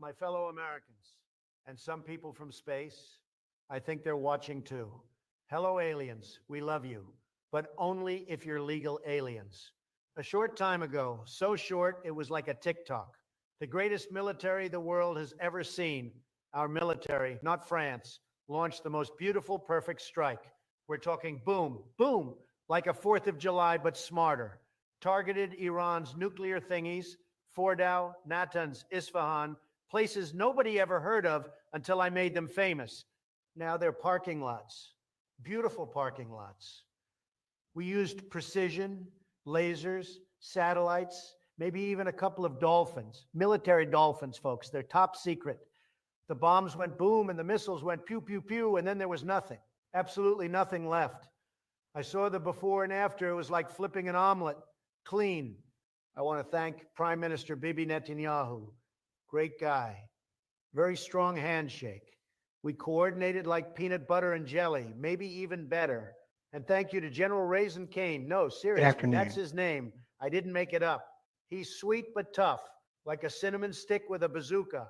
My fellow Americans, and some people from space, I think they're watching too. Hello, aliens, we love you, but only if you're legal aliens. A short time ago, so short it was like a TikTok, the greatest military the world has ever seen, our military, not France, launched the most beautiful, perfect strike. We're talking boom, boom, like a 4th of July, but smarter. Targeted Iran's nuclear thingies, Fordow, Natanz, Isfahan, places nobody ever heard of until I made them famous. Now they're parking lots, beautiful parking lots. We used precision, lasers, satellites, maybe even a couple of dolphins, military dolphins, folks. They're top secret. The bombs went boom and the missiles went pew, pew, pew, and then there was nothing, absolutely nothing left. I saw the before and after. It was like flipping an omelet, clean. I want to thank Prime Minister Bibi Netanyahu. Great guy. Very strong handshake. We coordinated like peanut butter and jelly, maybe even better. And thank you to General Raisin Kane. No, seriously, that's his name. I didn't make it up. He's sweet but tough, like a cinnamon stick with a bazooka.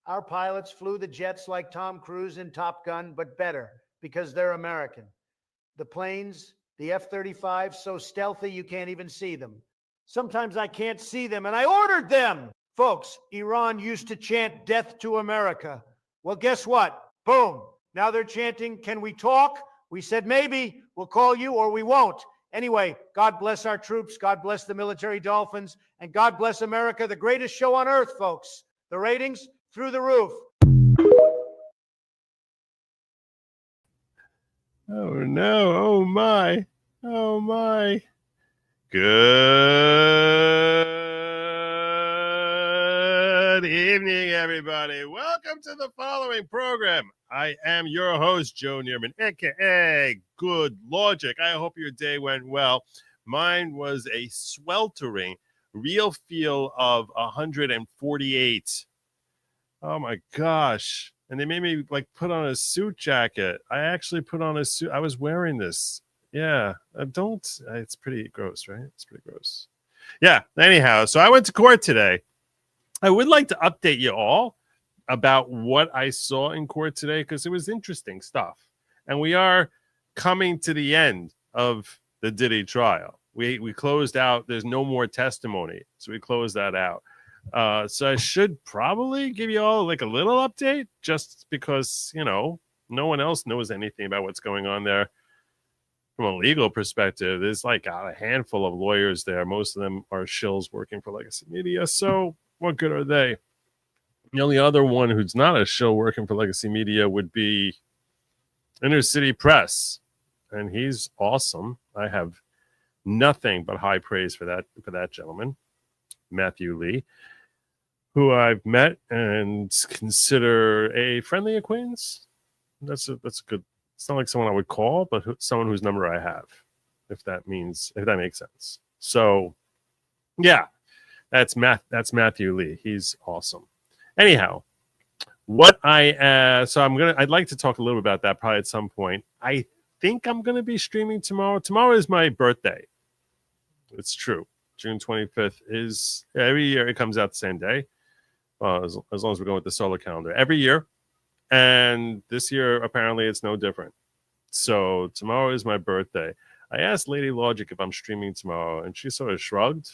Our pilots flew the jets like Tom Cruise in Top Gun, but better, because they're American. The planes, the F-35, so stealthy you can't even see them. Sometimes I can't see them, and I ordered them. Folks, Iran used to chant death to America. Well, guess what? Boom. Now they're chanting, can we talk? We said, maybe we'll call you or we won't. Anyway, God bless our troops. God bless the military dolphins. And God bless America, the greatest show on earth, folks. The ratings through the roof. Oh, no. Oh, my. Oh, my. Good evening, everybody. Welcome to the following program. I am your host, Joe Neerman, a.k.a. Good Lawgic. I hope your day went well. Mine was a sweltering real feel of 148. Oh, my gosh. And they made me, put on a suit jacket. I actually put on a suit. I was wearing this. Yeah, it's pretty gross, right? It's pretty gross. Yeah, anyhow, so I went to court today. I would like to update you all about what I saw in court today because it was interesting stuff. And we are coming to the end of the Diddy trial. We closed out. There's no more testimony. So we closed that out. So I should probably give you all a little update just because, no one else knows anything about what's going on there. From a legal perspective, there's a handful of lawyers there. Most of them are shills working for legacy media. So what good are they? The only other one who's not a shill working for legacy media would be Inner City Press. And he's awesome. I have nothing but high praise for that gentleman, Matthew Lee, who I've met and consider a friendly acquaintance. That's a good. It's not like someone I would call, but someone whose number I have, if that makes sense. So, yeah, that's Matthew Lee. He's awesome. Anyhow, I'd like to talk a little bit about that probably at some point. I think I'm going to be streaming tomorrow. Tomorrow is my birthday. It's true. June 25th is every year. It comes out the same day. As long as we're going with the solar calendar every year. And this year, apparently, it's no different. So tomorrow is my birthday. I asked Lady Lawgic if I'm streaming tomorrow, and she sort of shrugged.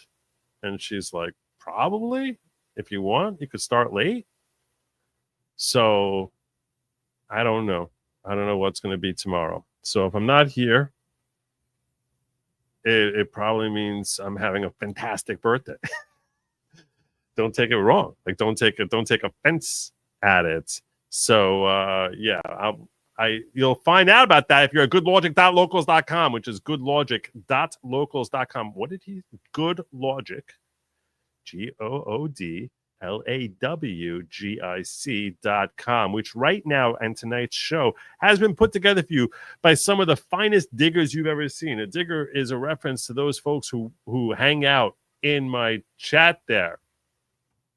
And she's like, probably. If you want, you could start late. So I don't know. I don't know what's going to be tomorrow. So if I'm not here, it probably means I'm having a fantastic birthday. Don't take it wrong. Don't take offense at it. So, you'll find out about that if you're at goodlogic.locals.com, which is goodlogic.locals.com. What did he? Good Logic, GOODLAWGIC.com, which right now and tonight's show has been put together for you by some of the finest diggers you've ever seen. A digger is a reference to those folks who hang out in my chat there.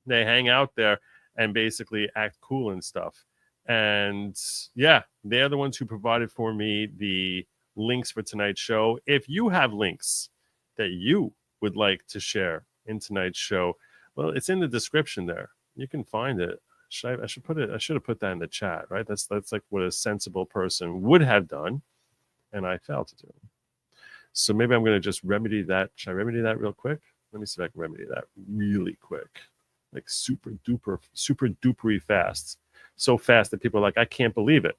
They hang out there and basically act cool and stuff. And yeah, they're the ones who provided for me the links for tonight's show. If you have links that you would like to share in tonight's show, well, it's in the description there. You can find it. I should put it. I should have put that in the chat, right? That's like what a sensible person would have done, and I failed to do. So maybe I'm going to just remedy that. Should I remedy that real quick? Let me see if I can remedy that really quick, like super dupery fast, so fast that people are like, I can't believe it.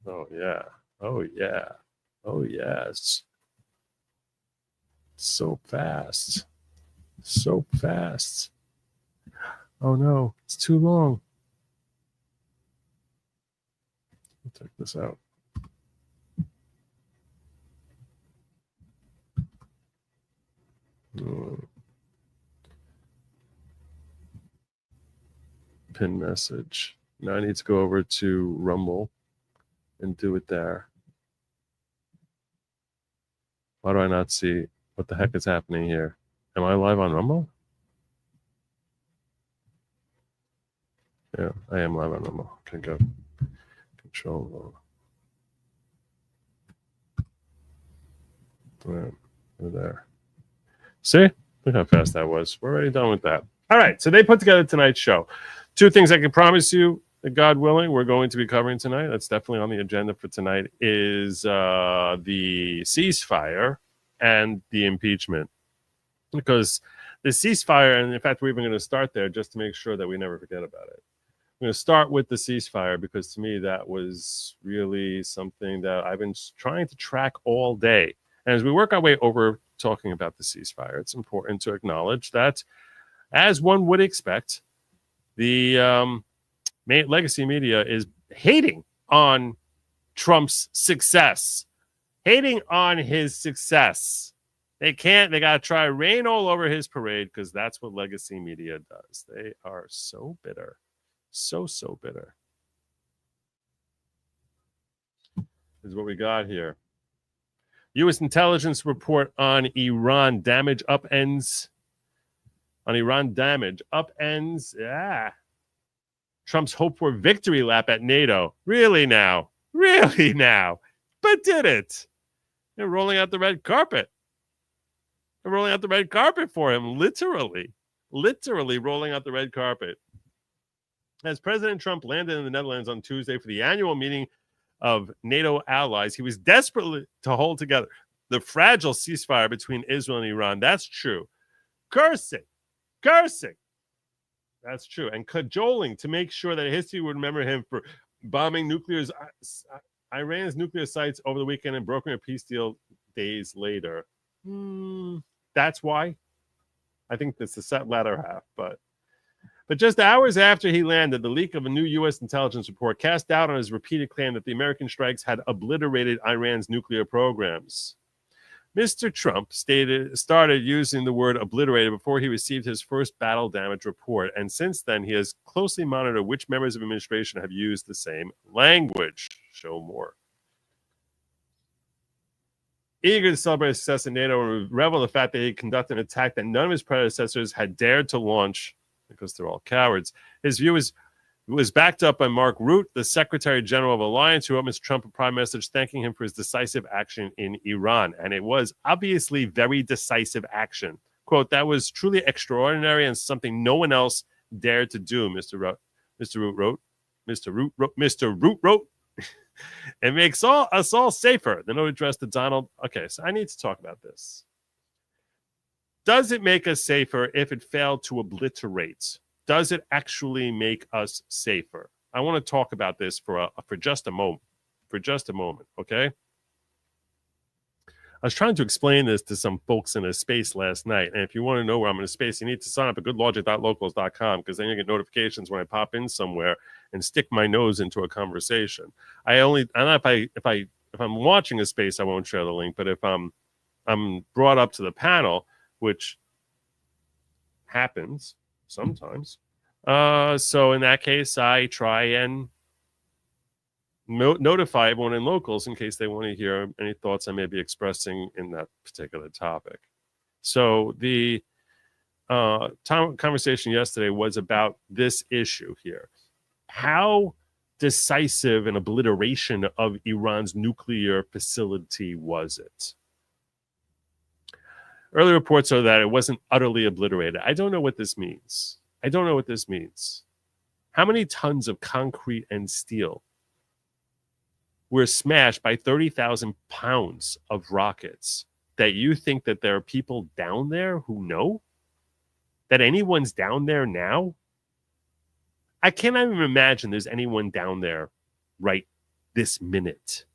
Oh yeah, oh yeah, oh yes, so fast, so fast. Oh no, it's too long. Check this out. Pin message. Now I need to go over to Rumble and do it there. Why do I not see what the heck is happening here? Am I live on Rumble? Yeah, I am live on Rumble. Okay, go. Control. Right, over there. See? Look how fast that was. We're already done with that. All right, so they put together tonight's show. Two things I can promise you, God willing, we're going to be covering tonight. That's definitely on the agenda for tonight, is the ceasefire and the impeachment. Because the ceasefire, and in fact, we're even going to start there just to make sure that we never forget about it. I'm going to start with the ceasefire because to me, that was really something that I've been trying to track all day. And as we work our way over talking about the ceasefire, it's important to acknowledge that, as one would expect, the legacy media is hating on Trump's success, hating on his success. They got to try to rain all over his parade because that's what legacy media does. They are so bitter, so bitter. This is what we got here. U.S. intelligence report on Iran damage upends. Yeah. Trump's hope for victory lap at NATO. Really now? But did it? They're rolling out the red carpet. They're rolling out the red carpet for him, literally rolling out the red carpet. As President Trump landed in the Netherlands on Tuesday for the annual meeting of NATO allies, he was desperate to hold together the fragile ceasefire between Israel and Iran. That's true. Cursing. That's true. And cajoling to make sure that history would remember him for bombing Iran's nuclear sites over the weekend and brokering a peace deal days later. That's why. I think that's the latter half. But just hours after he landed, the leak of a new U.S. intelligence report cast doubt on his repeated claim that the American strikes had obliterated Iran's nuclear programs. Mr. Trump started using the word obliterated before he received his first battle damage report, and since then he has closely monitored which members of administration have used the same language. Show more. Eager to celebrate his success in NATO and revel in the fact that he conducted an attack that none of his predecessors had dared to launch because they're all cowards. His view was backed up by Mark Rutte, the Secretary General of Alliance, who wrote Mr. Trump a prime message thanking him for his decisive action in Iran. And it was obviously very decisive action. Quote, that was truly extraordinary and something no one else dared to do, Mr. Rutte wrote. It makes us all safer. The note addressed to Donald. Okay, so I need to talk about this. Does it make us safer if it failed to obliterate? Does it actually make us safer? I want to talk about this for just a moment. Okay? I was trying to explain this to some folks in a space last night, and if you want to know where I'm in a space, you need to sign up at goodlogic.locals.com because then you get notifications when I pop in somewhere and stick my nose into a conversation. If I'm watching a space, I won't share the link, but if I'm brought up to the panel, which happens sometimes. So in that case, I try and notify everyone in locals in case they want to hear any thoughts I may be expressing in that particular topic. So the conversation yesterday was about this issue here. How decisive an obliteration of Iran's nuclear facility was it? Early reports are that it wasn't utterly obliterated. I don't know what this means. I don't know what this means. How many tons of concrete and steel were smashed by 30,000 pounds of rockets that you think that there are people down there who know? That anyone's down there now? I can't even imagine there's anyone down there right this minute.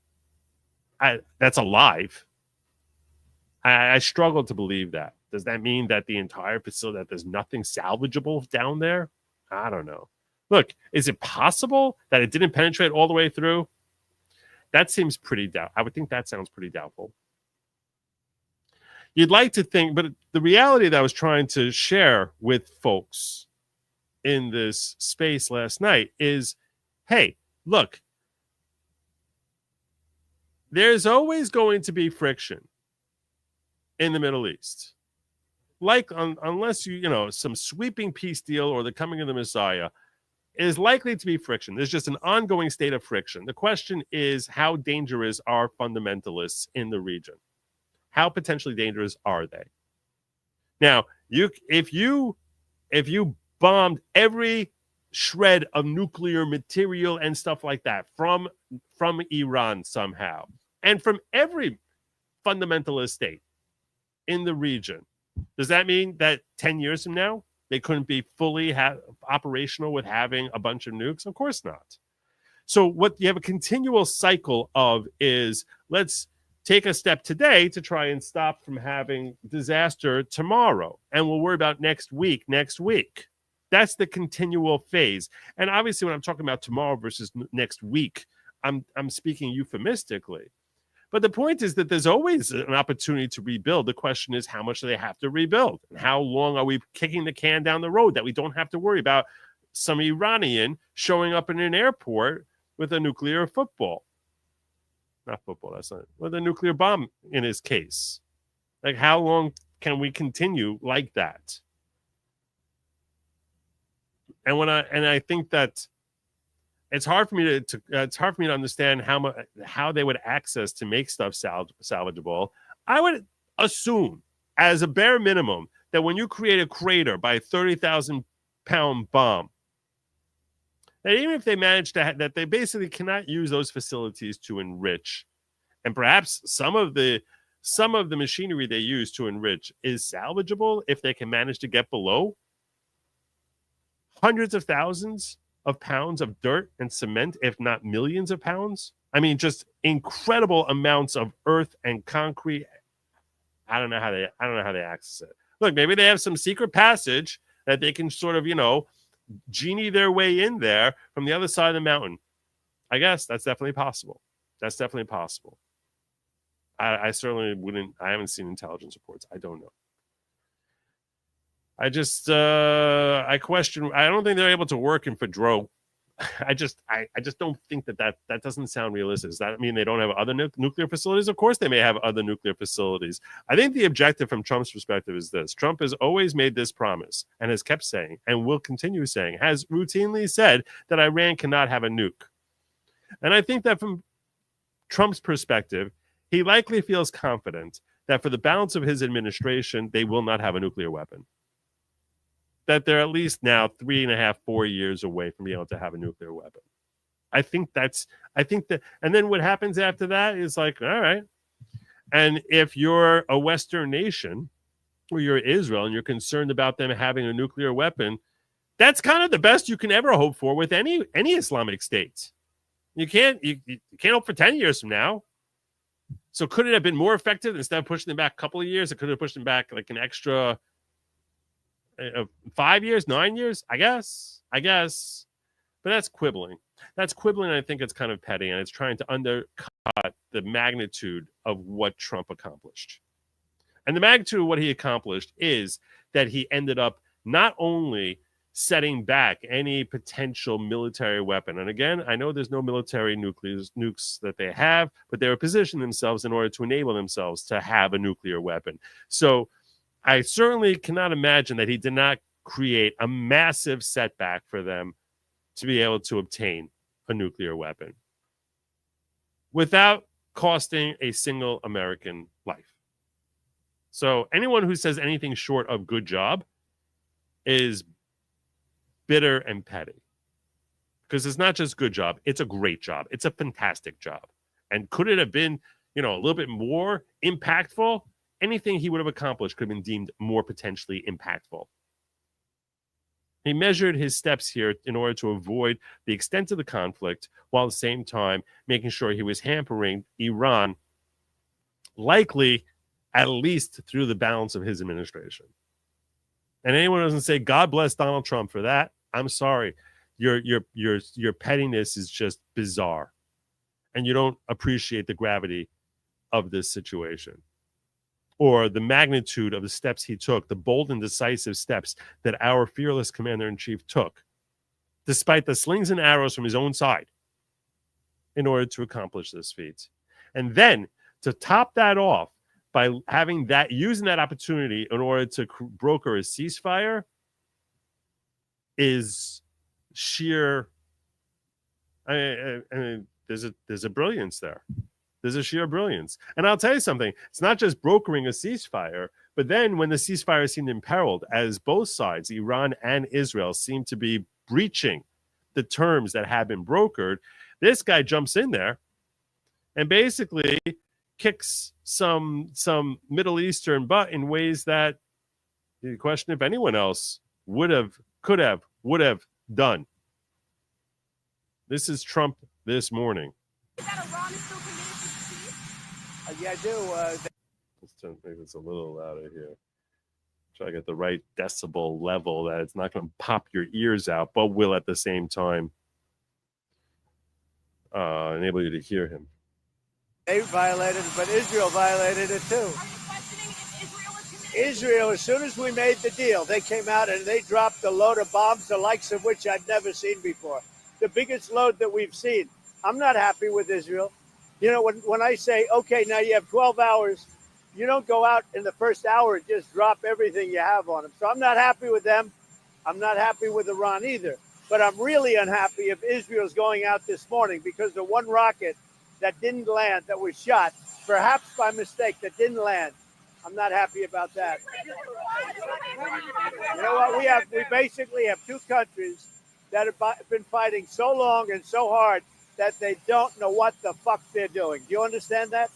That's alive. I struggle to believe that. Does that mean that the entire facility, that there's nothing salvageable down there? I don't know. Look, is it possible that it didn't penetrate all the way through? That seems pretty doubtful. I would think that sounds pretty doubtful. You'd like to think, but the reality that I was trying to share with folks in this space last night is, hey, look, there's always going to be friction in the Middle East. Like, unless some sweeping peace deal or the coming of the Messiah, is likely to be friction. There's just an ongoing state of friction. The question is, how dangerous are fundamentalists in the region? How potentially dangerous are they? Now, if you bombed every shred of nuclear material and stuff like that from Iran somehow, and from every fundamentalist state in the region, does that mean that 10 years from now they couldn't be fully operational with having a bunch of nukes? Of course not. So what you have a continual cycle of is, let's take a step today to try and stop from having disaster tomorrow, and we'll worry about next week. That's the continual phase. And obviously when I'm talking about tomorrow versus next week, I'm speaking euphemistically. But the point is that there's always an opportunity to rebuild. The question is, how much do they have to rebuild? And how long are we kicking the can down the road that we don't have to worry about some Iranian showing up in an airport with a nuclear football? Not football, that's not. With a nuclear bomb in his case. Like, how long can we continue like that? And I think that it's hard for me to understand how they would access to make stuff salvageable. I would assume, as a bare minimum, that when you create a crater by a 30,000 pound bomb, that even if they manage to that they basically cannot use those facilities to enrich, and perhaps some of the machinery they use to enrich is salvageable if they can manage to get below hundreds of thousands of pounds of dirt and cement, if not millions of pounds. I mean, just incredible amounts of earth and concrete. I don't know how they access it. Look, maybe they have some secret passage that they can sort of, genie their way in there from the other side of the mountain. I guess that's definitely possible. I certainly wouldn't. I haven't seen intelligence reports. I don't know. I just I question. I don't think they're able to work in Fedro. I just don't think that doesn't sound realistic. Does that mean they don't have other nuclear facilities? Of course they may have other nuclear facilities. I think the objective from Trump's perspective is this. Trump has always made this promise and has kept saying, and will continue saying, has routinely said that Iran cannot have a nuke. And I think that from Trump's perspective, he likely feels confident that for the balance of his administration, they will not have a nuclear weapon. That they're at least now 3.5, 4 years away from being able to have a nuclear weapon. I think that, and then what happens after that is like, all right. And if you're a Western nation, or you're Israel, and you're concerned about them having a nuclear weapon, that's kind of the best you can ever hope for with any Islamic state. You can't hope for 10 years from now. So could it have been more effective instead of pushing them back a couple of years? It could have pushed them back like an extra 5 years, 9 years, I guess. But that's quibbling. I think it's kind of petty, and it's trying to undercut the magnitude of what Trump accomplished. And the magnitude of what he accomplished is that he ended up not only setting back any potential military weapon. And again, I know there's no military nukes that they have, but they were positioning themselves in order to enable themselves to have a nuclear weapon. So I certainly cannot imagine that he did not create a massive setback for them to be able to obtain a nuclear weapon without costing a single American life. So anyone who says anything short of good job is bitter and petty. Because it's not just a good job, it's a great job. It's a fantastic job. And could it have been, a little bit more impactful? Anything he would have accomplished could have been deemed more potentially impactful. He measured his steps here in order to avoid the extent of the conflict, while at the same time making sure he was hampering Iran, likely at least through the balance of his administration. And anyone who doesn't say God bless Donald Trump for that, I'm sorry. Your pettiness is just bizarre, and you don't appreciate the gravity of this situation or the magnitude of the steps he took, the bold and decisive steps that our fearless commander-in-chief took, despite the slings and arrows from his own side, in order to accomplish this feat. And then to top that off by using that opportunity in order to broker a ceasefire is sheer. I mean, there's a brilliance there. There's a sheer brilliance. And I'll tell you something. It's not just brokering a ceasefire, but then when the ceasefire seemed imperiled, as both sides, Iran and Israel, seemed to be breaching the terms that had been brokered, this guy jumps in there and basically kicks some Middle Eastern butt in ways that you question if anyone else would have done. This is Trump this morning. Is that Iran is still committed to peace? Yeah, I do. Let's turn this a little louder here. Try to get the right decibel level that it's not going to pop your ears out, but will at the same time enable you to hear him. They violated it, but Israel violated it too. Are you questioning if Israel is committed? Israel, as soon as we made the deal, they came out and they dropped a load of bombs, the likes of which I'd never seen before. The biggest load that we've seen. I'm not happy with Israel. When I say, okay, now you have 12 hours, you don't go out in the first hour and just drop everything you have on them. So I'm not happy with them. I'm not happy with Iran either. But I'm really unhappy if Israel's going out this morning because the one rocket that didn't land, that was shot, perhaps by mistake, that didn't land. I'm not happy about that. You know what? We basically have two countries that have been fighting so long and so hard that they don't know what the fuck they're doing. Do you understand that?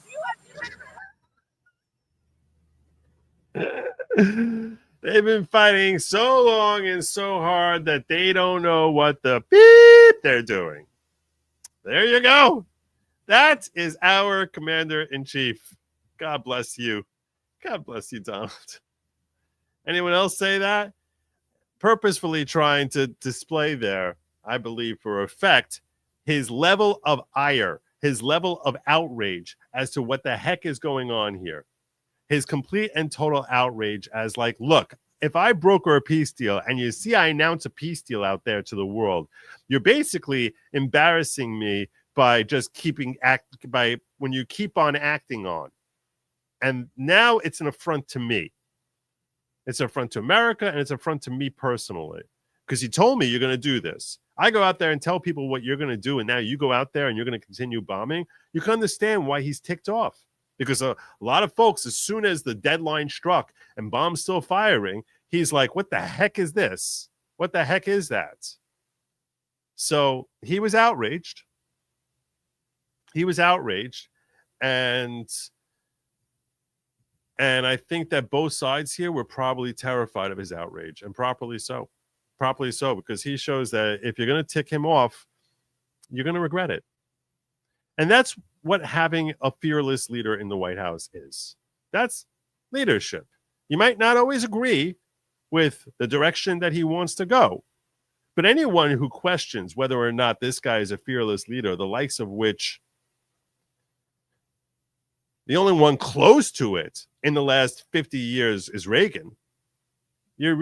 They've been fighting so long and so hard that they don't know what the beep they're doing. There you go. That is our commander-in-chief. God bless you. God bless you, Donald. Anyone else say that? Purposefully trying to display there, I believe, for effect, his level of ire, his level of outrage as to what the heck is going on here. His complete and total outrage as like, look, if I broker a peace deal and you see I announce a peace deal out there to the world, you're basically embarrassing me by just when you keep on acting on. And now it's an affront to me. It's an affront to America, and it's an affront to me personally. Because you told me you're going to do this. I go out there and tell people what you're going to do, and now you go out there and you're going to continue bombing. You can understand why he's ticked off. Because a lot of folks, as soon as the deadline struck and bombs still firing, he's like, what the heck is this? What the heck is that? So he was outraged. And I think that both sides here were probably terrified of his outrage, and properly so. Properly so, because he shows that if you're going to tick him off, you're going to regret it. And that's what having a fearless leader in the White House is. That's leadership. You might not always agree with the direction that he wants to go, but anyone who questions whether or not this guy is a fearless leader, the likes of which the only one close to it in the last 50 years is Reagan, you're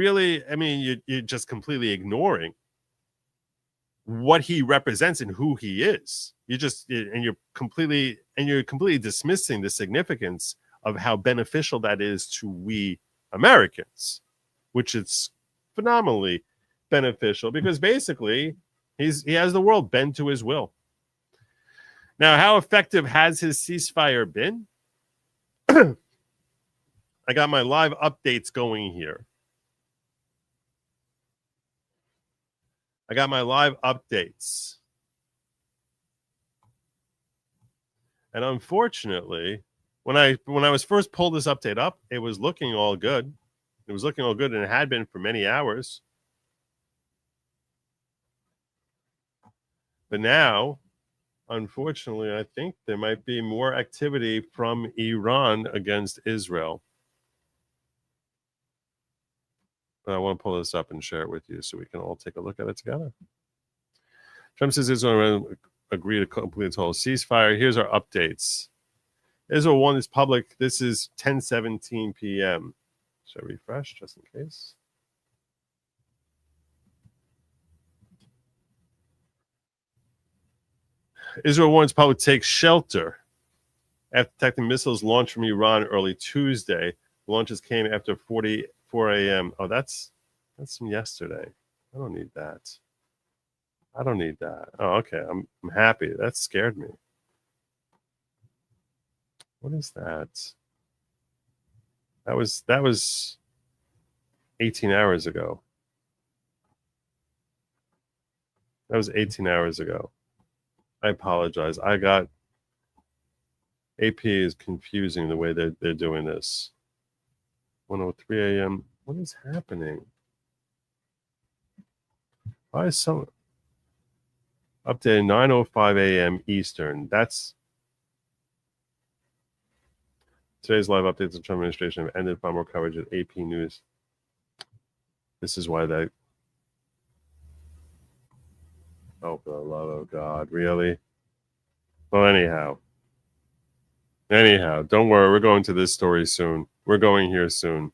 just completely ignoring what he represents and who he is. You're completely dismissing the significance of how beneficial that is to we Americans, which it's phenomenally beneficial because basically he has the world bend to his will. Now, how effective has his ceasefire been? I got my live updates going here. I got my live updates. And unfortunately, when I was first pulled this update up, it was looking all good. It was looking all good, and it had been for many hours. But now, unfortunately, I think there might be more activity from Iran against Israel. But I want to pull this up and share it with you so we can all take a look at it together. Trump says Israel will agree to complete a total ceasefire. Here's our updates. Israel 1 is public. This is 10:17 p.m. Should I refresh just in case? Israel warns public to take shelter after detecting missiles launched from Iran early Tuesday. The launches came after 44 a.m. Oh, that's from yesterday. I don't need that. Oh, okay. I'm happy. That scared me. What is that? That was 18 hours ago. That was 18 hours ago. I apologize. AP is confusing the way they're doing this. 1:03 a.m. What is happening? Why is some updated 9:05 a.m. Eastern? That's today's live updates. The Trump administration have ended. Find more coverage at AP News. This is why they. Oh, for the love of God, really? Well, anyhow, don't worry. We're going to this story soon. We're going here soon.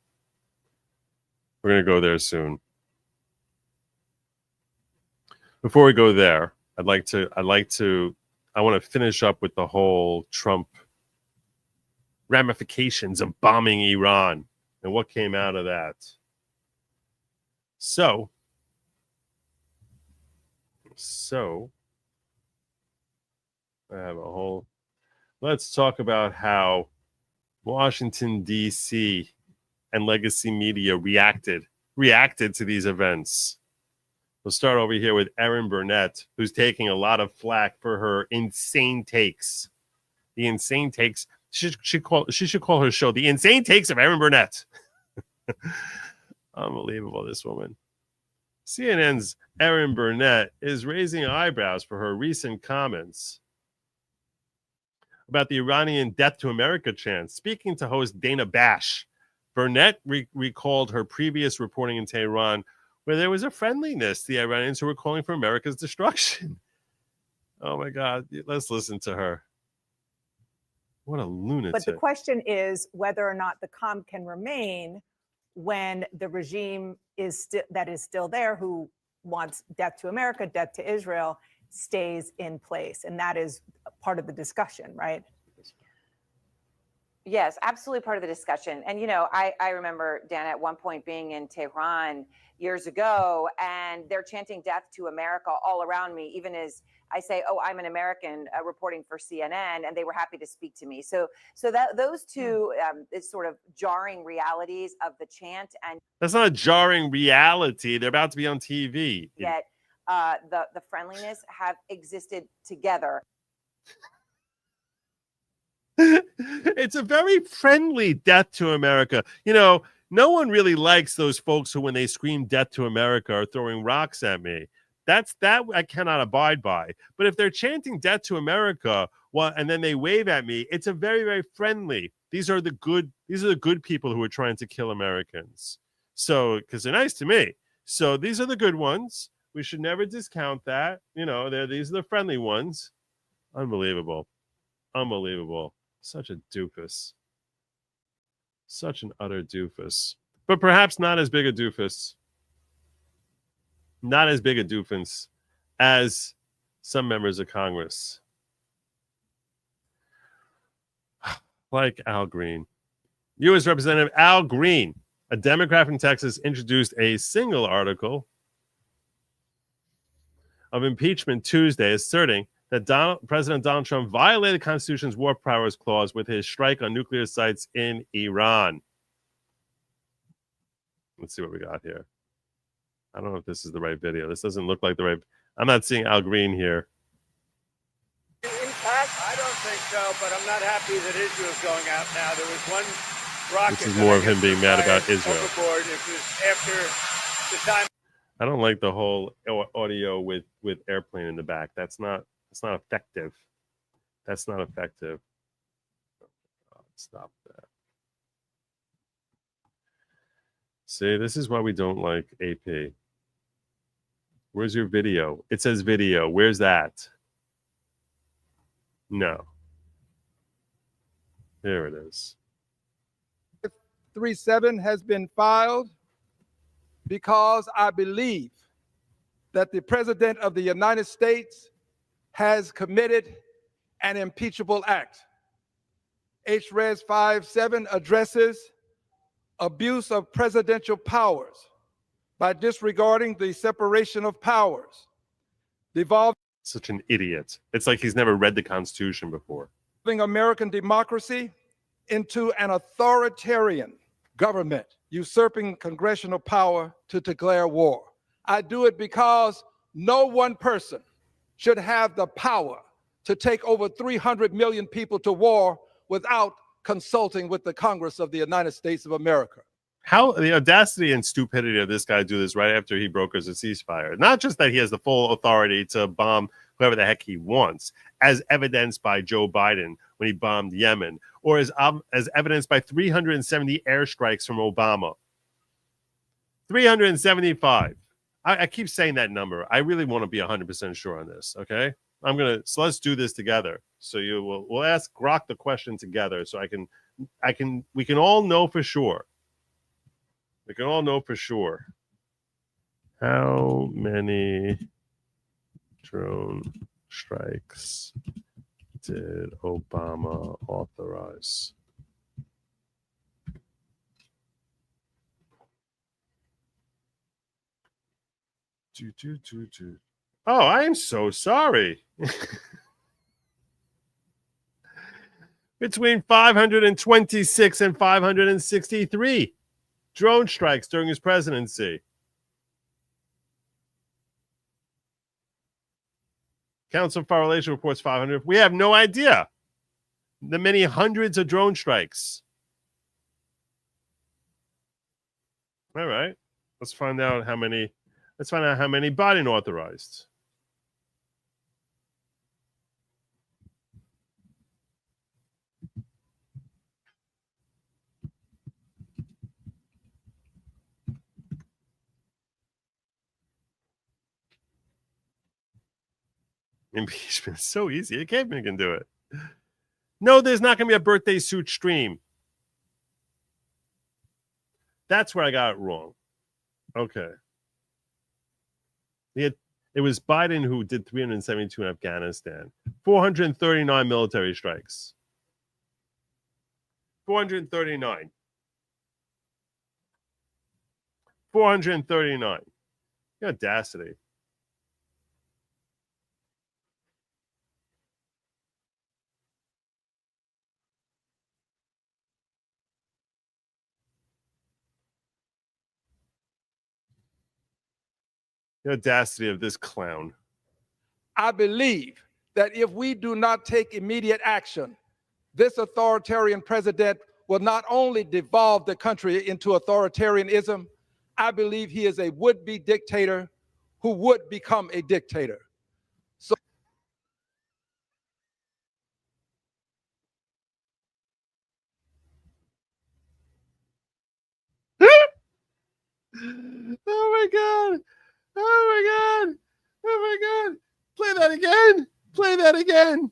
We're going to go there soon. Before we go there, I want to finish up with the whole Trump ramifications of bombing Iran and what came out of that. So I have a whole. Let's talk about how Washington, D.C. and legacy media reacted to these events. We'll start over here with Erin Burnett, who's taking a lot of flack for her insane takes. The insane takes. She should call her show The Insane Takes of Erin Burnett. Unbelievable, this woman. CNN's Erin Burnett is raising eyebrows for her recent comments about the Iranian Death to America chant. Speaking to host Dana Bash, Burnett recalled her previous reporting in Tehran, where there was a friendliness to the Iranians who were calling for America's destruction. Oh my God, let's listen to her. What a lunatic. But the question is whether or not the calm can remain when the regime that is still there, who wants death to America, death to Israel, stays in place. And that is part of the discussion, right? Yes, absolutely part of the discussion. And, I remember, Dan, at one point being in Tehran years ago, and they're chanting death to America all around me, even as I say, oh, I'm an American reporting for CNN, and they were happy to speak to me. So that those two is sort of jarring realities of the chant. And that's not a jarring reality. They're about to be on TV. Yet the friendliness have existed together. It's a very friendly death to America. No one really likes those folks who, when they scream death to America, are throwing rocks at me. That I cannot abide by. But if they're chanting death to America, and then they wave at me, it's a very, very friendly. These are the good people who are trying to kill Americans. So, because they're nice to me. So these are the good ones. We should never discount that. These are the friendly ones. Unbelievable. Such a doofus. Such an utter doofus. But perhaps not as big a doofus. Not as big a doofus as some members of Congress. Like Al Green. U.S. Representative Al Green, a Democrat from Texas, introduced a single article of impeachment Tuesday, asserting that President Donald Trump violated the Constitution's war powers clause with his strike on nuclear sites in Iran. Let's see what we got here. I don't know if this is the right video. This doesn't look like the right. I'm not seeing Al Green here. Impact? I don't think so, but I'm not happy that Israel's going out now. There was one rocket. This is more of him being mad about Israel. Overboard. It was after the time. I don't like the whole audio with airplane in the back. That's not effective. That's not effective. Oh, stop that. See, this is why we don't like AP. Where's your video? It says video. Where's that? No. Here it is. 37 has been filed because I believe that the President of the United States has committed an impeachable act. HRES 57 addresses abuse of presidential powers by disregarding the separation of powers, devolving Such an idiot. It's like he's never read the Constitution before. American democracy into an authoritarian government, usurping congressional power to declare war. I do it because no one person should have the power to take over 300 million people to war without consulting with the Congress of the United States of America. How the audacity and stupidity of this guy to do this right after he brokers a ceasefire. Not just that he has the full authority to bomb whoever the heck he wants, as evidenced by Joe Biden when he bombed Yemen, or as evidenced by 370 airstrikes from Obama. 375. I keep saying that number. I really want to be 100% sure on this. Okay, so let's do this together. So we'll ask Grok the question together, so we can all know for sure. We can all know for sure. How many drone strikes did Obama authorize? Oh, I am so sorry. Between 526 and 563 drone strikes during his presidency. Council on Foreign Relations reports 500. We have no idea the many hundreds of drone strikes. All right. Let's find out how many Biden authorized. Impeachment is so easy. A caveman can do it. No, there's not going to be a birthday suit stream. That's where I got it wrong. Okay. It was Biden who did 372 in Afghanistan. 439 military strikes. 439. 439. The audacity. The audacity of this clown. I believe that if we do not take immediate action, this authoritarian president will not only devolve the country into authoritarianism, I believe he is a would-be dictator who would become a dictator. So Oh my God. Oh my God. Oh my God. Play that again. Play that again.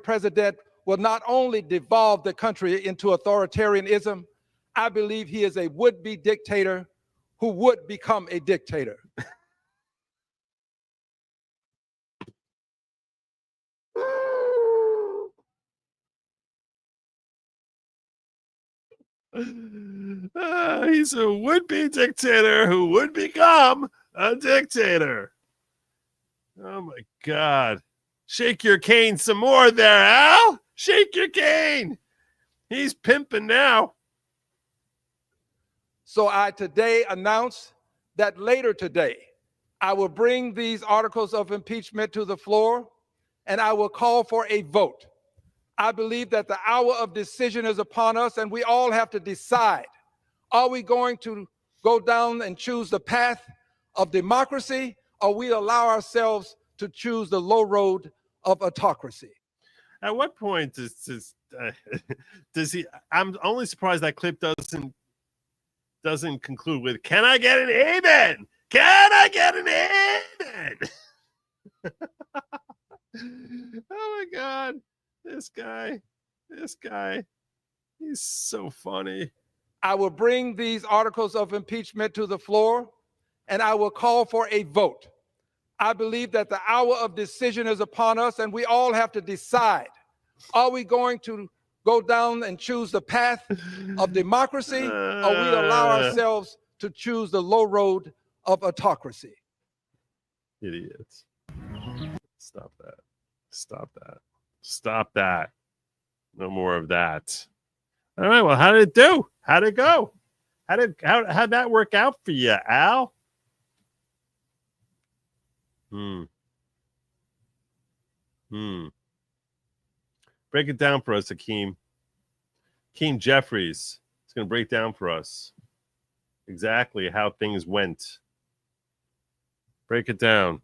President will not only devolve the country into authoritarianism, I believe he is a would-be dictator who would become a dictator. He's a would-be dictator who would become a dictator. Oh my God. Shake your cane some more there, Al. Shake your cane. He's pimping now. So I today announce that later today, I will bring these articles of impeachment to the floor and I will call for a vote. I believe that the hour of decision is upon us and we all have to decide, are we going to go down and choose the path of democracy, or we allow ourselves to choose the low road of autocracy? At what point does he? I'm only surprised that clip doesn't conclude with, "Can I get an amen? Can I get an amen?" Oh my God, this guy, he's so funny. I will bring these articles of impeachment to the floor and I will call for a vote. I believe that the hour of decision is upon us and we all have to decide, are we going to go down and choose the path of democracy, or we allow ourselves to choose the low road of autocracy? Idiots. Stop that. Stop that. Stop that. No more of that. All right. Well, how did it do? How'd it go? How'd that work out for you, Al? Break it down for us, Hakeem. Hakeem Jeffries is going to break down for us exactly how things went. Break it down.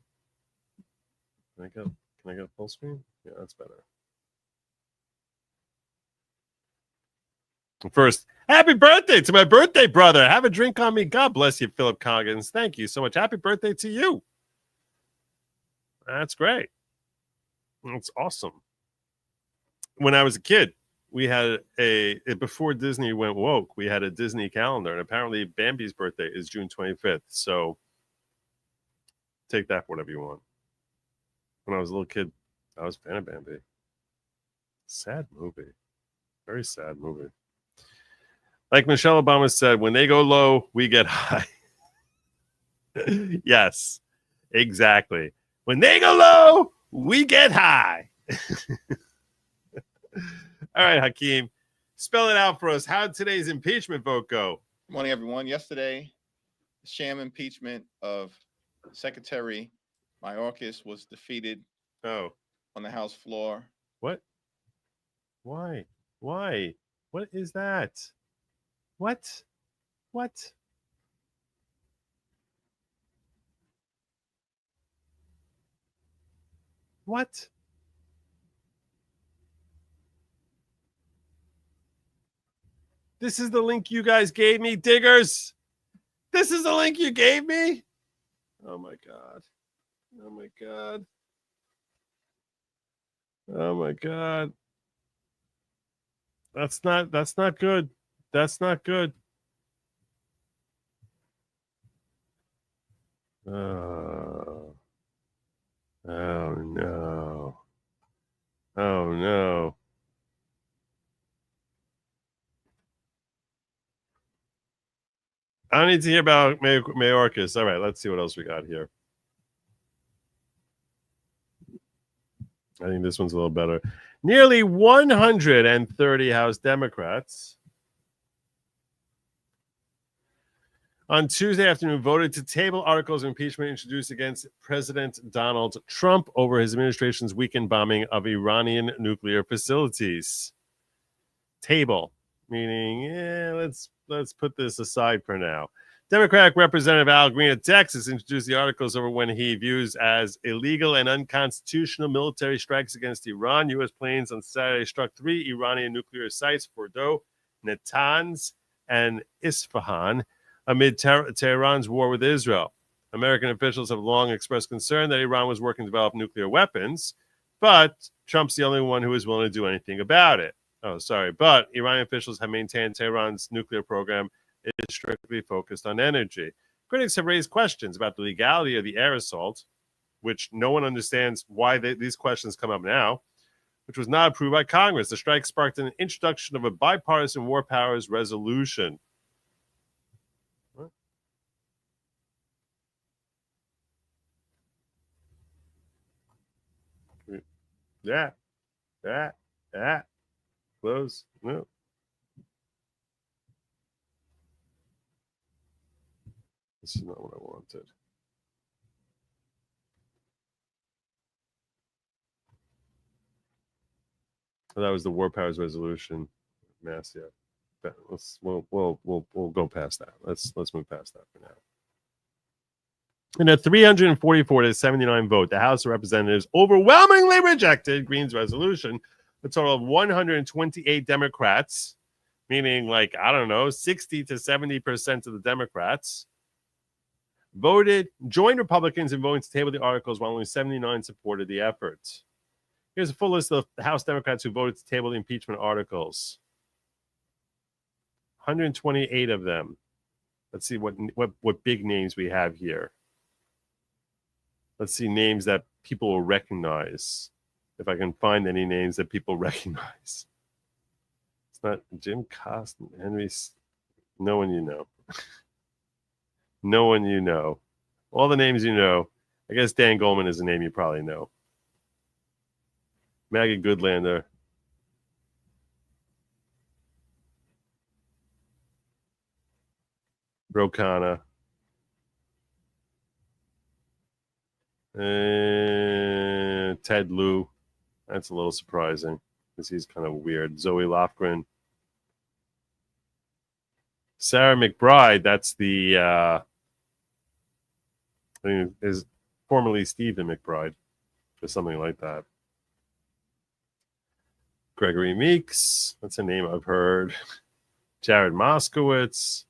Can I go full screen? Yeah, that's better. First, happy birthday to my birthday brother. Have a drink on me. God bless you, Philip Coggins. Thank you so much. Happy birthday to you. That's great. That's awesome. When I was a kid, we had before Disney went woke, we had a Disney calendar, and apparently Bambi's birthday is June 25th. So take that for whatever you want. When I was a little kid, I was a fan of Bambi. Sad movie. Very sad movie. Like Michelle Obama said, when they go low, we get high. Yes, exactly. When they go low, we get high. All right, Hakeem, spell it out for us. How did today's impeachment vote go? Good morning, everyone. Yesterday, sham impeachment of Secretary Mayorkas was defeated on the House floor. What? Why? What is that? What? What? What? This is the link you guys gave me, diggers. This is the link you gave me. Oh my God. Oh my God. Oh my God. That's not good. That's not good. Oh no. Oh no. I need to hear about Mayorkas. All right, let's see what else we got here. I think this one's a little better. Nearly 130 House Democrats on Tuesday afternoon voted to table articles of impeachment introduced against President Donald Trump over his administration's weekend bombing of Iranian nuclear facilities. Table, meaning, let's put this aside for now. Democratic Representative Al Green of Texas introduced the articles over when he views as illegal and unconstitutional military strikes against Iran. U.S. planes on Saturday struck 3 Iranian nuclear sites, Fordow, Natanz, and Isfahan, amid Tehran's war with Israel. American officials have long expressed concern that Iran was working to develop nuclear weapons, but Trump's the only one who is willing to do anything about it. But Iranian officials have maintained Tehran's nuclear program is strictly focused on energy. Critics have raised questions about the legality of the air assault, which no one understands why these questions come up now, which was not approved by Congress. The strike sparked an introduction of a bipartisan war powers resolution. What? Yeah. Close. No. This is not what I wanted. So that was the War Powers Resolution. Mass, yeah. But we'll go past that. Let's move past that for now. In a 344 to 79 vote, the House of Representatives overwhelmingly rejected Green's resolution. A total of 128 Democrats, meaning like, I don't know, 60 to 70% of the Democrats, joined Republicans in voting to table the articles, while only 79 supported the effort. Here's a full list of the House Democrats who voted to table the impeachment articles. 128 of them. Let's see what big names we have here. Let's see names that people will recognize. If I can find any names that people recognize. It's not Jim Costner, Henry. No one you know. No one you know. All the names you know. I guess Dan Goldman is a name you probably know. Maggie Goodlander. Ro Khanna. Ted Lieu. That's a little surprising because he's kind of weird. Zoe Lofgren. Sarah McBride. That's the I think is formerly Stephen McBride or something like that. Gregory Meeks. That's a name I've heard. Jared Moskowitz.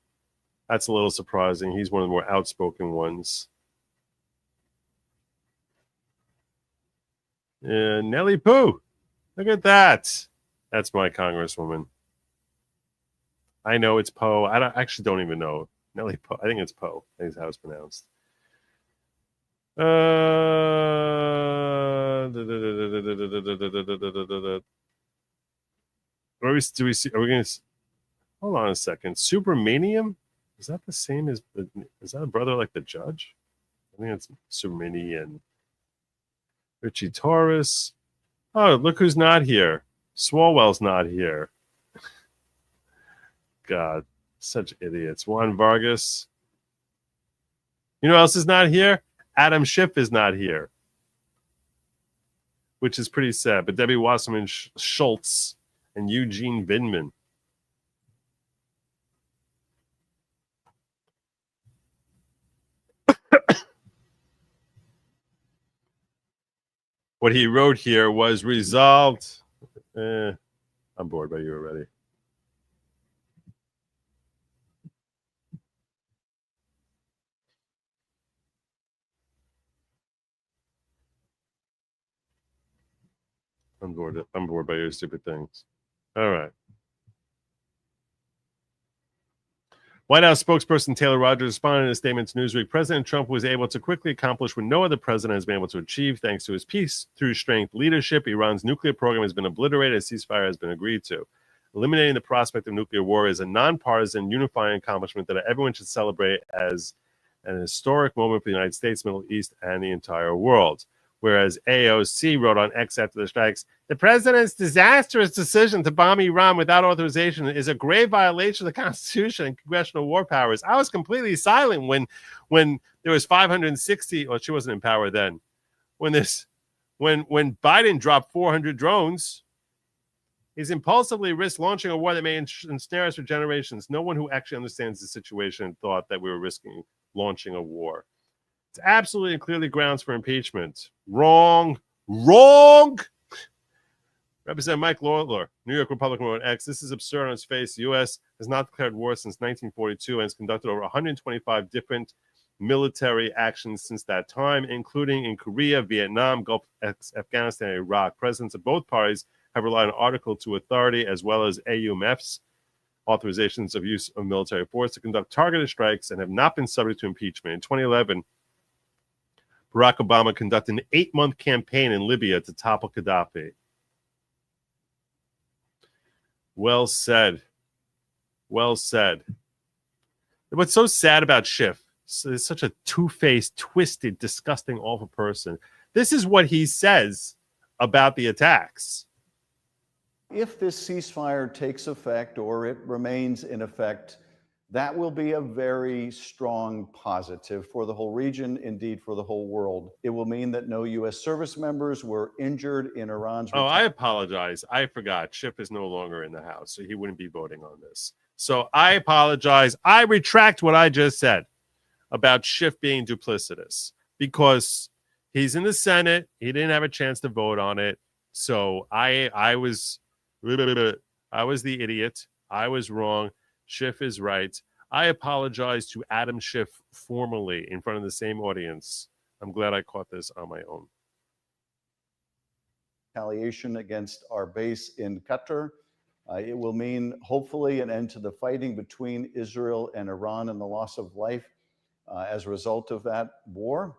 That's a little surprising. He's one of the more outspoken ones. Nellie Poo. Look at that. That's my congresswoman. I know it's Poe. I don't even know. Nellie Poe. I think it's Poe. I think it's how it's pronounced. Do we see? Are we going to? Hold on a second. Supermanium? Is that the same as? Is that a brother like the judge? I think it's Supermanium. Richie Torres. Oh, look who's not here. Swalwell's not here. God, such idiots. Juan Vargas. You know who else is not here? Adam Schiff is not here, which is pretty sad. But Debbie Wasserman Schultz and Eugene Vindman. What he wrote here was resolved. I'm bored by you already. I'm bored by your stupid things. All right. White House spokesperson Taylor Rogers responded in a statement to Newsweek. President Trump was able to quickly accomplish what no other president has been able to achieve thanks to his peace through strength leadership. Iran's nuclear program has been obliterated. A ceasefire has been agreed to. Eliminating the prospect of nuclear war is a nonpartisan, unifying accomplishment that everyone should celebrate as an historic moment for the United States, Middle East, and the entire world. Whereas AOC wrote on X after the strikes, the president's disastrous decision to bomb Iran without authorization is a grave violation of the Constitution and congressional war powers. I was completely silent when there was 560. Well, she wasn't in power then. When Biden dropped 400 drones, he's impulsively risked launching a war that may ensnare us for generations. No one who actually understands the situation thought that we were risking launching a war. It's absolutely and clearly grounds for impeachment. Wrong. Representative Mike Lawler, New York Republican, wrote X. This is absurd on its face. The U.S. has not declared war since 1942 and has conducted over 125 different military actions since that time, including in Korea, Vietnam, Gulf, Afghanistan, and Iraq. Presidents of both parties have relied on Article 2 authority as well as AUMF's authorizations of use of military force to conduct targeted strikes and have not been subject to impeachment. In 2011, Barack Obama conducted an 8-month campaign in Libya to topple Gaddafi. Well said. Well said. What's so sad about Schiff, he's such a two-faced, twisted, disgusting, awful person. This is what he says about the attacks. If this ceasefire takes effect or it remains in effect that will be a very strong positive for the whole region, indeed for the whole world. It will mean that no U.S. service members were injured in Iran's. Oh, I apologize. I forgot. Schiff is no longer in the House, so he wouldn't be voting on this. So I apologize. I retract what I just said about Schiff being duplicitous because he's in the Senate. He didn't have a chance to vote on it. So I was the idiot. I was wrong. Schiff is right. I apologize to Adam Schiff formally in front of the same audience. I'm glad I caught this on my own. Retaliation against our base in Qatar. It will mean, hopefully, an end to the fighting between Israel and Iran and the loss of life as a result of that war.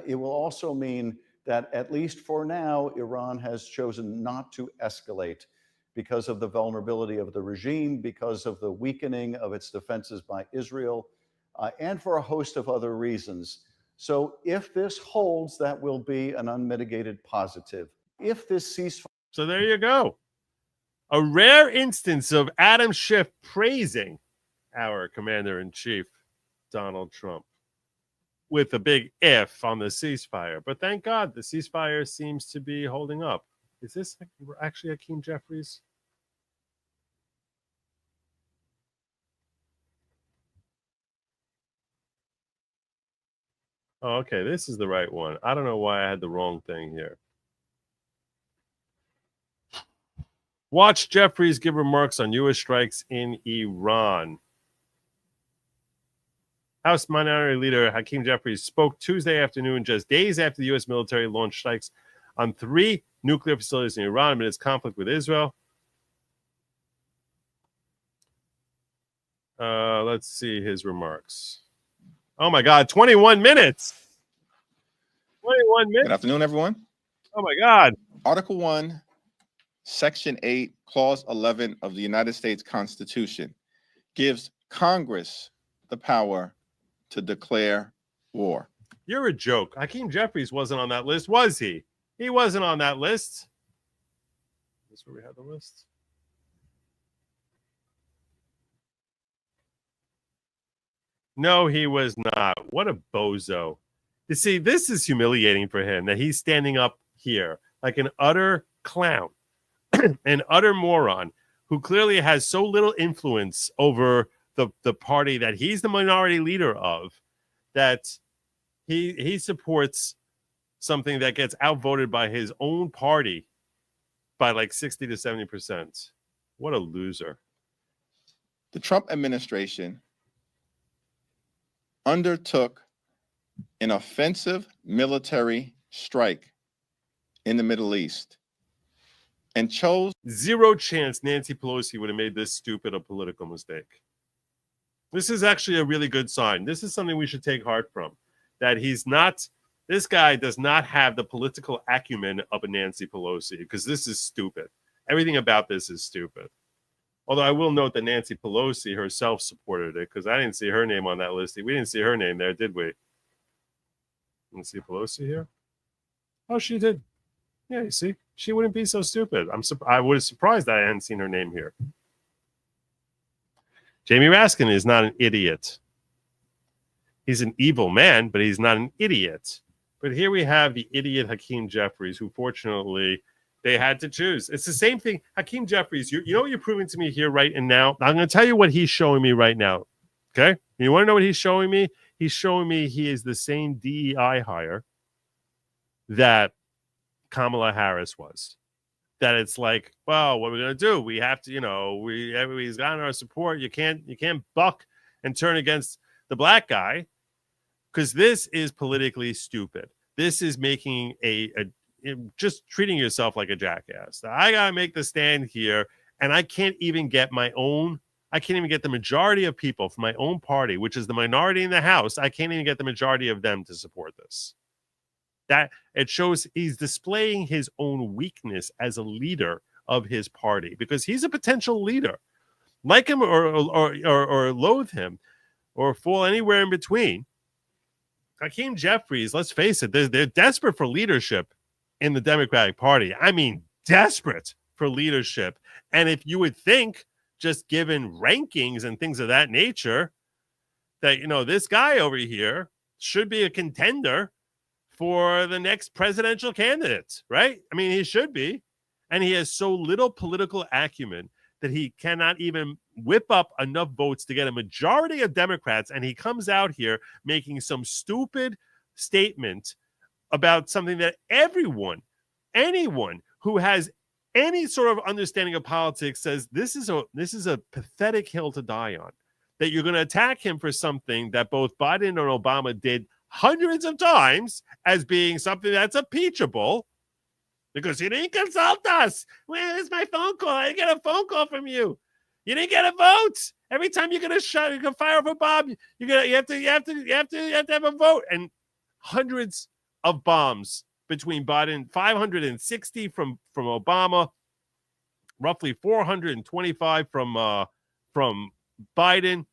It will also mean that, at least for now, Iran has chosen not to escalate because of the vulnerability of the regime, because of the weakening of its defenses by Israel, and for a host of other reasons. So if this holds, that will be an unmitigated positive. If this ceasefire... So there you go. A rare instance of Adam Schiff praising our commander-in-chief, Donald Trump, with a big if on the ceasefire. But thank God the ceasefire seems to be holding up. Is this actually Hakeem Jeffries? Oh, okay, this is the right one. I don't know why I had the wrong thing here. Watch Jeffries give remarks on U.S. strikes in Iran. House Minority Leader Hakeem Jeffries spoke Tuesday afternoon, just days after the U.S. military launched strikes on 3 nuclear facilities in Iran amid its conflict with Israel. Let's see his remarks. Oh, my God, 21 minutes. 21 minutes. Good afternoon, everyone. Oh, my God. Article 1, Section 8, Clause 11 of the United States Constitution gives Congress the power to declare war. You're a joke. Hakeem Jeffries wasn't on that list, was he? He wasn't on that list. Is this where we have the list? No, he was not. What a bozo. You see, this is humiliating for him that he's standing up here like an utter clown, an utter moron who clearly has so little influence over the party that he's the minority leader of, that he supports something that gets outvoted by his own party by like 60 to 70%. What a loser. The Trump administration undertook an offensive military strike in the Middle East and chose... Zero chance Nancy Pelosi would have made this stupid a political mistake. This is actually a really good sign. This is something we should take heart from, that this guy does not have the political acumen of a Nancy Pelosi, because this is stupid. Everything about this is stupid. Although I will note that Nancy Pelosi herself supported it, because I didn't see her name on that list. We didn't see her name there, did we? Didn't see Pelosi here? Oh, she did. Yeah, you see? She wouldn't be so stupid. I was surprised that I hadn't seen her name here. Jamie Raskin is not an idiot. He's an evil man, but he's not an idiot. But here we have the idiot Hakeem Jeffries, who fortunately they had to choose. It's the same thing. Hakeem Jeffries, you know what you're proving to me here right and now? I'm going to tell you what he's showing me right now. Okay? You want to know what he's showing me? He's showing me he is the same DEI hire that Kamala Harris was. That it's like, well, what are we going to do? We have to, everybody's gotten our support. You can't buck and turn against the black guy, because this is politically stupid. This is making just treating yourself like a jackass. I got to make the stand here, and I can't even get the majority of people from my own party, which is the minority in the House. I can't even get the majority of them to support this. That it shows he's displaying his own weakness as a leader of his party, because he's a potential leader. Like him or loathe him or fall anywhere in between, Hakeem Jeffries, let's face it, they're desperate for leadership in the Democratic Party. I mean, desperate for leadership. And if you would think just given rankings and things of that nature, that, this guy over here should be a contender for the next presidential candidate, right? I mean, he should be. And he has so little political acumen that he cannot even whip up enough votes to get a majority of Democrats. And he comes out here making some stupid statement about something that anyone who has any sort of understanding of politics says this is a pathetic hill to die on. That you're going to attack him for something that both Biden and Obama did hundreds of times as being something that's impeachable, because you didn't consult us. Where's my phone call? I didn't get a phone call from you. You didn't get a vote. Every time you're gonna fire off a bomb, you have to have a vote. And hundreds of bombs between Biden, 560 from Obama, roughly 425 from Biden.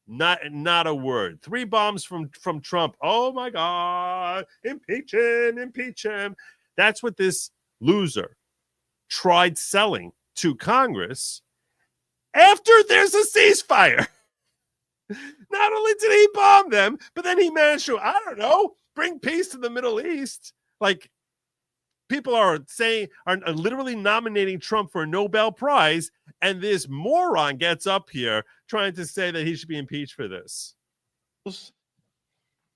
Not a word. 3 bombs from Trump. Oh my God! Impeach him. That's what this loser tried selling to Congress after there's a ceasefire. Not only did he bomb them, but then he managed to, I don't know, bring peace to the Middle East. Like, people are literally nominating Trump for a Nobel Prize, and this moron gets up here trying to say that he should be impeached for this.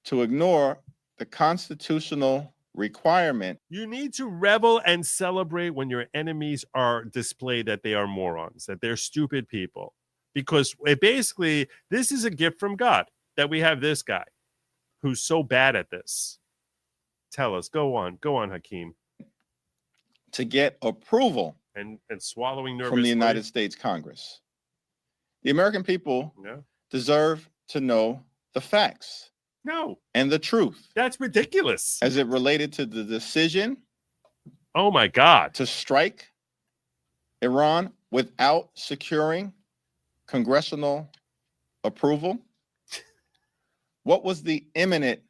To ignore the constitutional requirement. You need to revel and celebrate when your enemies are displayed that they are morons, that they're stupid people. Because basically, this is a gift from God that we have this guy who's so bad at this. Tell us. Go on, Hakeem. To get approval and swallowing nervously from the United States Congress. The American people deserve to know the facts. No. And the truth. That's ridiculous. As it related to the decision. Oh my God. To strike Iran without securing congressional approval. What was the imminent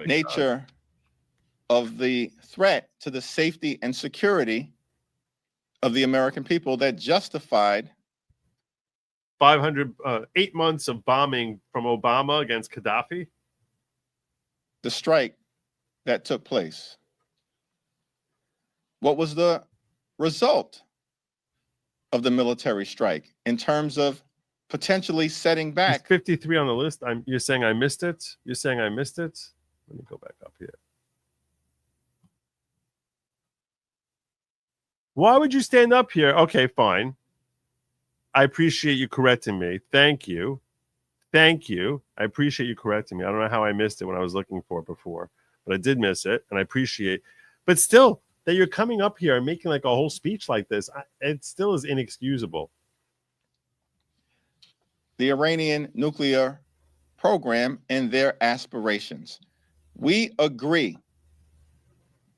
nature of the threat to the safety and security of the American people that justified 8 months of bombing from Obama against Gaddafi? The strike that took place. What was the result of the military strike in terms of potentially setting back? It's 53 on the list. You're saying I missed it? You're saying I missed it? Let me go back up here. Why would you stand up here? Okay, fine. I appreciate you correcting me. Thank you. I appreciate you correcting me. I don't know how I missed it when I was looking for it before, but I did miss it, and I appreciate. But still, that you're coming up here and making like a whole speech like this, it still is inexcusable. The Iranian nuclear program and their aspirations. We agree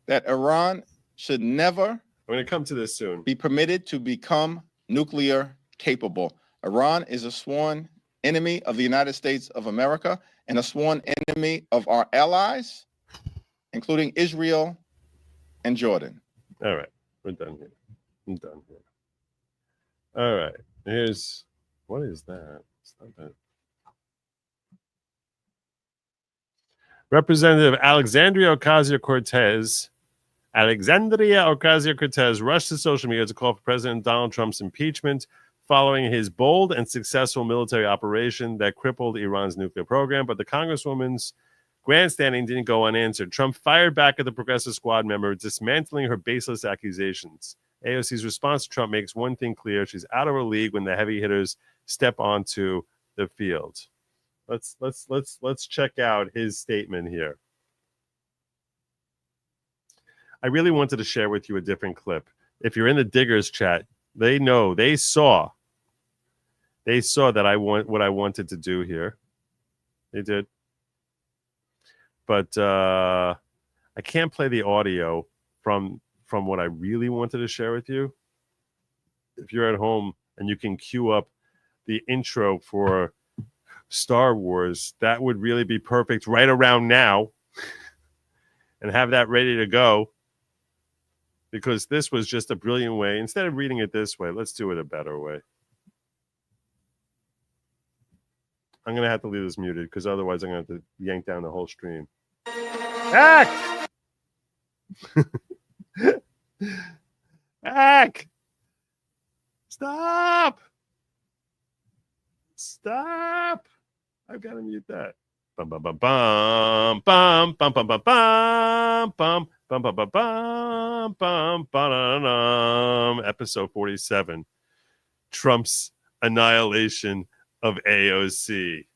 that Iran should never, I'm going to come to this soon, be permitted to become nuclear capable. Iran is a sworn enemy of the United States of America and a sworn enemy of our allies, including Israel and Jordan. All right, we're done here. I'm done here. All right, what is that? It's not that. Representative Alexandria Ocasio-Cortez rushed to social media to call for President Donald Trump's impeachment following his bold and successful military operation that crippled Iran's nuclear program. But the Congresswoman's grandstanding didn't go unanswered. Trump fired back at the Progressive Squad member, dismantling her baseless accusations. AOC's response to Trump makes one thing clear: she's out of her league when the heavy hitters step onto the field. Let's check out his statement here. I really wanted to share with you a different clip. If you're in the Diggers chat, they saw that what I wanted to do here. They did. But I can't play the audio from what I really wanted to share with you. If you're at home and you can queue up the intro for Star Wars, that would really be perfect right around now, and have that ready to go. because this was just a brilliant way. Instead of reading it this way, let's do it a better way. I'm going to have to leave this muted because otherwise I'm going to have to yank down the whole stream. Ack! Ack! Stop! Stop! I've got to mute that. Bum bum bum bum bum bum bum bum bum bum bum bum bum bum bum. Episode 47. Trump's annihilation of AOC.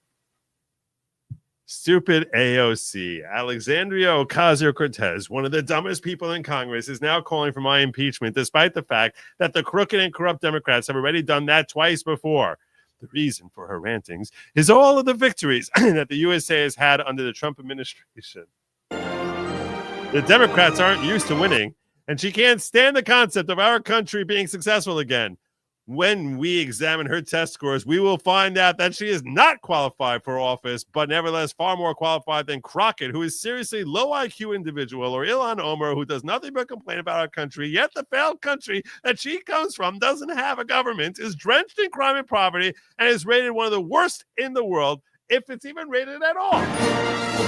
Stupid AOC. Alexandria Ocasio-Cortez, one of the dumbest people in Congress, is now calling for my impeachment, despite the fact that the crooked and corrupt Democrats have already done that twice before. The reason for her rantings is all of the victories that the USA has had under the Trump administration. The Democrats aren't used to winning, and she can't stand the concept of our country being successful again. When we examine her test scores, we will find out that she is not qualified for office, but nevertheless far more qualified than Crockett, who is seriously low IQ individual, or Ilhan Omar, who does nothing but complain about our country, yet the failed country that she comes from doesn't have a government, is drenched in crime and poverty, and is rated one of the worst in the world, if it's even rated at all.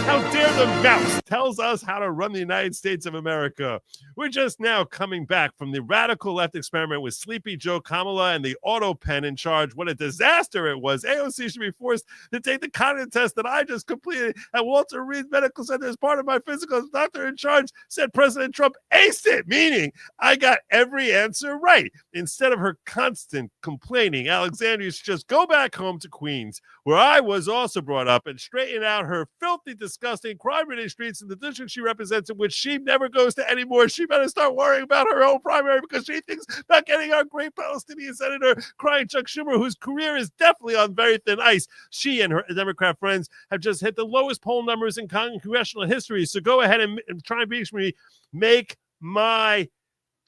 How dare the mouse tells us how to run the United States of America. We're just now coming back from the radical left experiment with Sleepy Joe Kamala and the auto pen in charge. What a disaster it was. AOC should be forced to take the cognitive test that I just completed at Walter Reed Medical Center as part of my physical. The doctor in charge said President Trump aced it, meaning I got every answer right. Instead of her constant complaining, Alexandria should just go back home to Queens, where I was also brought up, and straighten out her filthy, disgusting, crime-ridden streets in the district she represents, in which she never goes to anymore. She better start worrying about her own primary, because she thinks about getting our great Palestinian senator, crying Chuck Schumer, whose career is definitely on very thin ice. She and her Democrat friends have just hit the lowest poll numbers in congressional history. So go ahead and try and impeach me. Make my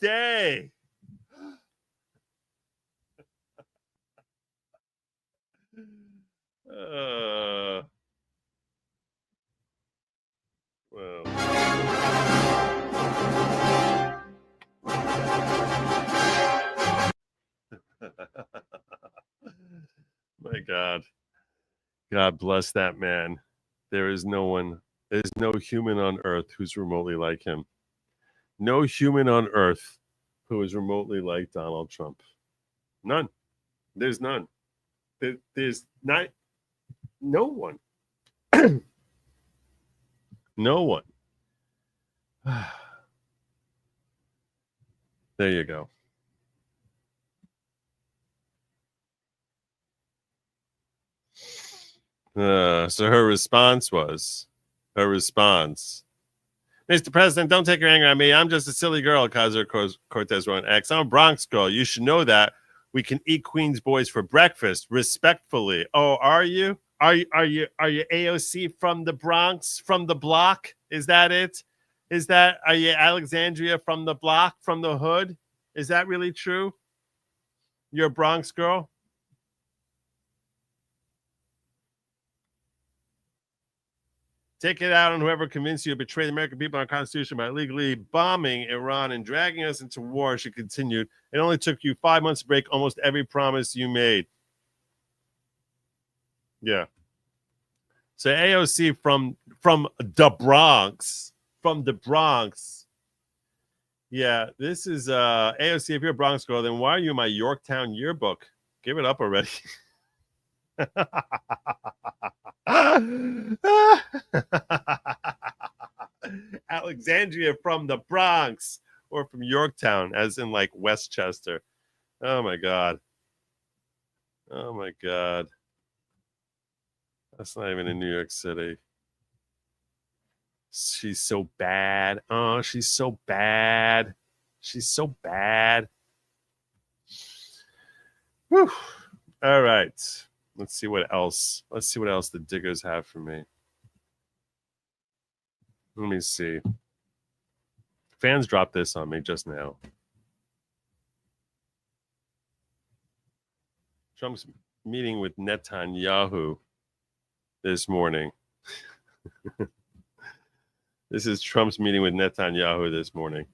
day. Well. My God. God bless that man. There is no one, there's no human on earth who's remotely like him. No human on earth who is remotely like Donald Trump. None. There's none. There's not, no one. No one. There you go. So her response, Mr. President, don't take your anger on me. I'm just a silly girl, Ocasio-Cortez wrote on X. I'm a Bronx girl. You should know that. We can eat Queens boys for breakfast, respectfully. Oh, are you? Are you AOC from the Bronx, from the block? Is that it? Are you Alexandria from the block, from the hood? Is that really true? You're a Bronx girl? Take it out on whoever convinced you to betray the American people and our Constitution by illegally bombing Iran and dragging us into war, she continued. It only took you 5 months to break almost every promise you made. Yeah. So AOC from the Bronx. From the Bronx. Yeah, this is AOC. If you're a Bronx girl, then why are you in my Yorktown yearbook? Give it up already. Alexandria from the Bronx, or from Yorktown, as in like Westchester. Oh my God. Oh my God. That's not even in New York City. She's so bad. Oh, she's so bad. She's so bad. Whew. All right. Let's see what else. Let's see what else the diggers have for me. Let me see. Fans dropped this on me just now. Trump's meeting with Netanyahu this morning. This is Trump's meeting with Netanyahu this morning.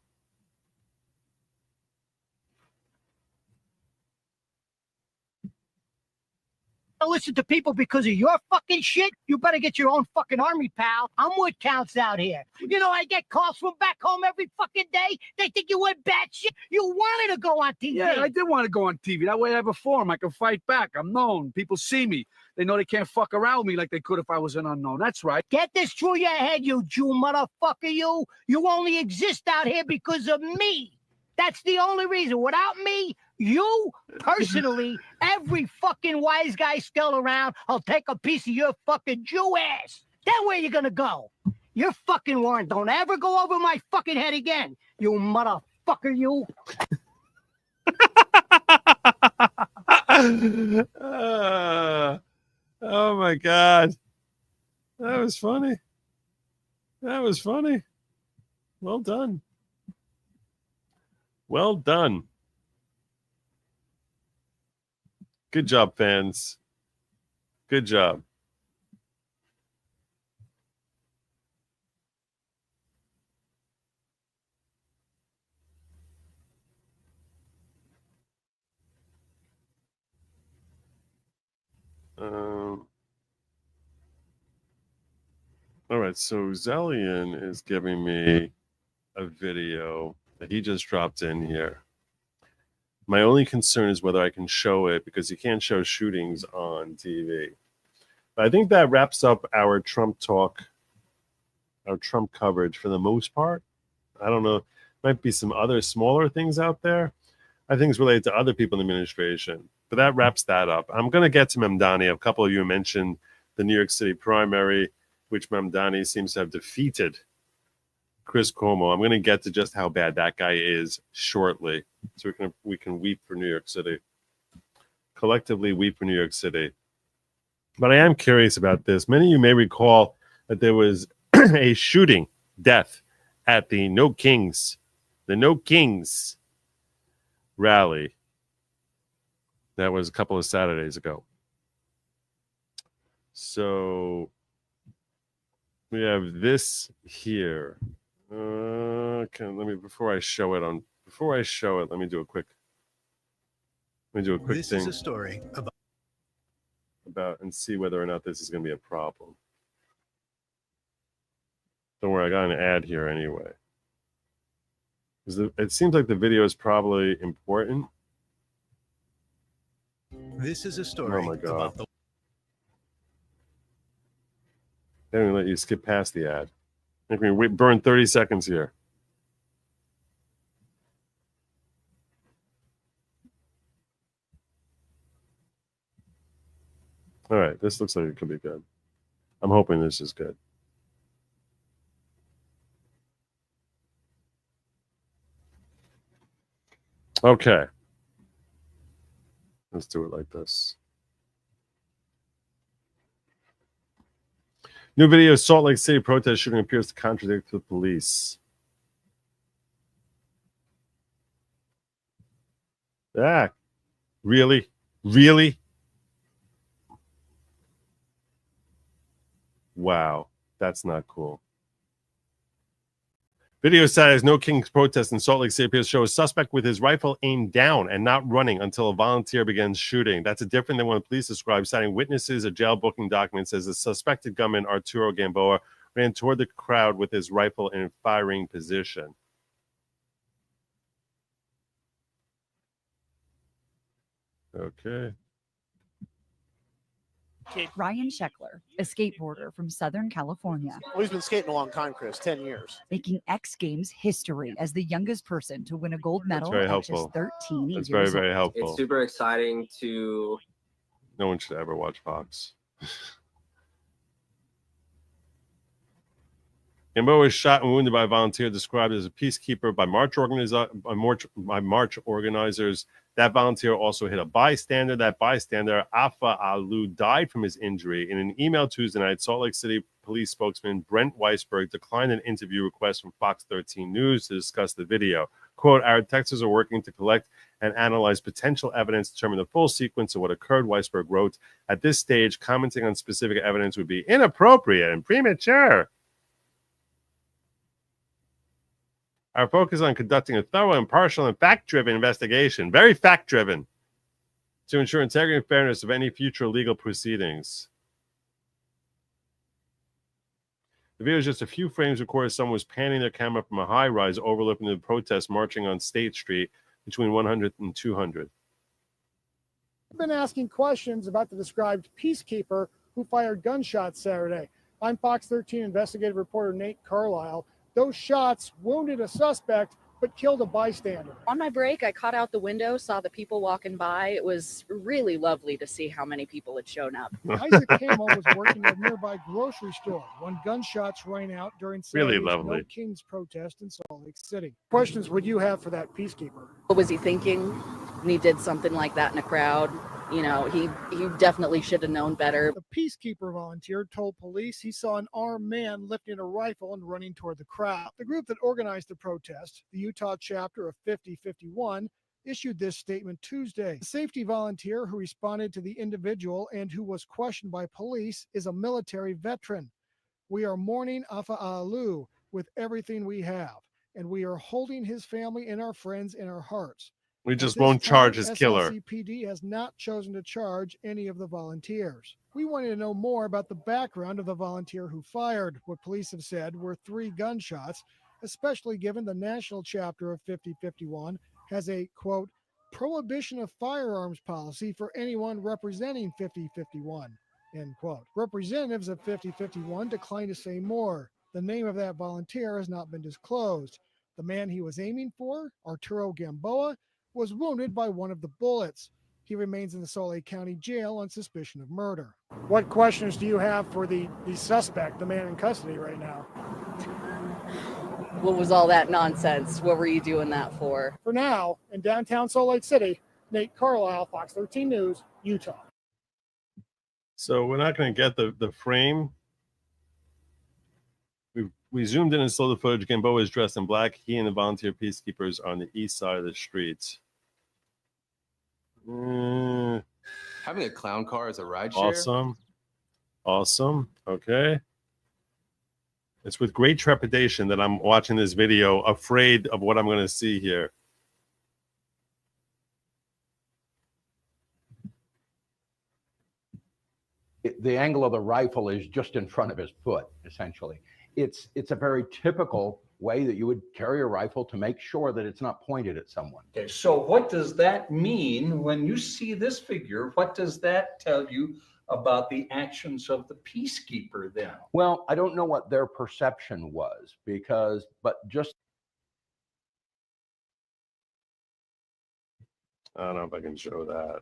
listen to people because of your fucking shit, you better get your own fucking army, pal. I'm what counts out here. You know, I get calls from back home every fucking day. They think you went bad shit. You wanted to go on TV. Yeah, I did want to go on TV. That way I have a forum. I can fight back. I'm known. People see me. They know they can't fuck around with me like they could if I was an unknown. That's right. Get this through your head, you Jew motherfucker, you. You only exist out here because of me. That's the only reason. Without me, you, personally, every fucking wise guy still around, I'll take a piece of your fucking Jew ass. Then where you gonna go? Your fucking warrant don't ever go over my fucking head again, you motherfucker, you. Oh my God. That was funny. That was funny. Well done. Well done. Good job, fans. Good job. All right, so Zellian is giving me a video that he just dropped in here. My only concern is whether I can show it because you can't show shootings on TV. But I think that wraps up our Trump talk, our Trump coverage for the most part. I don't know. Might be some other smaller things out there. I think it's related to other people in the administration. But that wraps that up. I'm going to get to Mamdani. A couple of you mentioned the New York City primary, which Mamdani seems to have defeated Chris Cuomo. I'm going to get to just how bad that guy is shortly, so we can weep for New York City, collectively weep for New York City. But I am curious about this. Many of you may recall that there was a shooting death at the No Kings rally. That was a couple of Saturdays ago. So we have this here. Before I show it, let me do a quick This thing. is a story about and see whether or not this is going to be a problem. Don't worry, I got an ad here anyway. It seems like the video is probably important. This is a story Oh my God. about the They don't even let you skip past the ad. Make me burn 30 seconds here. All right, this looks like it could be good. I'm hoping this is good. Okay. Let's do it like this. New video, Salt Lake City protest shooting appears to contradict the police. Ah, really? Really? Wow, that's not cool. Video says No Kings protest in Salt Lake City appears to show a suspect with his rifle aimed down and not running until a volunteer begins shooting. That's different than when police describe citing witnesses. A jail booking document says the suspected gunman, Arturo Gamboa, ran toward the crowd with his rifle in firing position. Okay. Ryan Sheckler, a skateboarder from Southern California, Well, he's been skating a long time, Chris, 10 years. making X Games history as the youngest person to win a gold medal very at helpful. just 13 That's years very, very old. helpful. It's super exciting to. No one should ever watch Fox. Gamboa was shot and wounded by a volunteer described as a peacekeeper by March organizers. That volunteer also hit a bystander. That bystander, Afa Alu, died from his injury. In an email Tuesday night, Salt Lake City police spokesman Brent Weisberg declined an interview request from Fox 13 News to discuss the video. Quote, our detectives are working to collect and analyze potential evidence to determine the full sequence of what occurred, Weisberg wrote. At this stage, commenting on specific evidence would be inappropriate and premature. Our focus on conducting a thorough, impartial, and fact-driven investigation. Very fact-driven. to ensure integrity and fairness of any future legal proceedings. The video is just a few frames recorded someone was panning their camera from a high-rise overlooking the protests marching on State Street between 100 and 200. I've been asking questions about the described peacekeeper who fired gunshots Saturday. I'm Fox 13 investigative reporter Nate Carlisle. Those shots wounded a suspect but killed a bystander. On my break, I caught out the window, saw the people walking by. It was really lovely to see how many people had shown up. Isaac Camo was working at a nearby grocery store when gunshots rang out during Really Saturday's lovely. No Kings protest in Salt Lake City. Questions would you have for that peacekeeper? What was he thinking when he did something like that in a crowd? You know, he definitely should have known better. The peacekeeper volunteer told police he saw an armed man lifting a rifle and running toward the crowd. The group that organized the protest, the Utah chapter of 5051, issued this statement Tuesday. The safety volunteer who responded to the individual and who was questioned by police is a military veteran. We are mourning Afa Alu with everything we have, and we are holding his family and our friends in our hearts. We At just this won't charge time, his killer. SLCPD has not chosen to charge any of the volunteers. We wanted to know more about the background of the volunteer who fired. What police have said were 3 gunshots, especially given the national chapter of 5051 has a, quote, prohibition of firearms policy for anyone representing 5051, end quote. Representatives of 5051 declined to say more. The name of that volunteer has not been disclosed. The man he was aiming for, Arturo Gamboa, was wounded by one of the bullets. He remains in the Salt Lake County Jail on suspicion of murder. What questions do you have for the suspect, the man in custody right now? What was all that nonsense? What were you doing that for? For now, in downtown Salt Lake City, Nate Carlisle, Fox 13 News, Utah. So we're not going to get the frame. We zoomed in and saw the footage. Gamboa is dressed in black. He and the volunteer peacekeepers are on the east side of the street. Having a clown car as a rideshare. Awesome. Okay. It's with great trepidation that I'm watching this video, afraid of what I'm going to see here. The angle of the rifle is just in front of his foot, essentially. It's a very typical way that you would carry a rifle to make sure that it's not pointed at someone. Okay, so what does that mean when you see this figure? What does that tell you about the actions of the peacekeeper then? Well, I don't know what their perception was but just. I don't know if I can show that.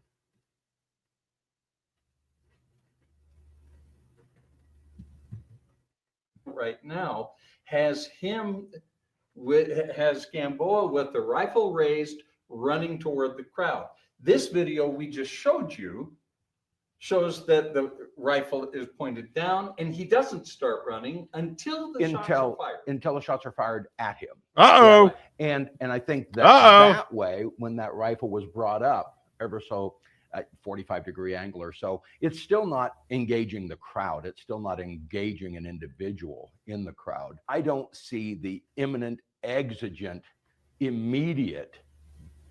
Right now has Gamboa with the rifle raised running toward the crowd. This video we just showed you shows that the rifle is pointed down and he doesn't start running until the shots are fired. Until the shots are fired at him. Uh-oh. Yeah. And I think that way, when that rifle was brought up ever so at 45-degree angle or so, it's still not engaging the crowd. It's still not engaging an individual in the crowd. I don't see the imminent, exigent, immediate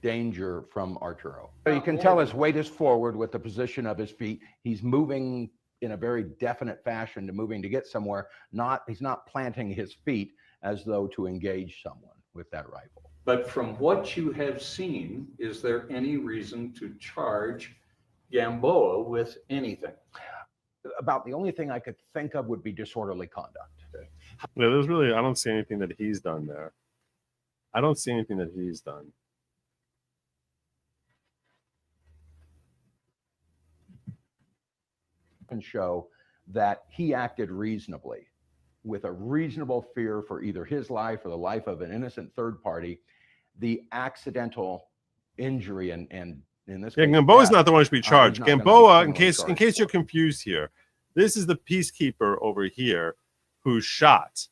danger from Arturo. You can tell his weight is forward with the position of his feet. He's moving in a very definite fashion to get somewhere. He's not planting his feet as though to engage someone with that rifle. But from what you have seen, is there any reason to charge Gamboa with anything? About the only thing I could think of would be disorderly conduct. Yeah, I don't see anything that he's done there. I don't see anything that he's done. And show that he acted reasonably, with a reasonable fear for either his life or the life of an innocent third party. The accidental injury and in this case, Gamboa's not the one who should be charged. Gamboa, in case you're confused here, this is the peacekeeper over here who's shot.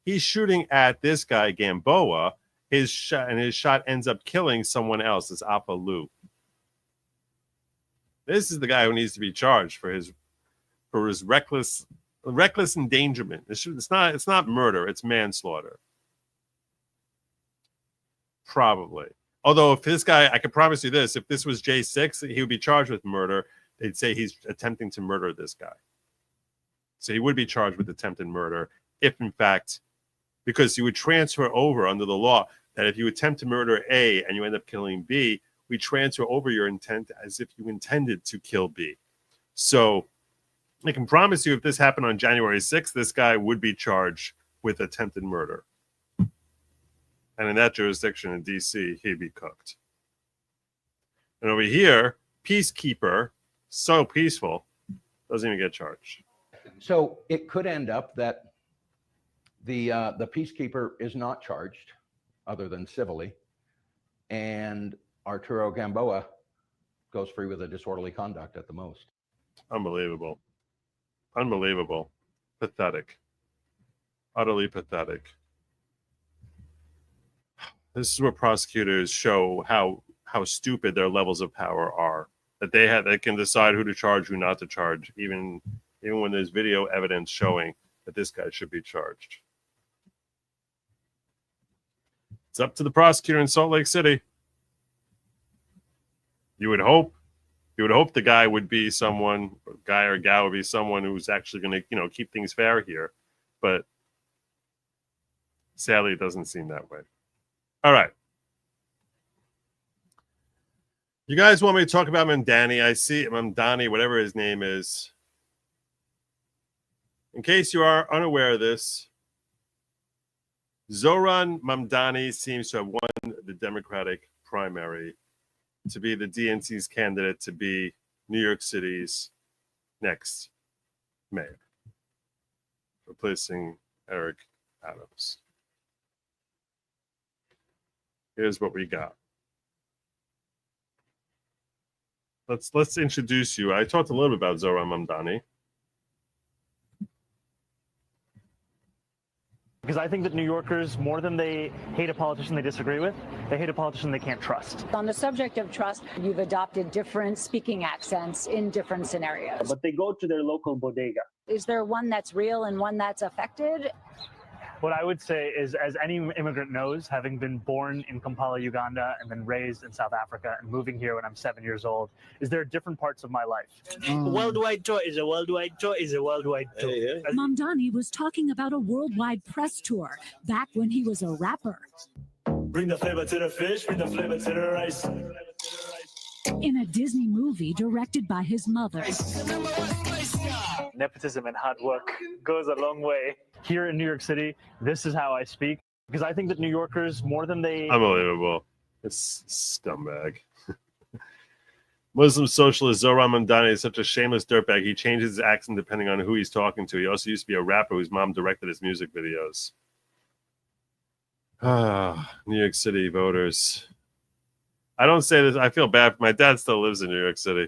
He's shooting at this guy Gamboa. His shot ends up killing someone else. It's Apalu. This is the guy who needs to be charged for his reckless endangerment. It's not murder. It's manslaughter. Probably. Although if this guy, I can promise you this, if this was J6, he would be charged with murder. They'd say he's attempting to murder this guy. So he would be charged with attempted murder if, in fact, because you would transfer over under the law that if you attempt to murder A and you end up killing B, we transfer over your intent as if you intended to kill B. So I can promise you if this happened on January 6th, this guy would be charged with attempted murder. And in that jurisdiction in D.C., he'd be cooked. And over here, peacekeeper, so peaceful, doesn't even get charged. So it could end up that the peacekeeper is not charged, other than civilly, and Arturo Gamboa goes free with a disorderly conduct at the most. Unbelievable. Unbelievable. Pathetic. Utterly pathetic. This is where prosecutors show how stupid their levels of power are. That they can decide who to charge, who not to charge, even when there's video evidence showing that this guy should be charged. It's up to the prosecutor in Salt Lake City. You would hope the guy would be someone, guy or gal would be someone who's actually going to, keep things fair here. But sadly, it doesn't seem that way. All right. You guys want me to talk about Mamdani? I see Mamdani, whatever his name is. In case you are unaware of this, Zohran Mamdani seems to have won the Democratic primary to be the DNC's candidate to be New York City's next mayor, replacing Eric Adams. Here's what we got. Let's introduce you. I talked a little bit about Zohran Mamdani. Because I think that New Yorkers, more than they hate a politician they disagree with, they hate a politician they can't trust. On the subject of trust, you've adopted different speaking accents in different scenarios. But they go to their local bodega. Is there one that's real and one that's affected? What I would say is, as any immigrant knows, having been born in Kampala, Uganda, and then raised in South Africa and moving here when I'm 7 years old, is there are different parts of my life. Worldwide tour is a worldwide tour is a worldwide tour. Mamdani was talking about a worldwide press tour back when he was a rapper. Bring the flavor to the fish, bring the flavor to the rice. In a Disney movie directed by his mother. Nepotism and hard work goes a long way. Here in New York City, this is how I speak. Because I think that New Yorkers, more than they... Unbelievable. This scumbag. Muslim socialist Zohran Mamdani is such a shameless dirtbag. He changes his accent depending on who he's talking to. He also used to be a rapper whose mom directed his music videos. New York City voters. I don't say this. I feel bad. My dad still lives in New York City.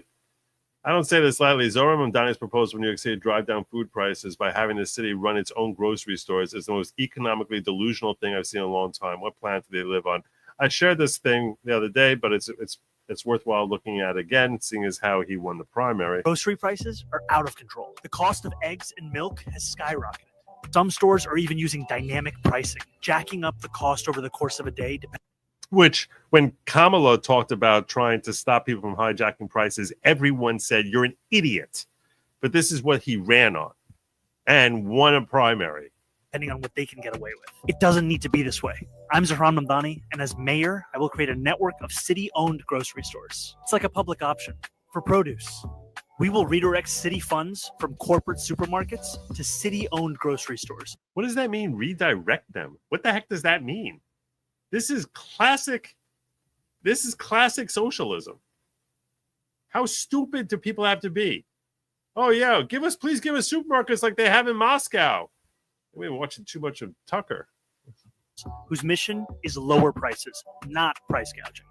I don't say this lightly. Zohran Mamdani's proposal for New York City to drive down food prices by having the city run its own grocery stores is the most economically delusional thing I've seen in a long time. What planet do they live on? I shared this thing the other day, but it's worthwhile looking at again, seeing as how he won the primary. Grocery prices are out of control. The cost of eggs and milk has skyrocketed. Some stores are even using dynamic pricing, jacking up the cost over the course of a day. Which, when Kamala talked about trying to stop people from hijacking prices, everyone said, you're an idiot. But this is what he ran on and won a primary. Depending on what they can get away with. It doesn't need to be this way. I'm Zohran Mamdani, and as mayor, I will create a network of city-owned grocery stores. It's like a public option for produce. We will redirect city funds from corporate supermarkets to city-owned grocery stores. What does that mean, redirect them? What the heck does that mean? This is classic socialism. How stupid do people have to be? Oh, yeah, please give us supermarkets like they have in Moscow. We've been watching too much of Tucker. Whose mission is lower prices, not price gouging.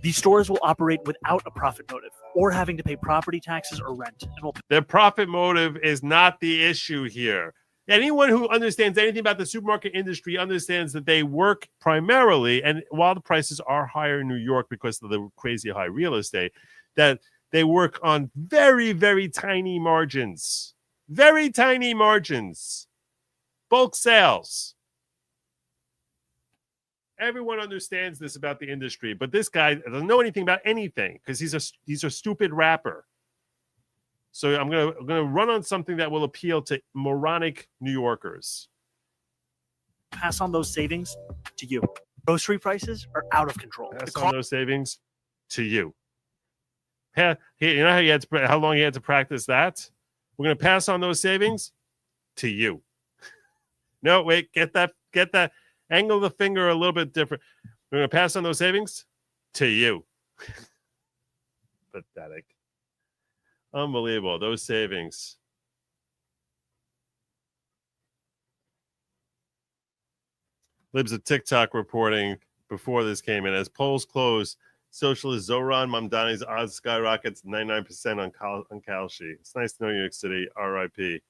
These stores will operate without a profit motive or having to pay property taxes or rent. Their profit motive is not the issue here. Anyone who understands anything about the supermarket industry understands that they work primarily, and while the prices are higher in New York because of the crazy high real estate, that they work on very, very tiny margins. Very tiny margins. Bulk sales. Everyone understands this about the industry, but this guy doesn't know anything about anything because he's a stupid rapper. So I'm gonna run on something that will appeal to moronic New Yorkers. Pass on those savings to you. Grocery prices are out of control. Pass on those savings to you. You know how long he had to practice that? We're gonna pass on those savings to you. No, wait, get that angle the finger a little bit different. We're gonna pass on those savings to you. Pathetic. Unbelievable. Those savings. Libs of TikTok reporting before this came in. As polls close, socialist Zoran Mamdani's odds skyrockets 99% on Kalshi. It's nice to know New York City. RIP.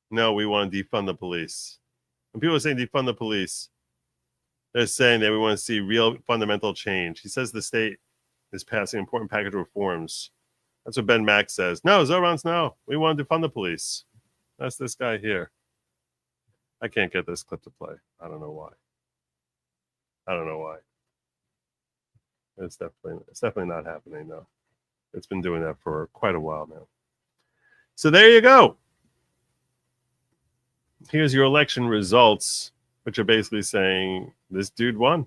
No, we want to defund the police. When people are saying defund the police, they're saying that we want to see real fundamental change. He says the state is passing an important package of reforms. That's what Ben Mack says. No, Zoran's no. We want to defund the police. That's this guy here. I can't get this clip to play. I don't know why. It's definitely not happening though. It's been doing that for quite a while now. So there you go. Here's your election results, which are basically saying this dude won.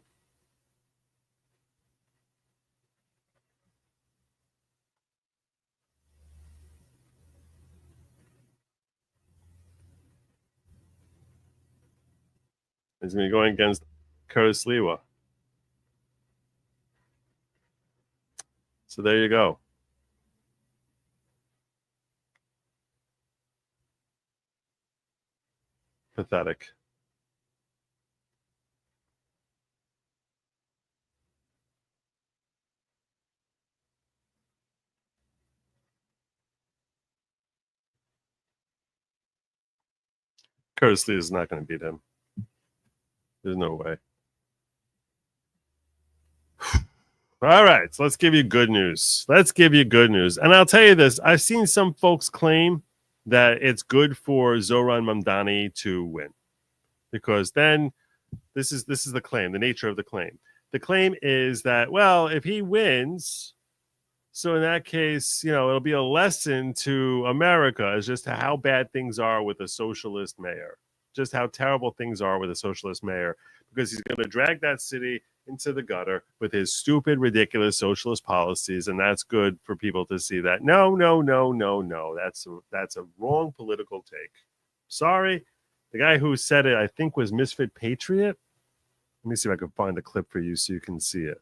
He's going to be going against Curtis Lewa. So there you go. Pathetic. Curtis Lee is not going to beat him. There's no way. All right, so let's give you good news. And I'll tell you this. I've seen some folks claim that it's good for Zoran Mamdani to win. Because then this is the claim, the nature of the claim. The claim is that, well, if he wins, so in that case, it'll be a lesson to America as just to how bad things are with a socialist mayor. Just how terrible things are with a socialist mayor, because he's going to drag that city into the gutter with his stupid, ridiculous socialist policies, and that's good for people to see that. No. That's a wrong political take. Sorry. The guy who said it, I think, was Misfit Patriot. Let me see if I can find a clip for you so you can see it.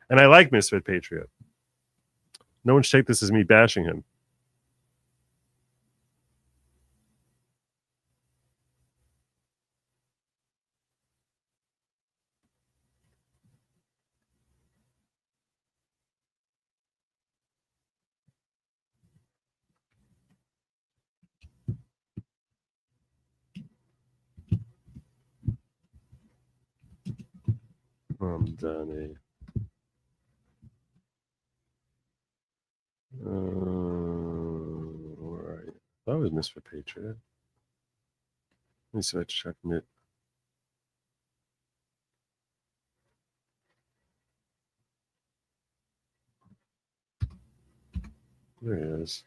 And I like Misfit Patriot. No one should take this as me bashing him. Mamdani. Where are you? That was Misfit Patriot. Let me see if I check it. There he is.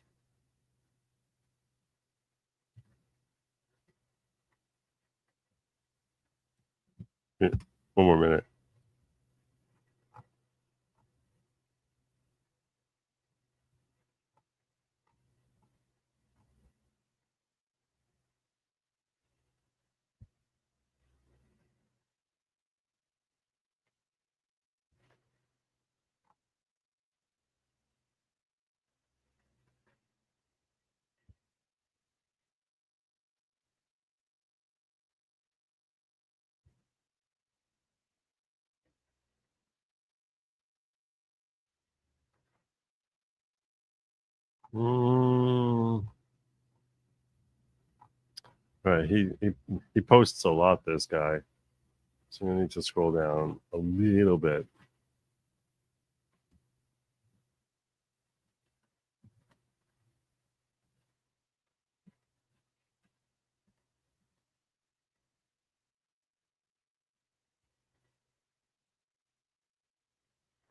Yeah, one more minute. Right, he posts a lot, this guy. So I need to scroll down a little bit.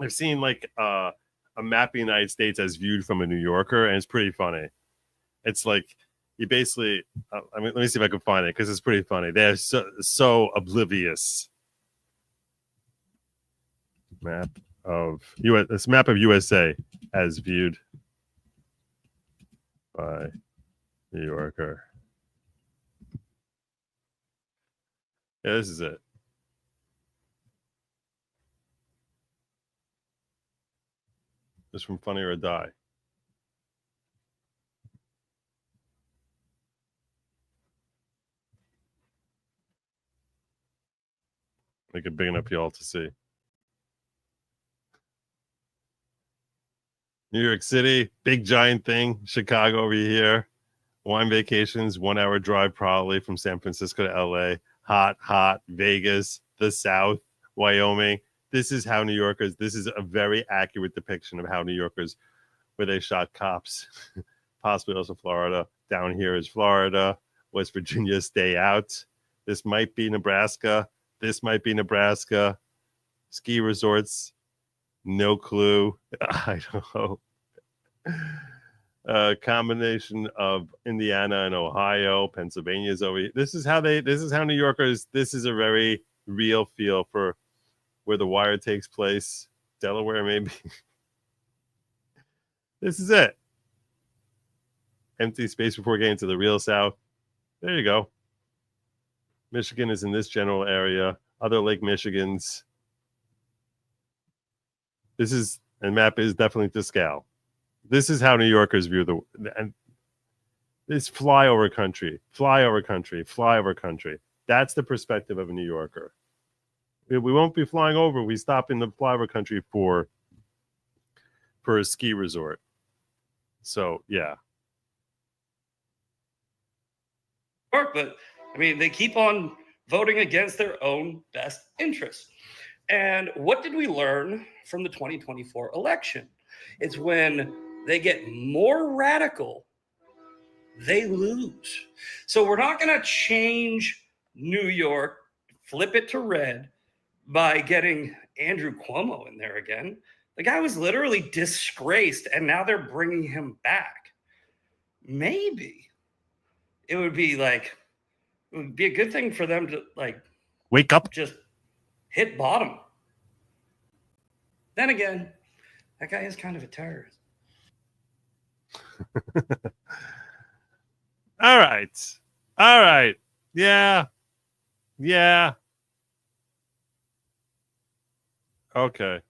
I've seen like a map of the United States as viewed from a New Yorker, and it's pretty funny. It's like you basically, I mean, let me see if I can find it because it's pretty funny. They're so oblivious. Map of US. This map of USA as viewed by New Yorker. Yeah, this is it. This from Funny or Die. Make it big enough for y'all to see. New York City, big giant thing. Chicago over here. Wine vacations, 1 hour drive probably from San Francisco to LA. Hot. Vegas, the South, Wyoming. This is how New Yorkers, this is a very accurate depiction of how New Yorkers, where they shot cops. Possibly also Florida. Down here is Florida. West Virginia, stay out. This might be Nebraska. This might be Nebraska. Ski resorts, no clue. I don't know. Combination of Indiana and Ohio. Pennsylvania's over here. This is how New Yorkers, this is a very real feel for where the wire takes place. Delaware, maybe. This is it. Empty space before getting to the real South. There you go. Michigan is in this general area. Other Lake Michigans. This is, and map is definitely to scale. This is how New Yorkers view and this flyover country. That's the perspective of a New Yorker. We won't be flying over. We stop in the flyover country for a ski resort. So, yeah. But I mean, they keep on voting against their own best interests. And what did we learn from the 2024 election? It's when they get more radical, they lose. So we're not going to change New York, flip it to red by getting Andrew Cuomo in there again. The guy was literally disgraced, and now they're bringing him back. Maybe it would be a good thing for them to wake up, just hit bottom. Then again, that guy is kind of a terrorist. All right. Yeah. Okay.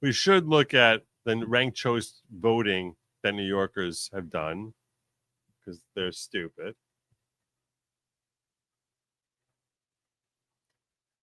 We should look at the ranked choice voting that New Yorkers have done because they're stupid.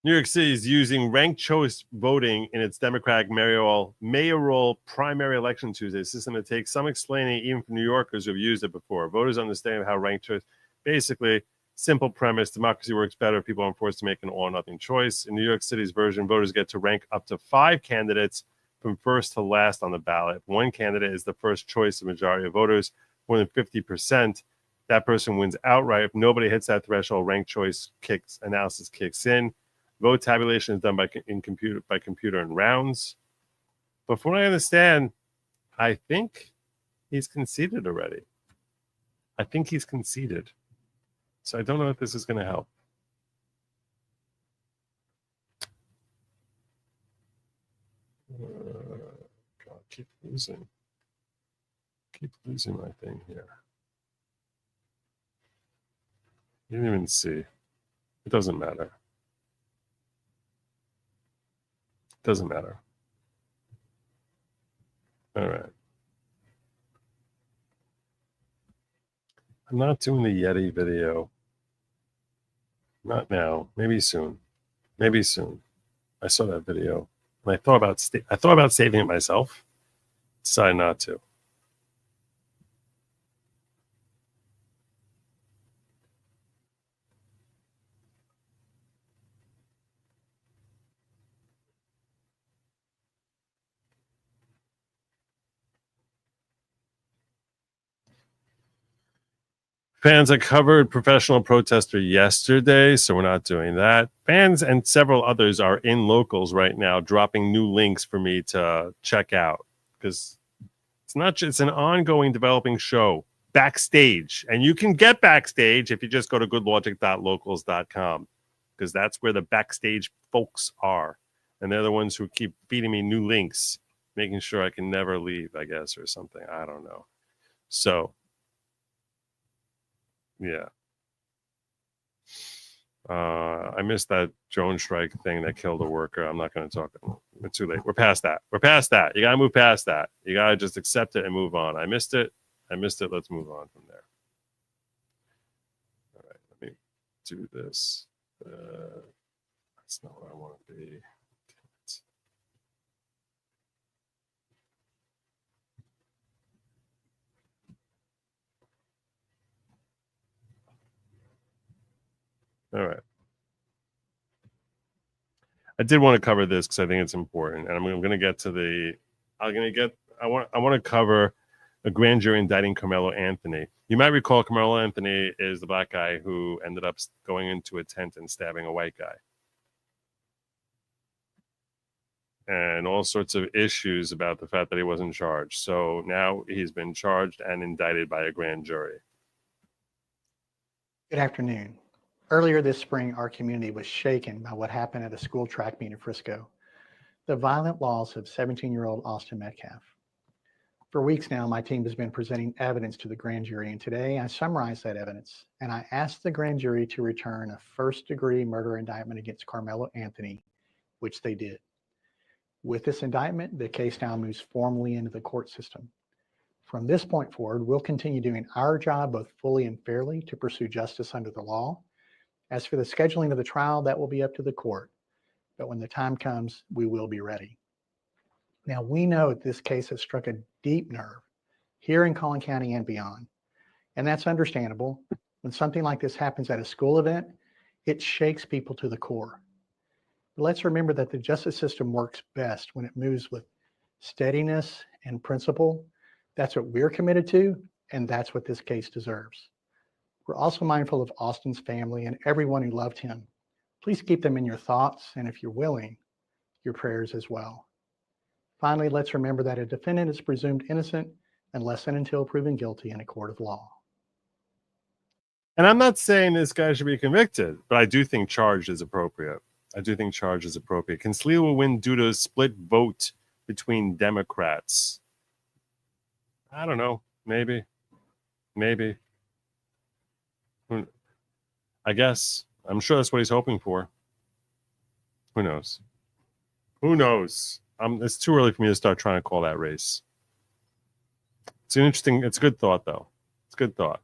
New York City is using ranked choice voting in its Democratic mayoral primary election Tuesday, a system that takes some explaining even from New Yorkers who have used it before. Voters understand how ranked choice, basically, simple premise, democracy works better if people aren't forced to make an all or nothing choice. In New York City's version, voters get to rank up to 5 candidates from first to last on the ballot. If one candidate is the first choice of majority of voters, more than 50%, that person wins outright. If nobody hits that threshold, ranked choice analysis kicks in. Vote tabulation is done by computer in rounds. But from what I understand, I think he's conceded already. So I don't know if this is going to help. God, keep losing my thing here. You didn't even see. It doesn't matter. Doesn't matter. All right. I'm not doing the Yeti video. Not now. Maybe soon. I saw that video. And I thought about saving it myself. Decided not to. Fans, I covered professional protester yesterday, so we're not doing that. Fans and several others are in locals right now, dropping new links for me to check out, because it's not just, it's an ongoing developing show backstage, and you can get backstage if you just go to goodlogic.locals.com, because that's where the backstage folks are, and they're the ones who keep feeding me new links, making sure I can never leave, I guess, or something. I don't know. So yeah. I missed that drone strike thing that killed a worker. I'm not going to talk. It's too late. We're past that. We're past that. You got to move past that. You got to just accept it and move on. I missed it. Let's move on from there. All right. Let me do this. That's not where I want to be. All right. I did want to cover this because I think it's important, and I'm going to get to the. I want to cover a grand jury indicting Carmelo Anthony. You might recall Carmelo Anthony is the black guy who ended up going into a tent and stabbing a white guy, and all sorts of issues about the fact that he wasn't charged. So now he's been charged and indicted by a grand jury. Good afternoon. Earlier this spring, our community was shaken by what happened at a school track meet in Frisco. The violent loss of 17-year-old Austin Metcalf. For weeks now, my team has been presenting evidence to the grand jury, and today I summarized that evidence, and I asked the grand jury to return a first-degree murder indictment against Carmelo Anthony, which they did. With this indictment, the case now moves formally into the court system. From this point forward, we'll continue doing our job both fully and fairly to pursue justice under the law. As for the scheduling of the trial, that will be up to the court. But when the time comes, we will be ready. Now, we know that this case has struck a deep nerve here in Collin County and beyond. And that's understandable. When something like this happens at a school event, it shakes people to the core. But let's remember that the justice system works best when it moves with steadiness and principle. That's what we're committed to, and that's what this case deserves. We're also mindful of Austin's family and everyone who loved him. Please keep them in your thoughts, and if you're willing, your prayers as well. Finally, let's remember that a defendant is presumed innocent unless and until proven guilty in a court of law. And I'm not saying this guy should be convicted, but I do think charged is appropriate. Can Scalia win due to a split vote between Democrats? I don't know. Maybe. I guess. I'm sure that's what he's hoping for. Who knows? It's too early for me to start trying to call that race. It's a good thought, though. It's a good thought.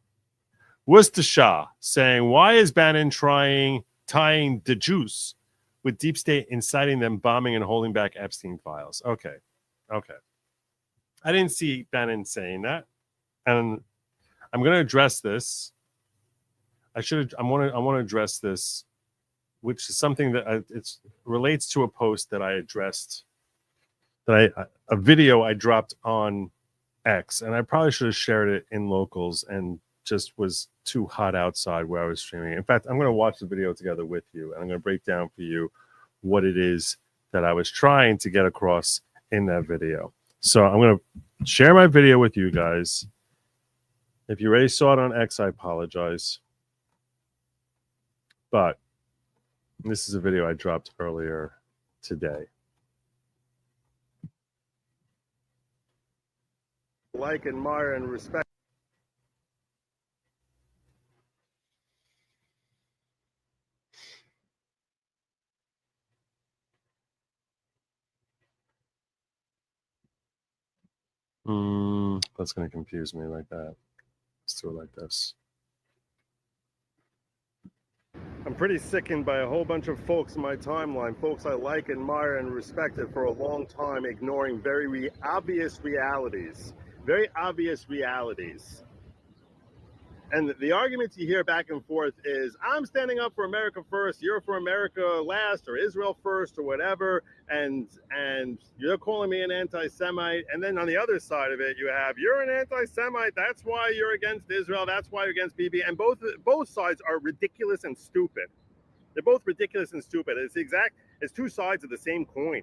Worcestershire saying, why is Bannon tying the Jews with deep state inciting them, bombing and holding back Epstein files? Okay. I didn't see Bannon saying that. And I'm going to address this. I want to address this, which is something that it relates to a post that I addressed, a video I dropped on X, and I probably should have shared it in locals and just was too hot outside where I was streaming. In fact, I'm going to watch the video together with you, and I'm going to break down for you what it is that I was trying to get across in that video. So I'm going to share my video with you guys. If you already saw it on X, I apologize. But this is a video I dropped earlier today. Like, admire, and respect. That's going to confuse me like that. Let's do it like this. I'm pretty sickened by a whole bunch of folks in my timeline, folks I like, admire, and respected for a long time, ignoring very obvious realities. And the arguments you hear back and forth is, I'm standing up for America first, you're for America last, or Israel first, or whatever, and you're calling me an anti-Semite. And then on the other side of it, you have, you're an anti-Semite, that's why you're against Israel, that's why you're against Bibi. And both sides are ridiculous and stupid. They're both ridiculous and stupid. It's two sides of the same coin.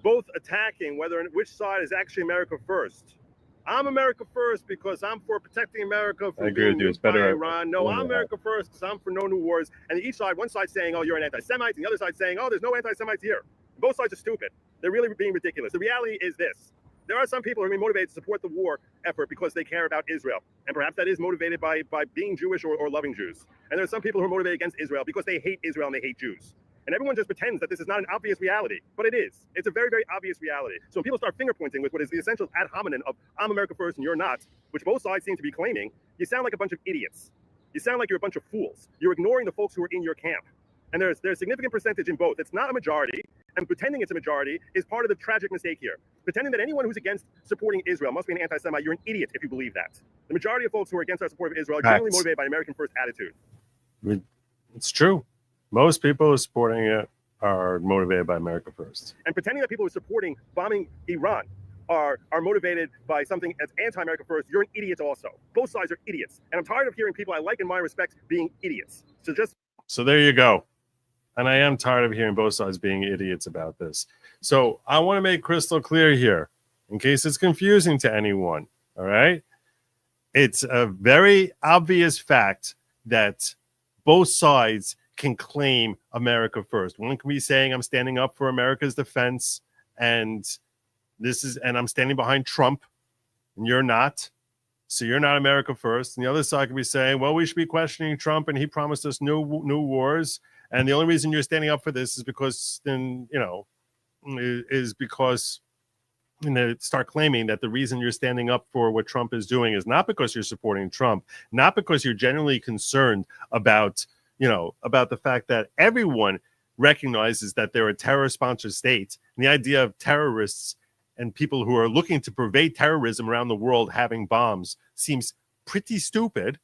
Both attacking which side is actually America first. I'm America first because I'm for protecting America from being nuked by Iran. No, I'm America first because I'm for no new wars. And one side saying, oh, you're an anti-Semite, and the other side saying, oh, there's no anti-Semites here. Both sides are stupid. They're really being ridiculous. The reality is this. There are some people who are being motivated to support the war effort because they care about Israel. And perhaps that is motivated by being Jewish or loving Jews. And there are some people who are motivated against Israel because they hate Israel and they hate Jews. And everyone just pretends that this is not an obvious reality, but it is. It's a very, very obvious reality. So when people start finger pointing with what is the essential ad hominem of I'm America first and you're not, which both sides seem to be claiming, you sound like a bunch of idiots. You sound like you're a bunch of fools. You're ignoring the folks who are in your camp. And there's a significant percentage in both. It's not a majority, and pretending it's a majority is part of the tragic mistake here. Pretending that anyone who's against supporting Israel must be an anti-Semite, you're an idiot if you believe that. The majority of folks who are against our support of Israel are generally motivated by an American first attitude. It's true. Most people who are supporting it are motivated by America first. And pretending that people who are supporting bombing Iran are motivated by something as anti-America first, you're an idiot also. Both sides are idiots. And I'm tired of hearing people I like and my respect being idiots. So there you go. And I am tired of hearing both sides being idiots about this. So I want to make crystal clear here, in case it's confusing to anyone. All right. It's a very obvious fact that both sides can claim America first. One can be saying, I'm standing up for America's defense, and I'm standing behind Trump, and you're not. So you're not America first. And the other side can be saying, well, we should be questioning Trump, and he promised us new wars. And the only reason you're standing up for this is because start claiming that the reason you're standing up for what Trump is doing is not because you're supporting Trump, not because you're genuinely concerned about the fact that everyone recognizes that they're a terror-sponsored state. And the idea of terrorists and people who are looking to pervade terrorism around the world having bombs seems pretty stupid.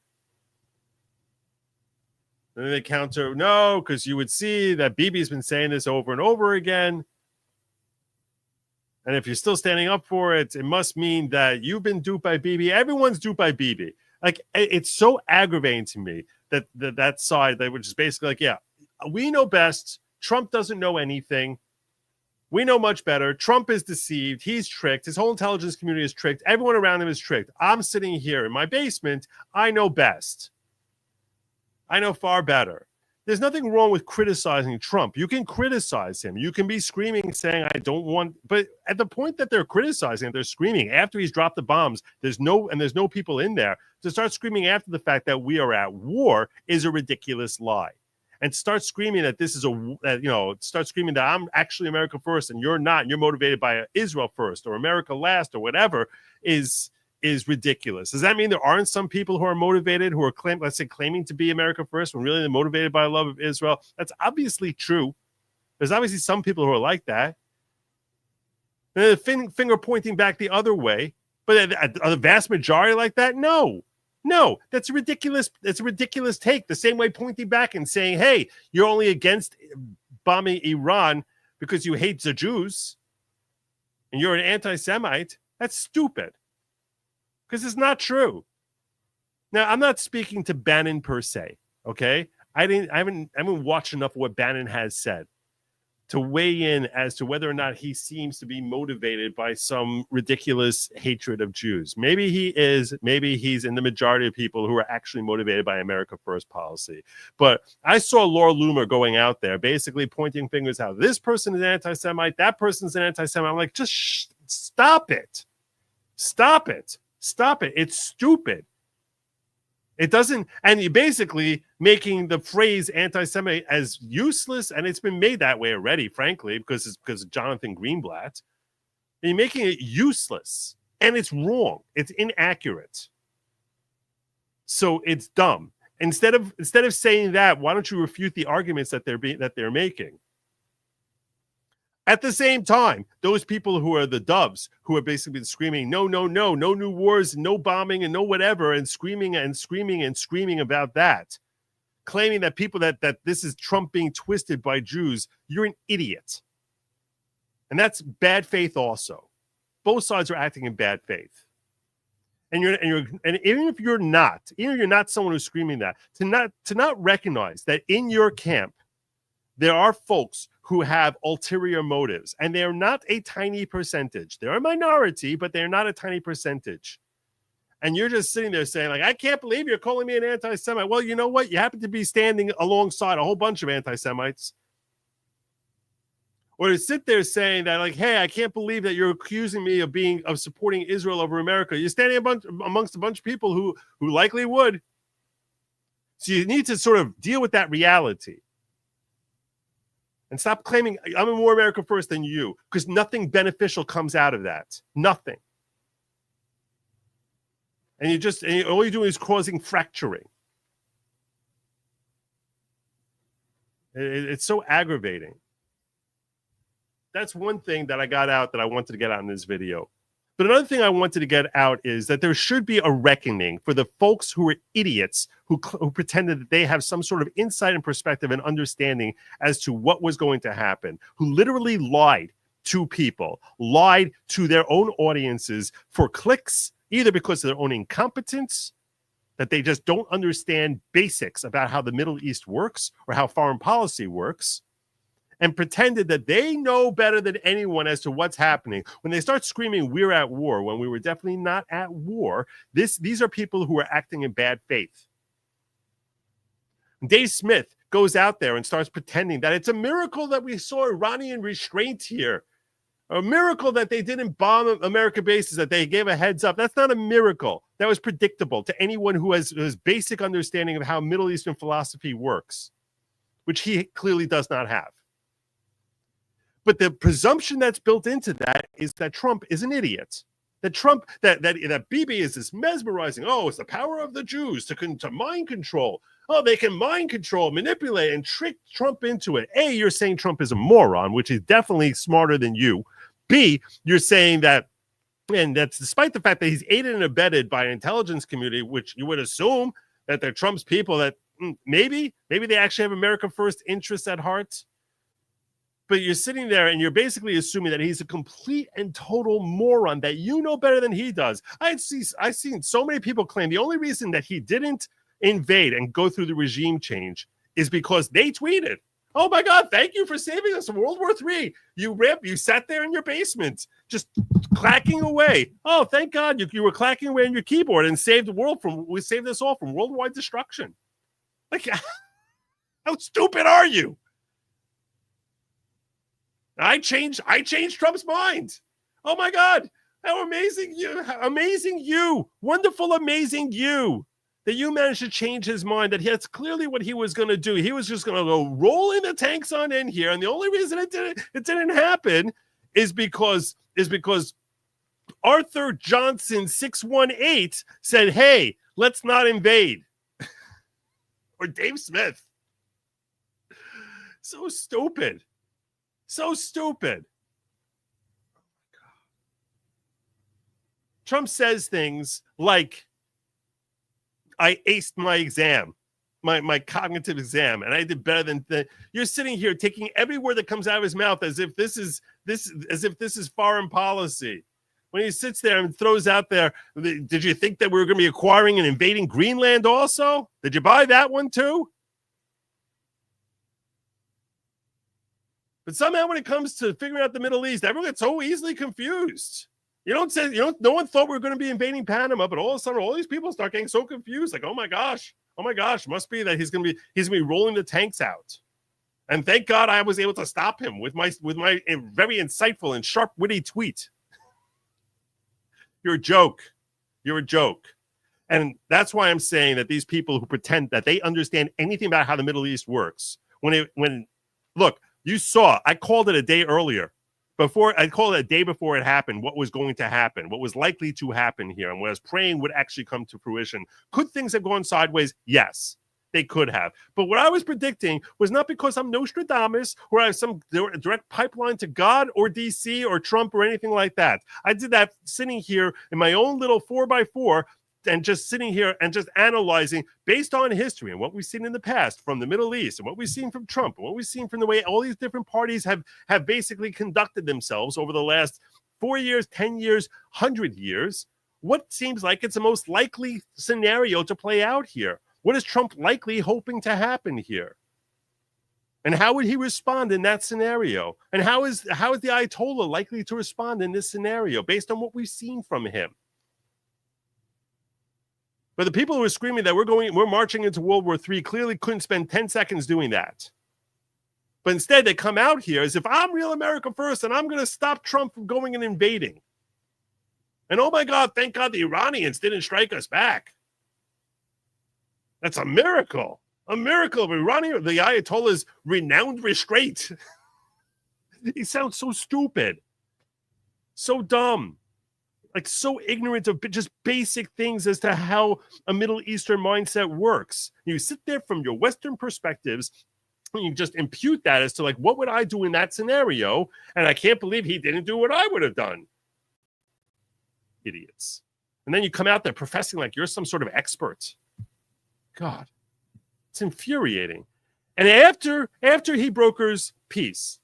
And then they counter, no, because you would see that Bibi's been saying this over and over again. And if you're still standing up for it, it must mean that you've been duped by Bibi. Everyone's duped by Bibi. Like, it's so aggravating to me that side, which is basically like, yeah, we know best. Trump doesn't know anything. We know much better. Trump is deceived. He's tricked. His whole intelligence community is tricked. Everyone around him is tricked. I'm sitting here in my basement. I know best. I know far better. There's nothing wrong with criticizing Trump. You can criticize him. You can be screaming, saying, I don't want, but at the point that they're criticizing, they're screaming after he's dropped the bombs, there's no people in there, to start screaming after the fact that we are at war is a ridiculous lie. And start screaming that start screaming that I'm actually America first and you're not, and you're motivated by Israel first or America last or whatever is ridiculous. Does that mean there aren't some people who are motivated, who are claiming to be America first when really they're motivated by love of Israel? That's obviously true. There's obviously some people who are like that. And the finger pointing back the other way, but are the vast majority like that? No, that's ridiculous. It's a ridiculous take. The same way pointing back and saying, hey, you're only against bombing Iran because you hate the Jews and you're an anti-Semite. That's stupid. Because it's not true. Now, I'm not speaking to Bannon per se, okay? I haven't watched enough of what Bannon has said to weigh in as to whether or not he seems to be motivated by some ridiculous hatred of Jews. Maybe he is. Maybe he's in the majority of people who are actually motivated by America First policy. But I saw Laura Loomer going out there basically pointing fingers out. This person is anti-Semite. That person's an anti-Semite. I'm like, just stop it. Stop it. Stop it. It's stupid. It doesn't, and you're basically making the phrase anti-Semite as useless, and it's been made that way already, frankly, because of Jonathan Greenblatt. And you're making it useless, and it's wrong. It's inaccurate. So it's dumb. Instead of saying that, why don't you refute the arguments that they're making? At the same time, those people who are the doves, who are basically screaming, no, no, no, no new wars, no bombing, and no whatever, and screaming about that, claiming that people that this is Trump being twisted by Jews, you're an idiot. And that's bad faith also. Both sides are acting in bad faith. And even if you're not someone who's screaming that, to not recognize that in your camp there are folks who have ulterior motives, and they're not a tiny percentage. They're a minority, but they're not a tiny percentage. And you're just sitting there saying, like, I can't believe you're calling me an anti-Semite. Well, you know what? You happen to be standing alongside a whole bunch of anti-Semites. Or to sit there saying that, like, hey, I can't believe that you're accusing me of supporting Israel over America. You're standing amongst a bunch of people who likely would. So you need to sort of deal with that reality. And stop claiming I'm a more America first than you, because nothing beneficial comes out of that. Nothing. And all you're doing is causing fracturing. It's so aggravating. That's one thing that I got out that I wanted to get out in this video. But another thing I wanted to get out is that there should be a reckoning for the folks who are idiots who pretended that they have some sort of insight and perspective and understanding as to what was going to happen, who literally lied to people, lied to their own audiences for clicks, either because of their own incompetence, that they just don't understand basics about how the Middle East works or how foreign policy works, and pretended that they know better than anyone as to what's happening. When they start screaming, we're at war, when we were definitely not at war, these are people who are acting in bad faith. Dave Smith goes out there and starts pretending that it's a miracle that we saw Iranian restraint here. A miracle that they didn't bomb American bases, that they gave a heads up. That's not a miracle. That was predictable to anyone who has basic understanding of how Middle Eastern philosophy works, which he clearly does not have. But the presumption that's built into that is that Trump is an idiot. That Bibi is this mesmerizing. Oh, it's the power of the Jews to mind control. Oh, they can mind control, manipulate, and trick Trump into it. A, you're saying Trump is a moron, which is definitely smarter than you. B, you're saying that, and that's despite the fact that he's aided and abetted by an intelligence community, which you would assume that they're Trump's people, that maybe they actually have America first interests at heart. But you're sitting there and you're basically assuming that he's a complete and total moron, that you know better than he does. I've seen so many people claim the only reason that he didn't invade and go through the regime change is because they tweeted, oh my God, thank you for saving us from World War III. You sat there in your basement just clacking away. Oh, thank God you were clacking away on your keyboard and saved we saved us all from worldwide destruction. Like, how stupid are you? I changed Trump's mind. Oh my God, how amazing you, wonderful, amazing you, that you managed to change his mind, that that's clearly what he was going to do. He was just going to go rolling the tanks on in here. And the only reason it didn't happen is because Arthur Johnson 618 said, hey, let's not invade. Or Dave Smith. So stupid. So stupid. Trump says things like, I aced my exam, my cognitive exam, and I did better than you're sitting here taking every word that comes out of his mouth as if this is foreign policy. When he sits there and throws out there, did you think that we were going to be acquiring and invading Greenland also? Did you buy that one too? But somehow when it comes to figuring out the Middle East, everyone gets so easily confused. No one thought we were going to be invading Panama, but all of a sudden, all these people start getting so confused. Like, oh my gosh, must be that he's going to be rolling the tanks out. And thank God I was able to stop him with my very insightful and sharp, witty tweet. You're a joke. You're a joke. And that's why I'm saying that these people who pretend that they understand anything about how the Middle East works, look, you saw, I called it a day earlier. I called it a day before it happened, what was going to happen, what was likely to happen here, and what I was praying would actually come to fruition. Could things have gone sideways? Yes. they could have. But what I was predicting was not because I'm Nostradamus or I have some direct pipeline to God or DC or Trump or anything like that. I did that sitting here in my own little 4x4 and just sitting here and just analyzing based on history and what we've seen in the past from the Middle East and what we've seen from Trump and what we've seen from the way all these different parties have basically conducted themselves over the last 4 years, 10 years, 100 years. What seems like it's the most likely scenario to play out here? What is Trump likely hoping to happen here? And how would he respond in that scenario? And how is the Ayatollah likely to respond in this scenario based on what we've seen from him? But the people who are screaming that we're marching into World War III clearly couldn't spend 10 seconds doing that. But instead, they come out here as if I'm real America first and I'm going to stop Trump from going and invading. And oh my God, thank God the Iranians didn't strike us back. That's a miracle. A miracle of the Ayatollah's renowned restraint. He sounds so stupid. So dumb. Like so ignorant of just basic things as to how a Middle Eastern mindset works. You sit there from your Western perspectives and you just impute that as to like, what would I do in that scenario? And I can't believe he didn't do what I would have done. Idiots. And then you come out there professing like you're some sort of expert. God, it's infuriating. And after he brokers peace,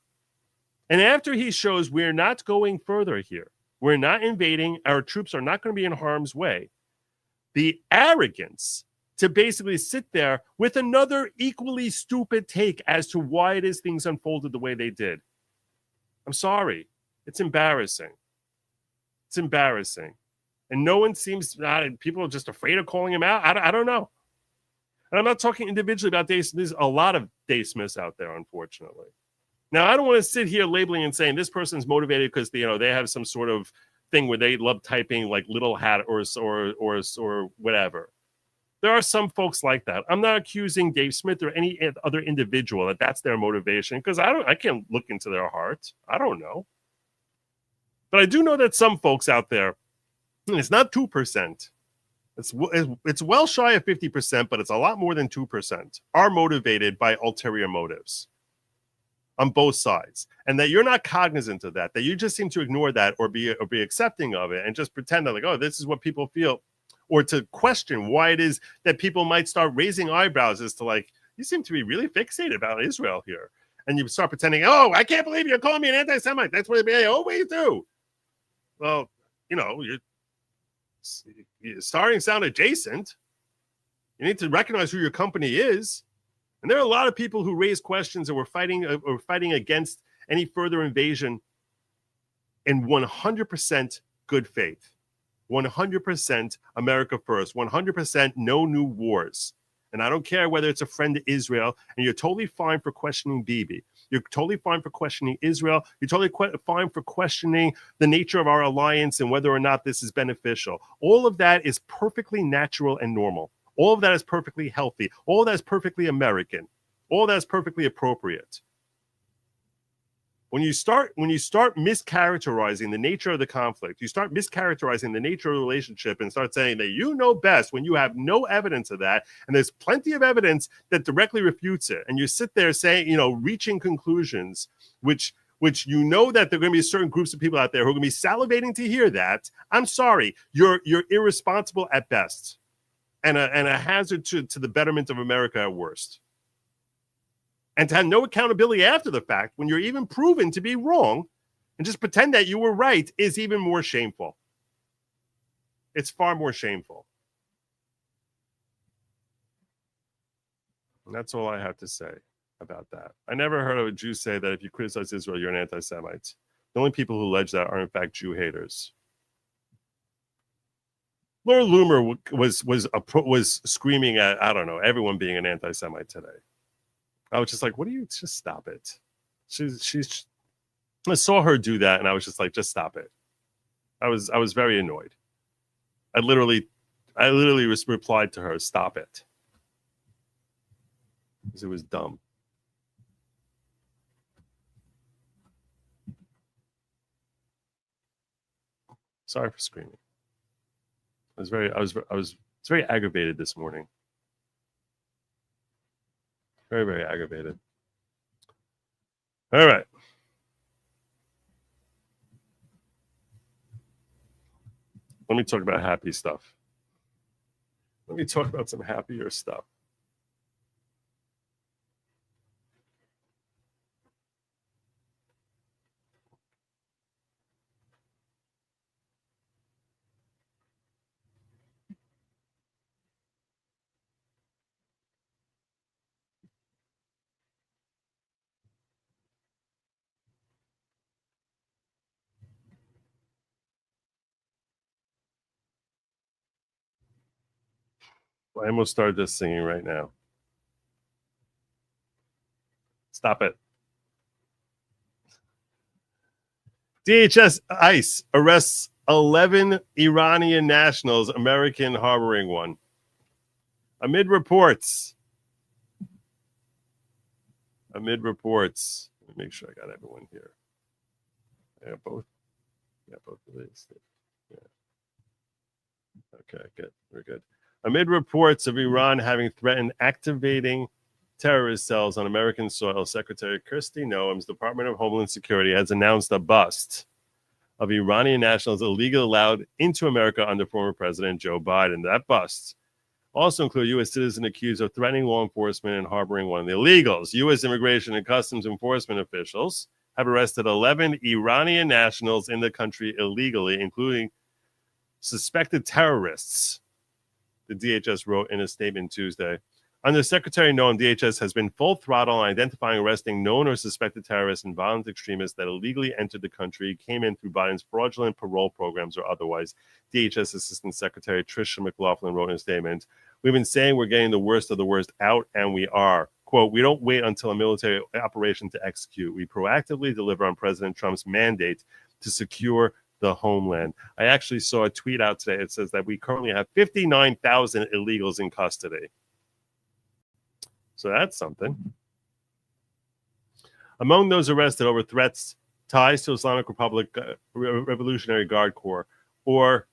and after he shows we're not going further here, we're not invading, our troops are not going to be in harm's way, the arrogance to basically sit there with another equally stupid take as to why it is things unfolded the way they did. I'm sorry. It's embarrassing. It's embarrassing. And no one seems, people are just afraid of calling him out. I don't know. And I'm not talking individually about Dave Smith. There's a lot of Dave Smiths out there, unfortunately. Now, I don't want to sit here labeling and saying this person's motivated because they have some sort of thing where they love typing like little hat or whatever. There are some folks like that. I'm not accusing Dave Smith or any other individual that that's their motivation because I can't look into their heart. I don't know. But I do know that some folks out there, and it's not 2%. It's well shy of 50%, but it's a lot more than 2%, are motivated by ulterior motives on both sides. And that you're not cognizant of that you just seem to ignore that or be accepting of it and just pretend that like, oh, this is what people feel, or to question why it is that people might start raising eyebrows as to like, you seem to be really fixated about Israel here. And you start pretending, oh, I can't believe you're calling me an anti-Semite. That's what they always do. Well, you're starting to sound adjacent. You need to recognize who your company is. And there are a lot of people who raise questions and were fighting against any further invasion in 100% good faith. 100% America first. 100% no new wars. And I don't care whether it's a friend to Israel, and you're totally fine for questioning Bibi. You're totally fine for questioning Israel. You're totally fine for questioning the nature of our alliance and whether or not this is beneficial. All of that is perfectly natural and normal. All of that is perfectly healthy. All of that is perfectly American. All of that is perfectly appropriate. When you start mischaracterizing the nature of the conflict, you start mischaracterizing the nature of the relationship and start saying that you know best when you have no evidence of that, and there's plenty of evidence that directly refutes it, and you sit there saying, reaching conclusions, which you know that there are going to be certain groups of people out there who are going to be salivating to hear that. I'm sorry, you're irresponsible at best, and a hazard to the betterment of America at worst. And to have no accountability after the fact when you're even proven to be wrong and just pretend that you were right is even more shameful. It's far more shameful. And that's all I have to say about that. I never heard of a Jew say that if you criticize Israel, you're an anti-Semite. The only people who allege that are, in fact, Jew haters. Laura Loomer was screaming at, I don't know, everyone being an anti-Semite today. I was just like, what do you, just stop it. I saw her do that and I was just like, just stop it. I was very annoyed. I literally replied to her, stop it. Because it was dumb. Sorry for screaming. I was very aggravated this morning. Very, very aggravated. All right. Let me talk about happy stuff. Let me talk about some happier stuff. I almost started this singing right now. Stop it. DHS ICE arrests 11 Iranian nationals, American harboring one. Amid reports. Let me make sure I got everyone here. I got both. Yeah, both of these. Yeah. Okay, good. We're good. Amid reports of Iran having threatened activating terrorist cells on American soil, Secretary Kristi Noem's Department of Homeland Security has announced a bust of Iranian nationals illegally allowed into America under former President Joe Biden. That bust also includes U.S. citizens accused of threatening law enforcement and harboring one of the illegals. U.S. Immigration and Customs Enforcement officials have arrested 11 Iranian nationals in the country illegally, including suspected terrorists, the DHS wrote in a statement Tuesday. Under Secretary Noem, DHS has been full throttle on identifying and arresting known or suspected terrorists and violent extremists that illegally entered the country, came in through Biden's fraudulent parole programs or otherwise. DHS Assistant Secretary Tricia McLaughlin wrote in a statement, "We've been saying we're getting the worst of the worst out, and we are. Quote, we don't wait until a military operation to execute. We proactively deliver on President Trump's mandate to secure the homeland." I actually saw a tweet out today. It says that we currently have 59,000 illegals in custody. So that's something. Among those arrested over threats, ties to Islamic Republic Revolutionary Guard Corps, or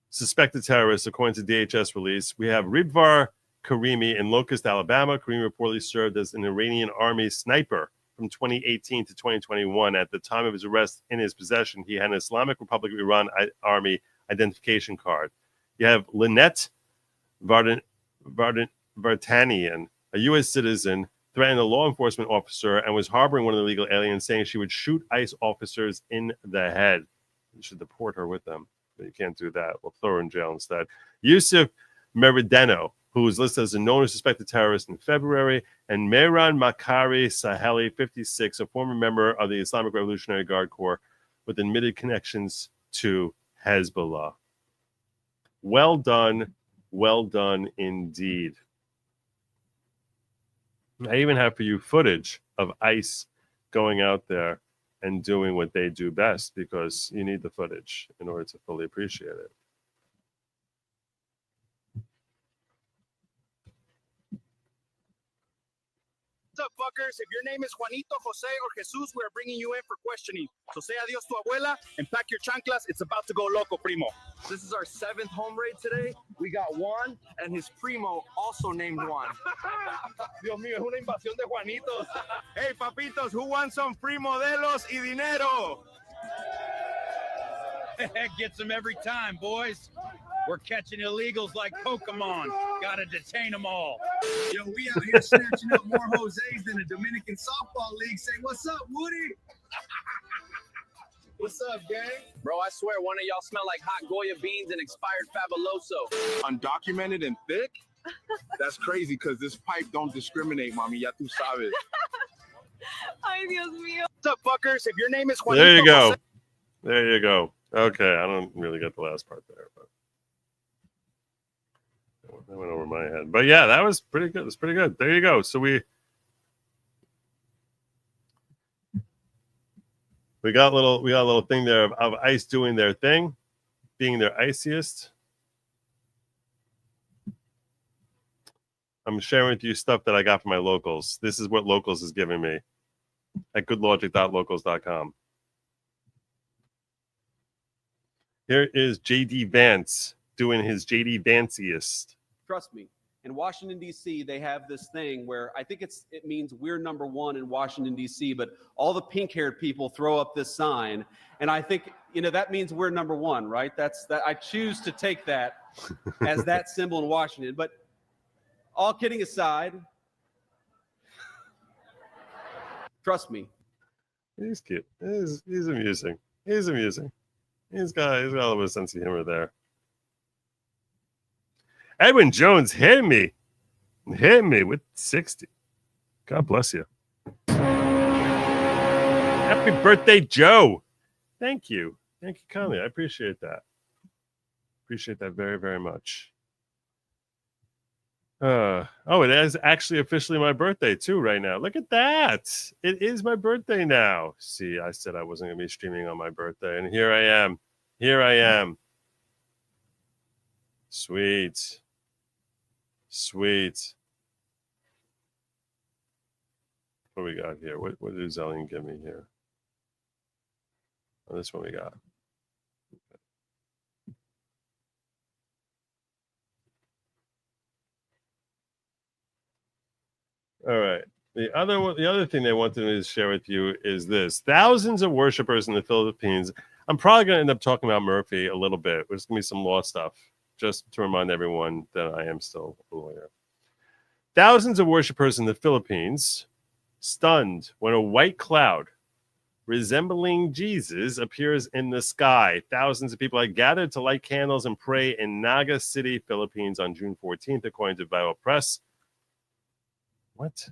suspected terrorists, according to DHS release, we have Ribvar Karimi in Locust, Alabama. Karimi reportedly served as an Iranian army sniper from 2018 to 2021. At the time of his arrest, in his possession, he had an Islamic Republic of Iran Army identification card. You have Lynette Vartanian, a U.S. citizen, threatened a law enforcement officer and was harboring one of the illegal aliens, saying she would shoot ICE officers in the head. You should deport her with them. But you can't do that. We'll throw her in jail instead. Yusuf Merideno, who was listed as a known or suspected terrorist in February, and Mehran Makari Saheli, 56, a former member of the Islamic Revolutionary Guard Corps with admitted connections to Hezbollah. Well done indeed. I even have for you footage of ICE going out there and doing what they do best, because you need the footage in order to fully appreciate it. What's up, fuckers? If your name is Juanito, Jose, or Jesus, we are bringing you in for questioning. So say adios to abuela and pack your chanclas. It's about to go loco, primo. This is our 7th home raid today. We got Juan and his primo, also named Juan. Dios mío, es una invasión de Juanitos. Hey, papitos, who wants some free modelos y dinero? Gets them every time, boys. We're catching illegals like Pokemon. Gotta detain them all. Yo, we out here snatching up more Jose's than a Dominican softball league. Say, what's up, Woody? What's up, gang? Bro, I swear one of y'all smell like hot Goya beans and expired Fabuloso. Undocumented and thick? That's crazy, because this pipe don't discriminate, mommy. Ya tú sabes. Ay, Dios mío. What's up, fuckers? If your name is Juanito, There you go. Jose- There you go. Okay, I don't really get the last part there, but that went over my head. But yeah, that was pretty good. It's pretty good. There you go. So we got a little thing there of ICE doing their thing, being their iciest. I'm sharing with you stuff that I got from my locals. This is what locals is giving me at goodlogic.locals.com. Here is JD Vance doing his JD Vanciest. Trust me, In Washington, D.C., they have this thing where I think it means we're number one in Washington, D.C., but all the pink-haired people throw up this sign. And I think, that means we're number one, right? I choose to take that as that symbol in Washington. But all kidding aside, trust me. He's cute. He's amusing. He's amusing. He's got a little bit of sense of humor there. Edwin Jones hit me with 60. God bless you. Happy birthday, Joe. Thank you. Thank you kindly. I appreciate that. Appreciate that very, very much. It is actually officially my birthday too right now. Look at that. It is my birthday now. See, I said I wasn't going to be streaming on my birthday, and here I am. Here I am. Sweet. Sweet. What do we got here? What did Zellian give me here? Oh, this one we got. All right. The other thing they wanted me to share with you is this. Thousands of worshipers in the Philippines. I'm probably going to end up talking about Murphy a little bit. There's going to be some law stuff, just to remind everyone that I am still a lawyer. Thousands of worshipers in the Philippines stunned when a white cloud resembling Jesus appears in the sky. Thousands of people had gathered to light candles and pray in Naga City, Philippines on June 14th, according to Viral Press. What?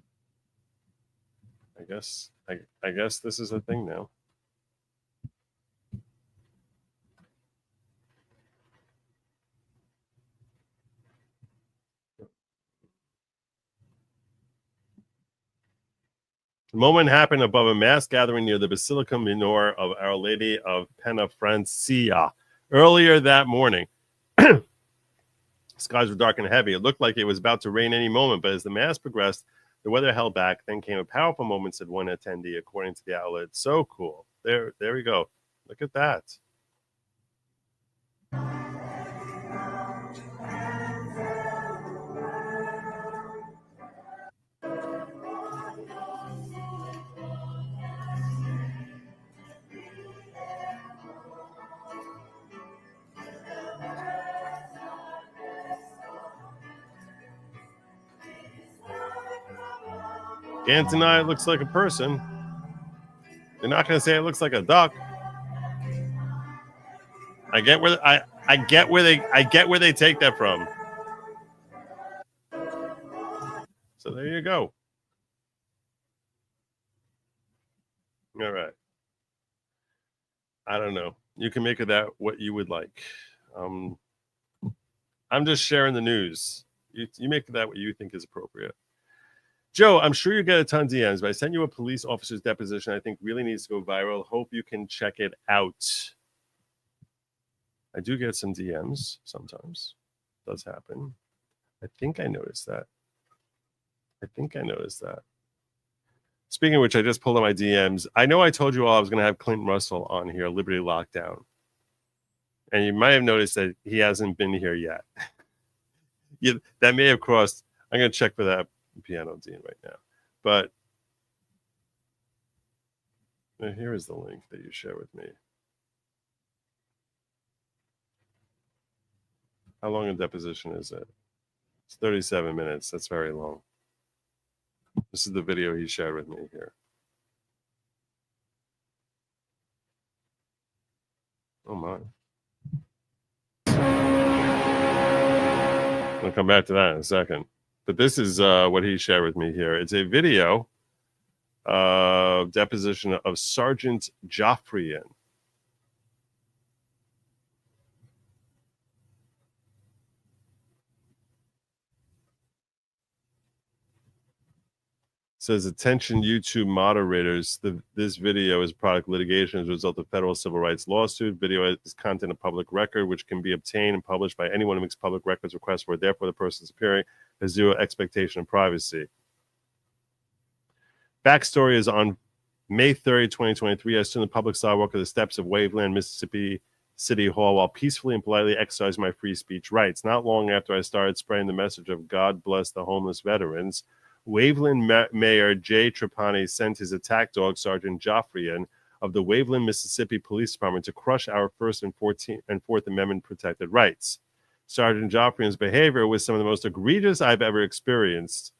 I guess this is a thing now. The moment happened above a mass gathering near the Basilica Minor of Our Lady of Penafrancia earlier that morning. Skies were dark and heavy. It looked like it was about to rain any moment, but as the mass progressed, the weather held back. Then came a powerful moment, said one attendee, according to the outlet. So cool. There we go. Look at that. Can't deny it looks like a person. They're not going to say it looks like a duck. I get where they take that from. So there you go. All right. I don't know. You can make of that what you would like. I'm just sharing the news. You make of that what you think is appropriate. Joe, I'm sure you get a ton of DMs, but I sent you a police officer's deposition I think really needs to go viral. Hope you can check it out. I do get some DMs sometimes. It does happen. I think I noticed that. Speaking of which, I just pulled up my DMs. I know I told you all I was going to have Clinton Russell on here, Liberty Lockdown. And you might have noticed that he hasn't been here yet. That may have crossed. I'm going to check for that piano Dean right now. But here is the link that you share with me. How long a deposition is it? It's 37 minutes. That's very long. This is the video he shared with me here. Oh my. I'll come back to that in a second. But this is what he shared with me here. It's a video deposition of Sergeant Joffrian. Says, attention YouTube moderators, this video is product litigation as a result of federal civil rights lawsuit. Video is content of public record, which can be obtained and published by anyone who makes public records requests for it. Therefore, the person appearing has zero expectation of privacy. Backstory is on May 30, 2023. I stood on the public sidewalk of the steps of Waveland, Mississippi City Hall while peacefully and politely exercising my free speech rights. Not long after I started spreading the message of God bless the homeless veterans, Waveland Mayor Jay Trapani sent his attack dog, Sergeant Joffrian, of the Waveland, Mississippi Police Department to crush our First and 4th Amendment protected rights. Sergeant Joffrian's behavior was some of the most egregious I've ever experienced.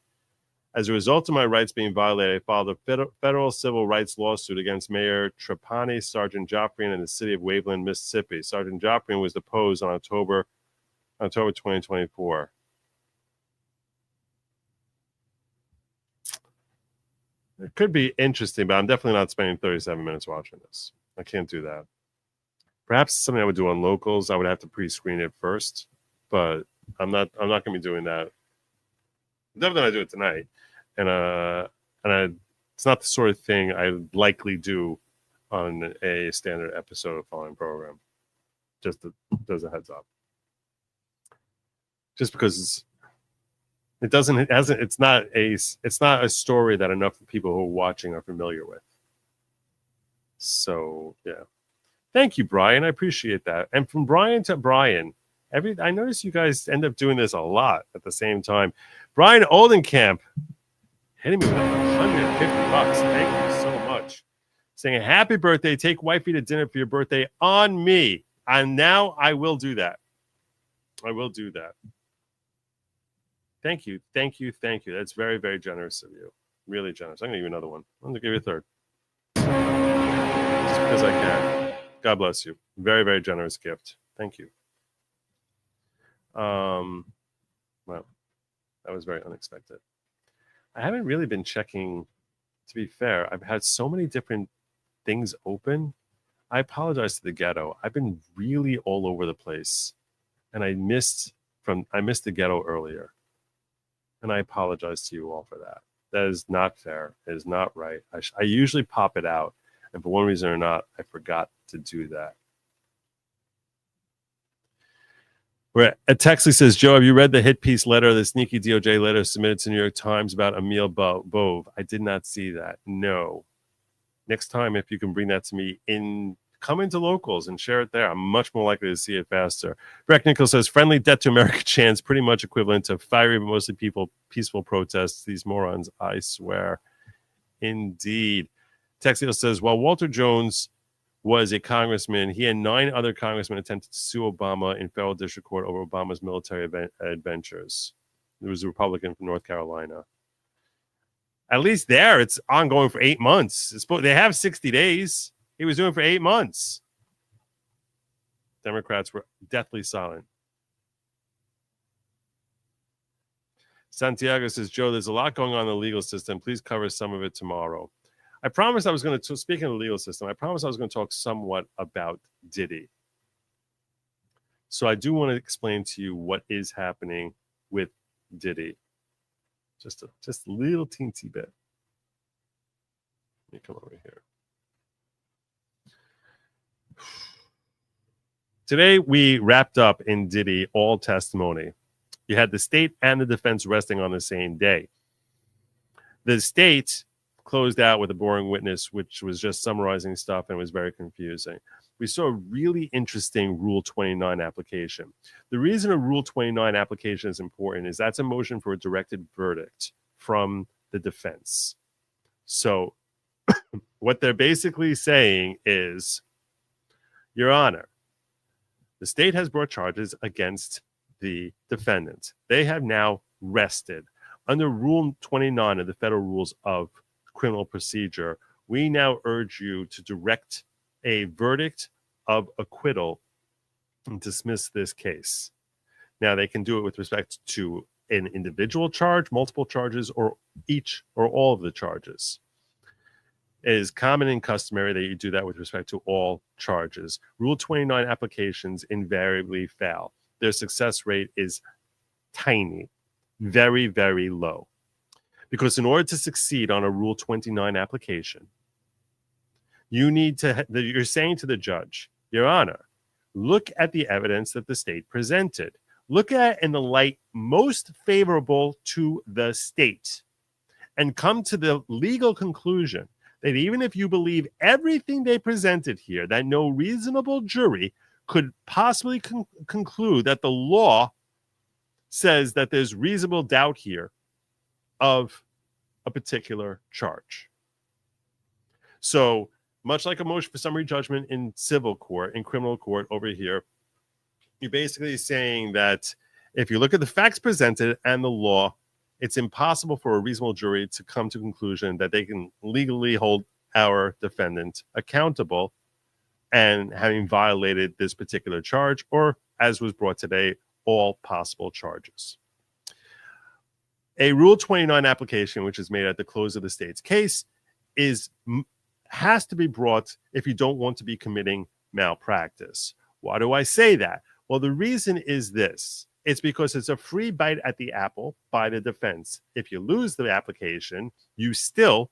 As a result of my rights being violated, I filed a federal civil rights lawsuit against Mayor Trapani, Sergeant Joffrian, and the city of Waveland, Mississippi. Sergeant Joffrian was deposed on October 2024. It could be interesting, but I'm definitely not spending 37 minutes watching this. I can't do that. Perhaps something I would do on locals. I would have to pre-screen it first, but I'm not going to be doing that. I'm definitely going to do it tonight, and it's not the sort of thing I likely do on a standard episode of following program. Just as a heads up, just because it's not a story that enough people who are watching are familiar with. So yeah, thank you, Brian. I appreciate that. And from Brian to Brian, I notice you guys end up doing this a lot at the same time. Brian Oldenkamp hitting me with $150. Thank you so much. Saying happy birthday. Take wifey to dinner for your birthday on me. And now I will do that. I will do that. Thank you. Thank you. Thank you. That's very, very generous of you. Really generous. I'm going to give you another one. I'm going to give you a third. Just because I can. God bless you. Very, very generous gift. Thank you. Well, that was very unexpected. I haven't really been checking, to be fair. I've had so many different things open. I apologize to the ghetto. I've been really all over the place, and I missed the ghetto earlier. And I apologize to you all for that. That is not fair. It is not right. I usually pop it out, and for one reason or not, I forgot to do that. Texley says, Joe, have you read the hit piece letter, the sneaky DOJ letter submitted to New York Times about Emil Bove? I did not see that. No. Next time, if you can bring that to me, come into locals and share it there. I'm much more likely to see it faster. Breck Nichols says, friendly debt to America chants, pretty much equivalent to fiery but mostly peaceful protests. These morons, I swear. Indeed. Texley says, while Walter Jones was a congressman, he and 9 other congressmen attempted to sue Obama in federal district court over Obama's military adventures. There was a Republican from North Carolina. At least there, it's ongoing for 8 months. They have 60 days. He was doing it for 8 months. Democrats were deathly silent. Santiago says, Joe, there's a lot going on in the legal system. Please cover some of it tomorrow. I promised I was going to, speaking of the legal system, I promised I was going to talk somewhat about Diddy. So I do want to explain to you what is happening with Diddy. Just a little teensy bit. Let me come over here. Today, we wrapped up in Diddy all testimony. You had the state and the defense resting on the same day. The state closed out with a boring witness, which was just summarizing stuff and was very confusing. We saw a really interesting Rule 29 application. The reason a Rule 29 application is important is that's a motion for a directed verdict from the defense. So what they're basically saying is, Your Honor, the state has brought charges against the defendant. They have now rested. Under Rule 29 of the Federal Rules of Criminal Procedure, we now urge you to direct a verdict of acquittal and dismiss this case. Now, they can do it with respect to an individual charge, multiple charges, or each or all of the charges. It is common and customary that you do that with respect to all charges. Rule 29 applications invariably fail. Their success rate is tiny, very, very low. Because in order to succeed on a Rule 29 application, you're saying to the judge, Your Honor, look at the evidence that the state presented. Look at it in the light most favorable to the state and come to the legal conclusion that even if you believe everything they presented here, that no reasonable jury could possibly conclude that the law says that there's reasonable doubt here of a particular charge. So much like a motion for summary judgment in civil court, in criminal court over here, you're basically saying that if you look at the facts presented and the law, it's impossible for a reasonable jury to come to a conclusion that they can legally hold our defendant accountable and having violated this particular charge, or as was brought today, all possible charges. A Rule 29 application, which is made at the close of the state's case, has to be brought if you don't want to be committing malpractice. Why do I say that? Well, the reason is this. It's because it's a free bite at the apple by the defense. If you lose the application, you still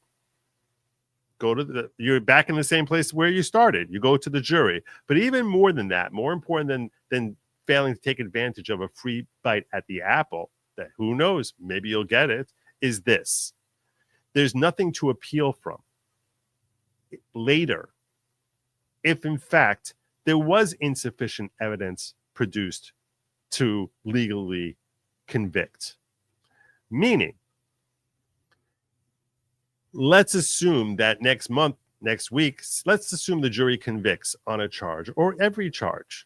go to you're back in the same place where you started. You go to the jury. But even more than that, more important than failing to take advantage of a free bite at the apple, that who knows, maybe you'll get it, is this. There's nothing to appeal from later if in fact there was insufficient evidence produced to legally convict. Meaning, let's assume that next month, next week, let's assume the jury convicts on a charge or every charge.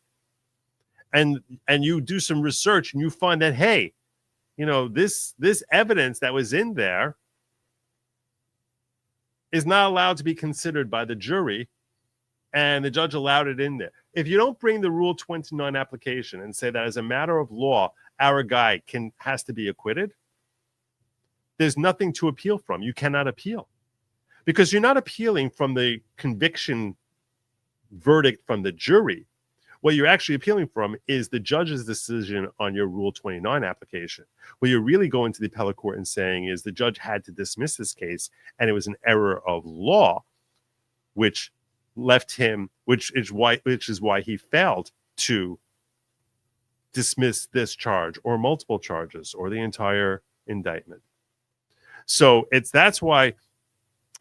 And you do some research and you find that, hey, you know, this evidence that was in there is not allowed to be considered by the jury, and the judge allowed it in there. If you don't bring the Rule 29 application and say that as a matter of law, our guy has to be acquitted, there's nothing to appeal from. You cannot appeal because you're not appealing from the conviction verdict from the jury. What you're actually appealing from is the judge's decision on your Rule 29 application. What you're really going to the appellate court and saying is the judge had to dismiss this case, and it was an error of law, which left him, which is why he failed to dismiss this charge or multiple charges or the entire indictment. So that's why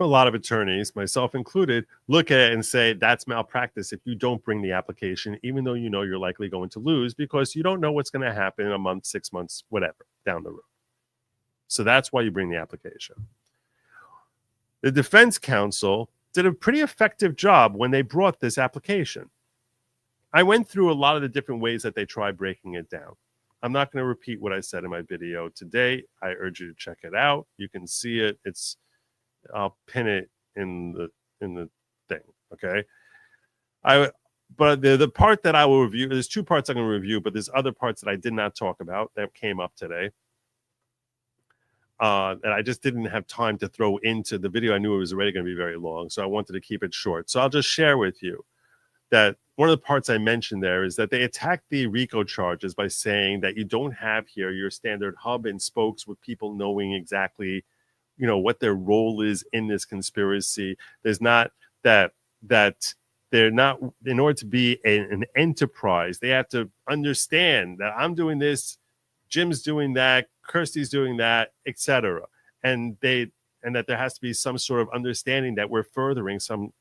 a lot of attorneys, myself included, look at it and say that's malpractice if you don't bring the application, even though you know you're likely going to lose because you don't know what's going to happen in a month, 6 months, whatever, down the road. So that's why you bring the application. The defense counsel did a pretty effective job when they brought this application. I went through a lot of the different ways that they tried breaking it down. I'm not going to repeat what I said in my video today. I urge you to check it out. You can see it. I'll pin it in the thing. Okay. But the part that I will review, there's two parts I'm going to review, but there's other parts that I did not talk about that came up today. And I just didn't have time to throw into the video. I knew it was already going to be very long, so I wanted to keep it short. So I'll just share with you that one of the parts I mentioned there is that they attacked the RICO charges by saying that you don't have here your standard hub and spokes with people knowing exactly, you know, what their role is in this conspiracy. There's not that they're not, in order to be an enterprise, they have to understand that I'm doing this, Jim's doing that, Kirsty's doing that, etc. And that there has to be some sort of understanding that we're furthering some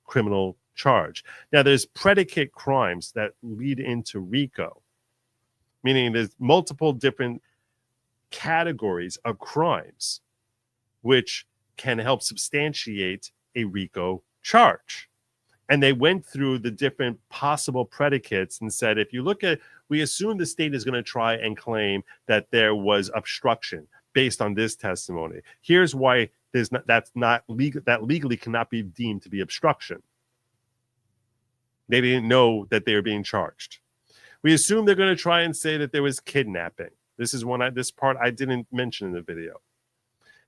criminal charge. Now, there's predicate crimes that lead into RICO, meaning there's multiple different categories of crimes which can help substantiate a RICO charge. And they went through the different possible predicates and said, if you look at, we assume the state is going to try and claim that there was obstruction based on this testimony. Here's why that legally cannot be deemed to be obstruction. They didn't know that they were being charged. We assume they're going to try and say that there was kidnapping. This part I didn't mention in the video.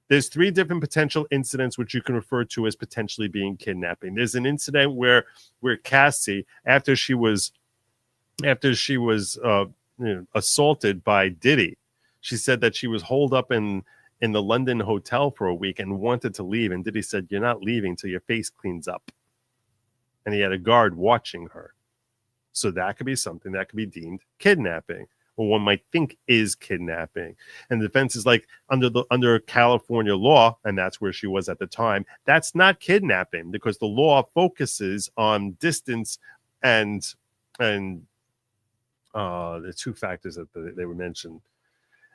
There's 3 different potential incidents which you can refer to as potentially being kidnapping. There's an incident where Cassie, after she was assaulted by Diddy, she said that she was holed up in the London hotel for a week and wanted to leave. And Diddy said, "You're not leaving till your face cleans up." And he had a guard watching her. So that could be something that could be deemed kidnapping, or one might think is kidnapping. And the defense is like, under California law, and that's where she was at the time, that's not kidnapping because the law focuses on distance and And the two factors that they were mentioned,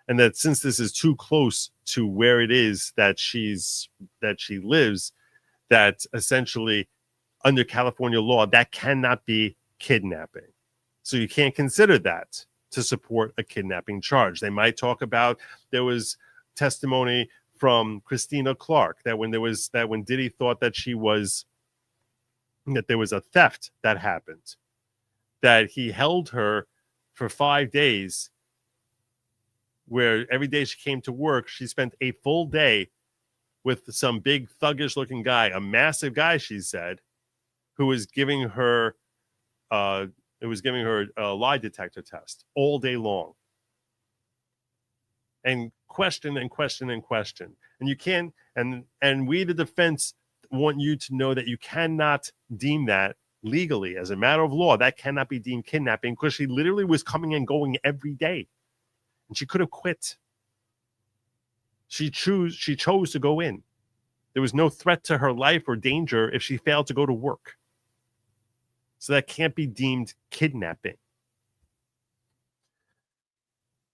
and that since this is too close to where it is that she lives, that essentially under California law that cannot be kidnapping. So you can't consider that to support a kidnapping charge. They might talk about, there was testimony from Christina Clark that when Diddy thought that there was a theft that happened, that he held her for 5 days, where every day she came to work, she spent a full day with some big thuggish looking guy, a massive guy, she said, who was giving her a lie detector test all day long. And question and question and question. And you can't, and we, the defense, want you to know that you cannot deem that legally, as a matter of law, that cannot be deemed kidnapping, because she literally was coming and going every day. And she could have quit. She chose to go in. There was no threat to her life or danger if she failed to go to work. So that can't be deemed kidnapping.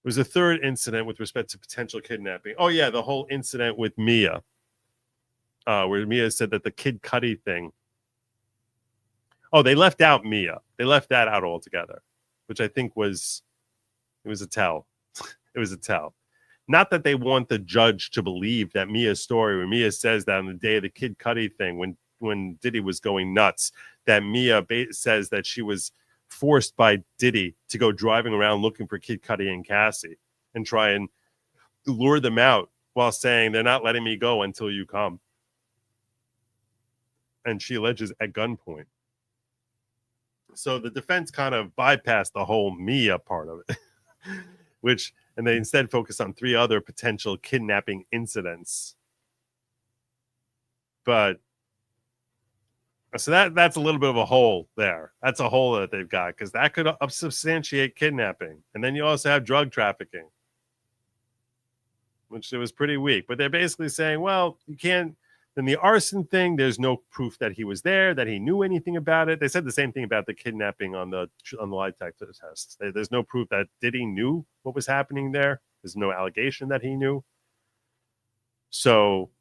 There was a third incident with respect to potential kidnapping. Oh, yeah, the whole incident with Mia, where Mia said that the Kid Cudi thing. Oh, they left out Mia. They left that out altogether, which I think it was a tell. It was a tell. Not that they want the judge to believe that Mia's story, where Mia says that on the day of the Kid Cudi thing, when Diddy was going nuts, that Mia says that she was forced by Diddy to go driving around looking for Kid Cudi and Cassie and try and lure them out while saying, they're not letting me go until you come. And she alleges at gunpoint. So the defense kind of bypassed the whole Mia part of it, and they instead focused on 3 other potential kidnapping incidents. But so that's a little bit of a hole there. That's a hole that they've got, because that could substantiate kidnapping. And then you also have drug trafficking, which it was pretty weak. But they're basically saying, well, you can't. Then the arson thing, there's no proof that he was there, that he knew anything about it. They said the same thing about the kidnapping on the lie detector test. There's no proof that Diddy knew what was happening there. There's no allegation that he knew. So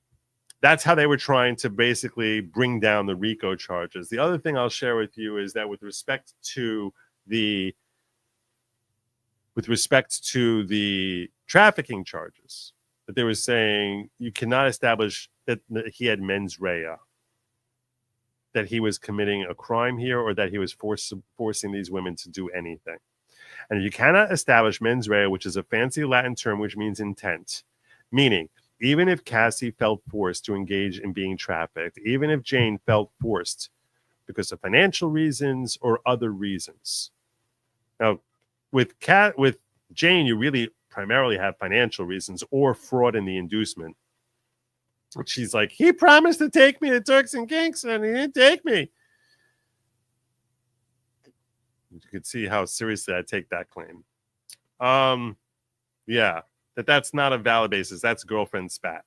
that's how they were trying to basically bring down the RICO charges. The other thing I'll share with you is that with respect to the trafficking charges, that they were saying you cannot establish that he had mens rea, that he was committing a crime here, or that he was forcing these women to do anything. And you cannot establish mens rea, which is a fancy Latin term which means intent, meaning even if Cassie felt forced to engage in being trafficked, even if Jane felt forced because of financial reasons or other reasons. Now, with Jane, you really primarily have financial reasons or fraud in the inducement. She's like, he promised to take me to Turks and Caicos and he didn't take me. You could see how seriously I take that claim. Yeah, that's not a valid basis. That's girlfriend spat.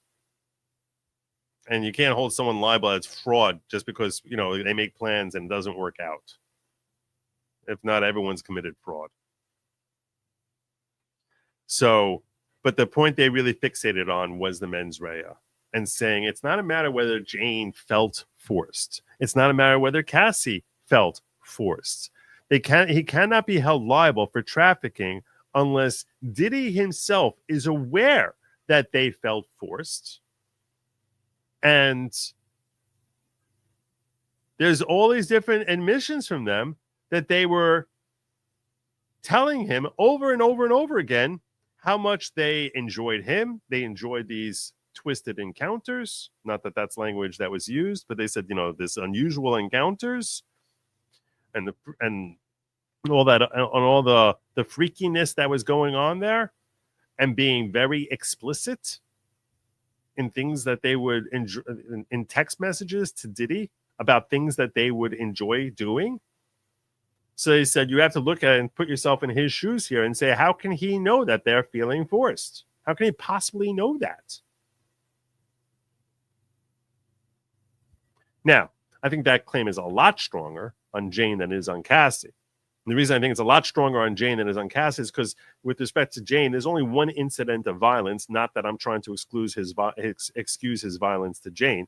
And you can't hold someone liable as fraud just because, they make plans and it doesn't work out. If not, everyone's committed fraud. So, but the point they really fixated on was the mens rea, and saying it's not a matter whether Jane felt forced. It's not a matter whether Cassie felt forced. He cannot be held liable for trafficking unless Diddy himself is aware that they felt forced. And there's all these different admissions from them that they were telling him over and over and over again how much they enjoyed him. They enjoyed these twisted encounters. Not that that's language that was used, but they said, this unusual encounters and all that, on all the freakiness that was going on there, and being very explicit in things that they would enjoy in text messages to Diddy about things that they would enjoy doing. So he said, you have to look at it and put yourself in his shoes here and say, how can he know that they're feeling forced? How can he possibly know that? Now, I think that claim is a lot stronger on Jane than it is on Cassie. And the reason I think it's a lot stronger on Jane than it is on Cass is because with respect to Jane, there's only one incident of violence, not that I'm trying to excuse his violence to Jane,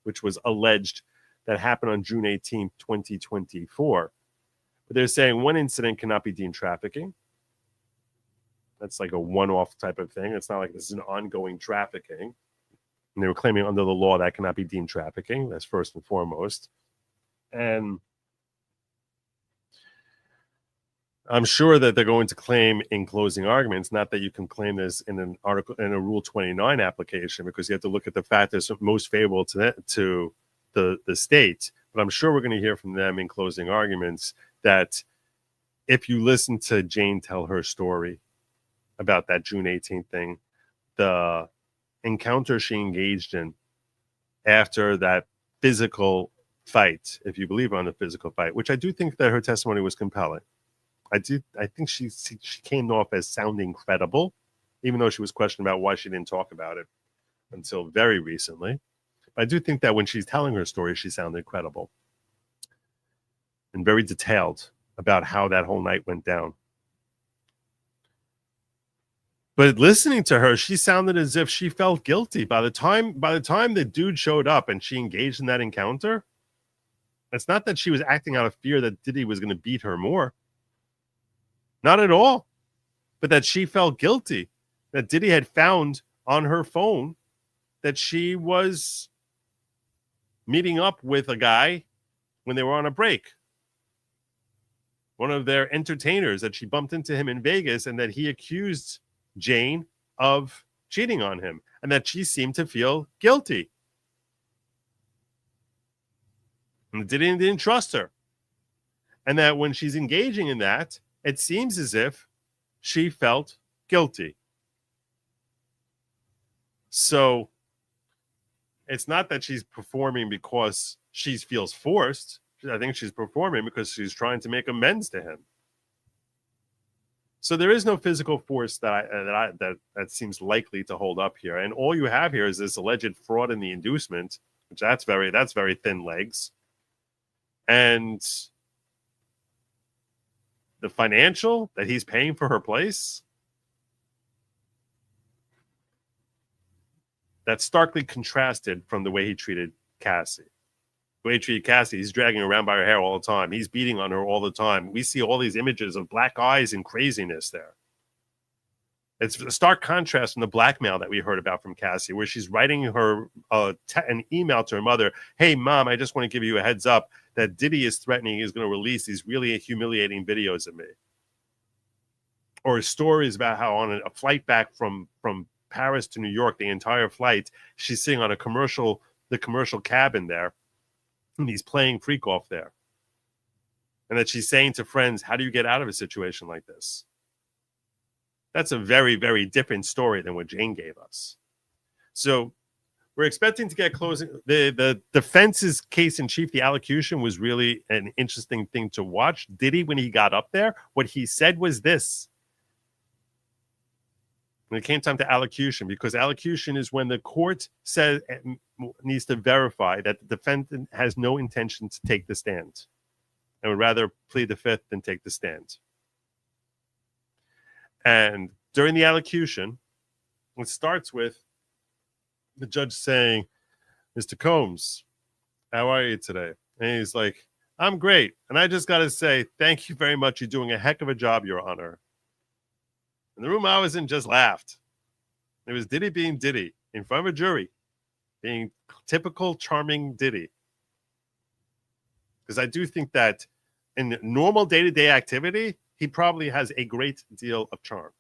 which was alleged that happened on June 18th, 2024. But they're saying one incident cannot be deemed trafficking. That's like a one-off type of thing. It's not like this is an ongoing trafficking. And they were claiming under the law that cannot be deemed trafficking. That's first and foremost. And I'm sure that they're going to claim in closing arguments, not that you can claim this in an article in a Rule 29 application, because you have to look at the fact that's most favorable to the state. But I'm sure we're going to hear from them in closing arguments that if you listen to Jane tell her story about that June 18th thing, the encounter she engaged in after that physical fight, if you believe on the physical fight, which I do think that her testimony was compelling. I think she came off as sounding credible, even though she was questioned about why she didn't talk about it until very recently. But I do think that when she's telling her story, she sounded credible and very detailed about how that whole night went down. But listening to her, she sounded as if she felt guilty. By the time the dude showed up and she engaged in that encounter, it's not that she was acting out of fear that Diddy was going to beat her more. Not at all. But that she felt guilty. That Diddy had found on her phone that she was meeting up with a guy when they were on a break. One of their entertainers, that she bumped into him in Vegas, and that he accused Jane of cheating on him, and that she seemed to feel guilty. And Diddy didn't trust her. And that when she's engaging in that, it seems as if she felt guilty. So it's not that she's performing because she feels forced. I think she's performing because she's trying to make amends to him. So there is no physical force that seems likely to hold up here. And all you have here is this alleged fraud in the inducement, which that's very thin legs. And the financial that he's paying for her place, that's starkly contrasted from the way he treated Cassie. The way he treated Cassie, he's dragging her around by her hair all the time. He's beating on her all the time. We see all these images of black eyes and craziness there. It's a stark contrast from the blackmail that we heard about from Cassie, where she's writing her an email to her mother. Hey, Mom, I just want to give you a heads up that Diddy is threatening he's going to release these really humiliating videos of me. Or stories about how on a flight back from Paris to New York, the entire flight, she's sitting on the commercial cabin there, and he's playing freak off there. And that she's saying to friends, how do you get out of a situation like this? That's a very, very different story than what Jane gave us. So we're expecting to get closing. The defense's case in chief, the allocution, was really an interesting thing to watch. Diddy, when he got up there, what he said was this. When it came time to allocution, because allocution is when the court says needs to verify that the defendant has no intention to take the stand and would rather plead the fifth than take the stand. And during the allocution, it starts with the judge saying, Mr. Combs, how are you today? And he's like, I'm great. And I just got to say, thank you very much. You're doing a heck of a job, Your Honor. And the room I was in just laughed. It was Diddy being Diddy in front of a jury, being typical charming Diddy. Because I do think that in normal day-to-day activity, he probably has a great deal of charm.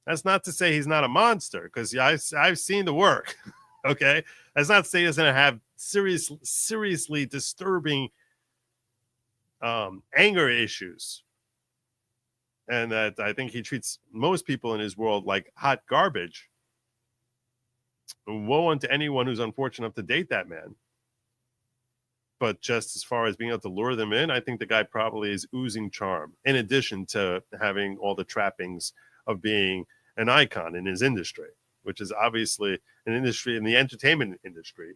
That's not to say he's not a monster, because I've seen the work. Okay, that's not to say he's going to have seriously disturbing anger issues, and that I think he treats most people in his world like hot garbage. Woe unto anyone who's unfortunate enough to date that man. But just as far as being able to lure them in, I think the guy probably is oozing charm, in addition to having all the trappings of being an icon in his industry, which is obviously an industry in the entertainment industry,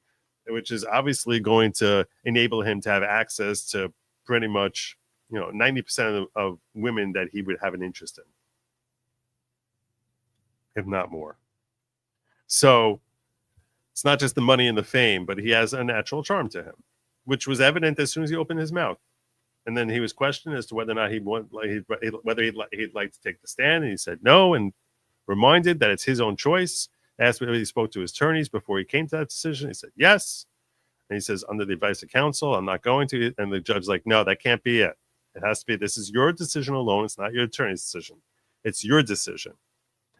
which is obviously going to enable him to have access to pretty much 90% of women that he would have an interest in, if not more. So it's not just the money and the fame, but he has a natural charm to him, which was evident as soon as he opened his mouth. And then he was questioned as to whether or not he'd like to take the stand, and he said no, and reminded that it's his own choice. Asked whether he spoke to his attorneys before he came to that decision. He said yes. And he says, under the advice of counsel, I'm not going to. And the judge's like, no, that can't be it. It has to be, this is your decision alone. It's not your attorney's decision. It's your decision.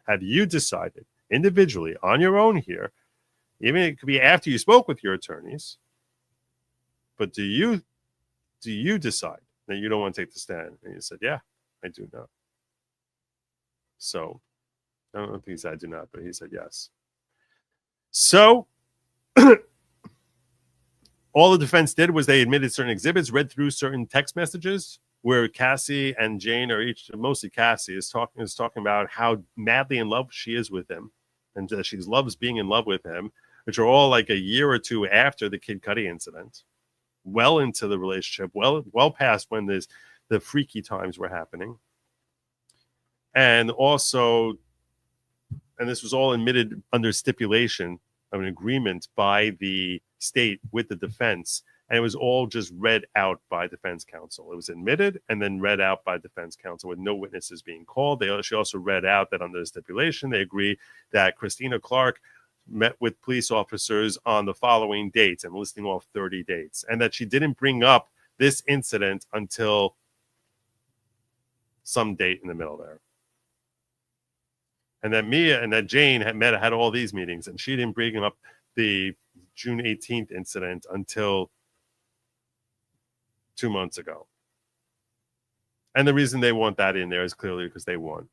Have you decided individually on your own here, even it could be after you spoke with your attorneys, but do you decide that you don't want to take the stand? And he said, yeah, I do not. So I don't know if he said I do not, but he said yes. So all the defense did was they admitted certain exhibits, read through certain text messages where Cassie and Jane are each, mostly Cassie, is talking about how madly in love she is with him, and that she loves being in love with him, which are all like a year or two after the Kid Cudi incident, well into the relationship, well past when the freaky times were happening. And also, and this was all admitted under stipulation of an agreement by the state with the defense, and it was all just read out by defense counsel. It was admitted and then read out by defense counsel with no witnesses being called. She also read out that under the stipulation, they agree that Christina Clark met with police officers on the following dates, and listing off 30 dates, and that she didn't bring up this incident until some date in the middle there. And that Mia and that Jane had all these meetings, and she didn't bring up the June 18th incident until 2 months ago. And the reason they want that in there is clearly because they want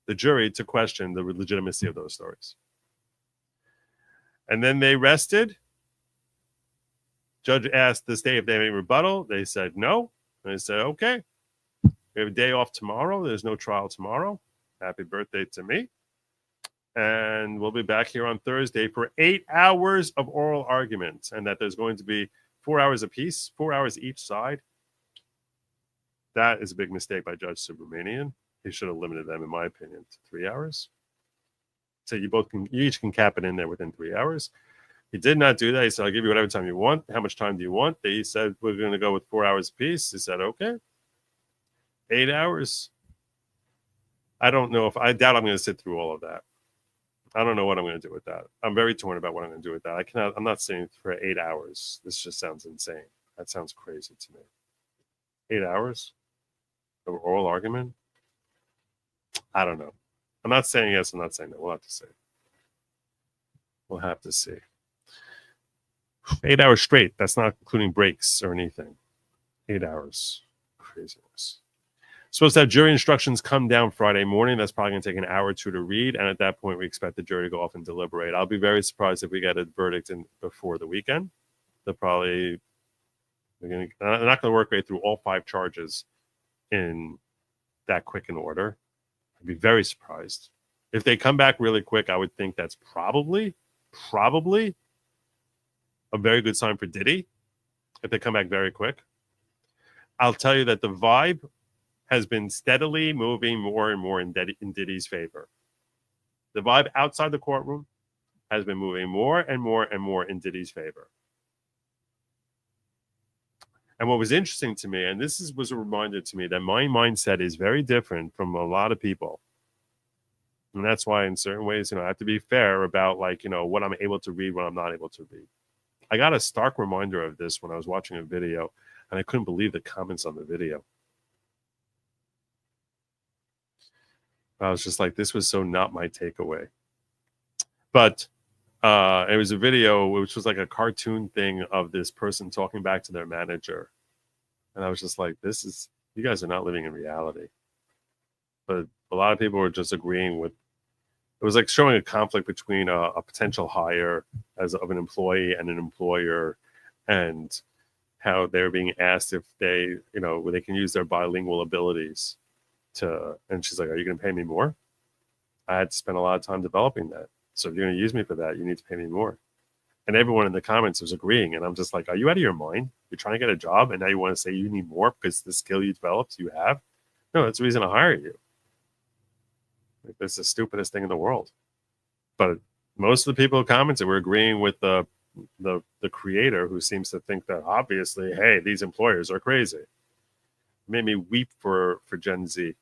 the jury to question the legitimacy of those stories. And then they rested. Judge asked the state if they had any rebuttal. They said no. And they said, okay, we have a day off tomorrow. There's no trial tomorrow. Happy birthday to me. And we'll be back here on Thursday for 8 hours of oral arguments, and that there's going to be 4 hours apiece, 4 hours each side. That is a big mistake by Judge Subramanian. He should have limited them, in my opinion, to 3 hours. So you each can cap it in there within 3 hours. He did not do that. He said, I'll give you whatever time you want. How much time do you want? He said, we're going to go with 4 hours apiece. He said, okay. 8 hours. I don't know I doubt I'm going to sit through all of that. I don't know what I'm going to do with that. I'm very torn about what I'm going to do with that. I'm not sitting for 8 hours. This just sounds insane. That sounds crazy to me. 8 hours of oral argument? I don't know. I'm not saying yes. I'm not saying no. We'll have to see. We'll have to see. 8 hours straight. That's not including breaks or anything. 8 hours. Craziness. Supposed to have jury instructions come down Friday morning. That's probably going to take an hour or two to read. And at that point, we expect the jury to go off and deliberate. I'll be very surprised if we get a verdict in before the weekend. They're not going to work right through all 5 charges in that quick an order. I'd be very surprised. If they come back really quick, I would think that's probably a very good sign for Diddy. If they come back very quick. I'll tell you that the vibe has been steadily moving more and more in Diddy's favor. The vibe outside the courtroom has been moving more and more and more in Diddy's favor. And what was interesting to me, and this was a reminder to me that my mindset is very different from a lot of people. And that's why in certain ways, I have to be fair about what I'm able to read, what I'm not able to read. I got a stark reminder of this when I was watching a video, and I couldn't believe the comments on the video. I was just like, this was so not my takeaway. But it was a video which was like a cartoon thing of this person talking back to their manager. And I was just like, you guys are not living in reality. But a lot of people were just agreeing with, it was like showing a conflict between a potential hire of an employee and an employer, and how they're being asked if they can use their bilingual abilities and she's like, are you going to pay me more? I had to spend a lot of time developing that. So if you're going to use me for that, you need to pay me more. And everyone in the comments was agreeing. And I'm just like, are you out of your mind? You're trying to get a job and now you want to say you need more because the skill you developed, you have? No, that's the reason to hire you. Like, that's the stupidest thing in the world. But most of the people who commented were agreeing with the creator, who seems to think that obviously, hey, these employers are crazy. It made me weep for Gen Z. It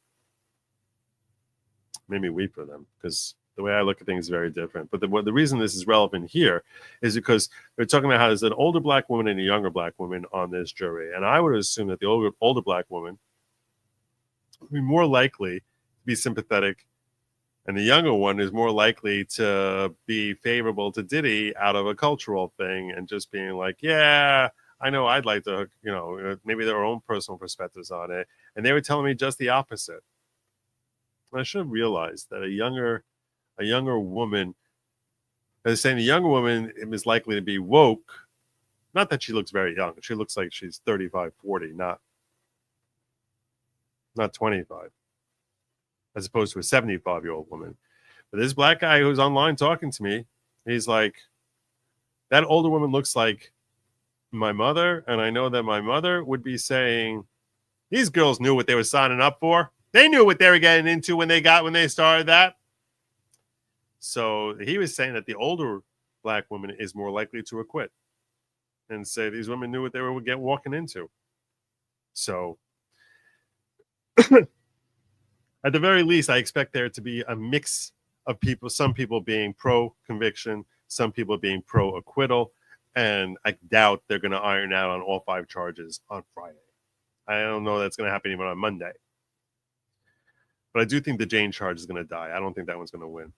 made me weep for them because the way I look at things is very different. But the reason this is relevant here is because they're talking about how there's an older black woman and a younger black woman on this jury. And I would assume that the older black woman would be more likely to be sympathetic, and the younger one is more likely to be favorable to Diddy out of a cultural thing and just being like, yeah, I know I'd like to, maybe their own personal perspectives on it. And they were telling me just the opposite. And I should have realized that a younger woman, they're saying the younger woman is likely to be woke. Not that she looks very young. She looks like she's 35, 40, not 25, as opposed to a 75-year-old woman. But this black guy who's online talking to me, he's like, that older woman looks like my mother, and I know that my mother would be saying, these girls knew what they were signing up for. They knew what they were getting into when they started that. So he was saying that the older black woman is more likely to acquit and say these women knew what they were walking into. So at the very least, I expect there to be a mix of people, some people being pro-conviction, some people being pro-acquittal, and I doubt they're going to iron out on all 5 charges on Friday. I don't know that's going to happen even on Monday. But I do think the Jane charge is going to die. I don't think that one's going to win.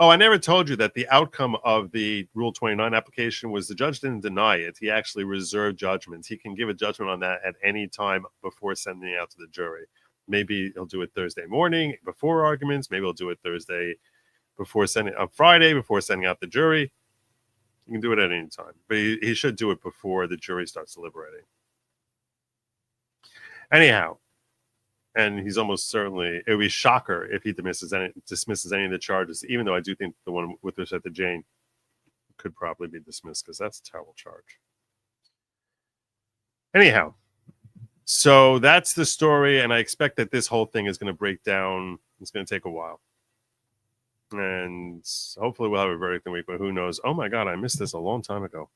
Oh, I never told you that the outcome of the Rule 29 application was the judge didn't deny it. He actually reserved judgments. He can give a judgment on that at any time before sending it out to the jury. Maybe he'll do it Thursday morning before arguments. Maybe he'll do it Thursday before on Friday before sending out the jury. You can do it at any time, but he should do it before the jury starts deliberating. Anyhow, and he's almost certainly, it would be a shocker if he dismisses any of the charges, even though I do think the one with respect to Jane could probably be dismissed because that's a terrible charge. Anyhow, so that's the story, and I expect that this whole thing is going to break down. It's going to take a while. And hopefully we'll have a verdict in a week, but who knows? Oh my God, I missed this a long time ago.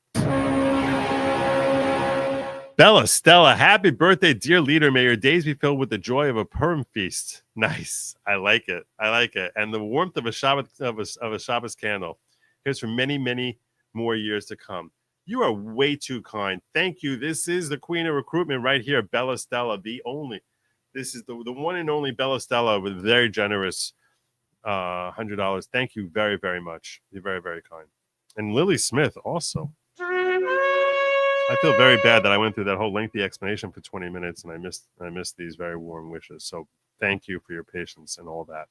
Bella Stella, happy birthday, dear leader. May your days be filled with the joy of a Purim feast. Nice. I like it. And the warmth of a Shabbos candle. Here's for many, many more years to come. You are way too kind. Thank you. This is the queen of recruitment right here, Bella Stella, This is the one and only Bella Stella with very generous $100. Thank you very, very much. You're very, very kind. And Lily Smith also. I feel very bad that I went through that whole lengthy explanation for 20 minutes and I missed these very warm wishes. So thank you for your patience and all that.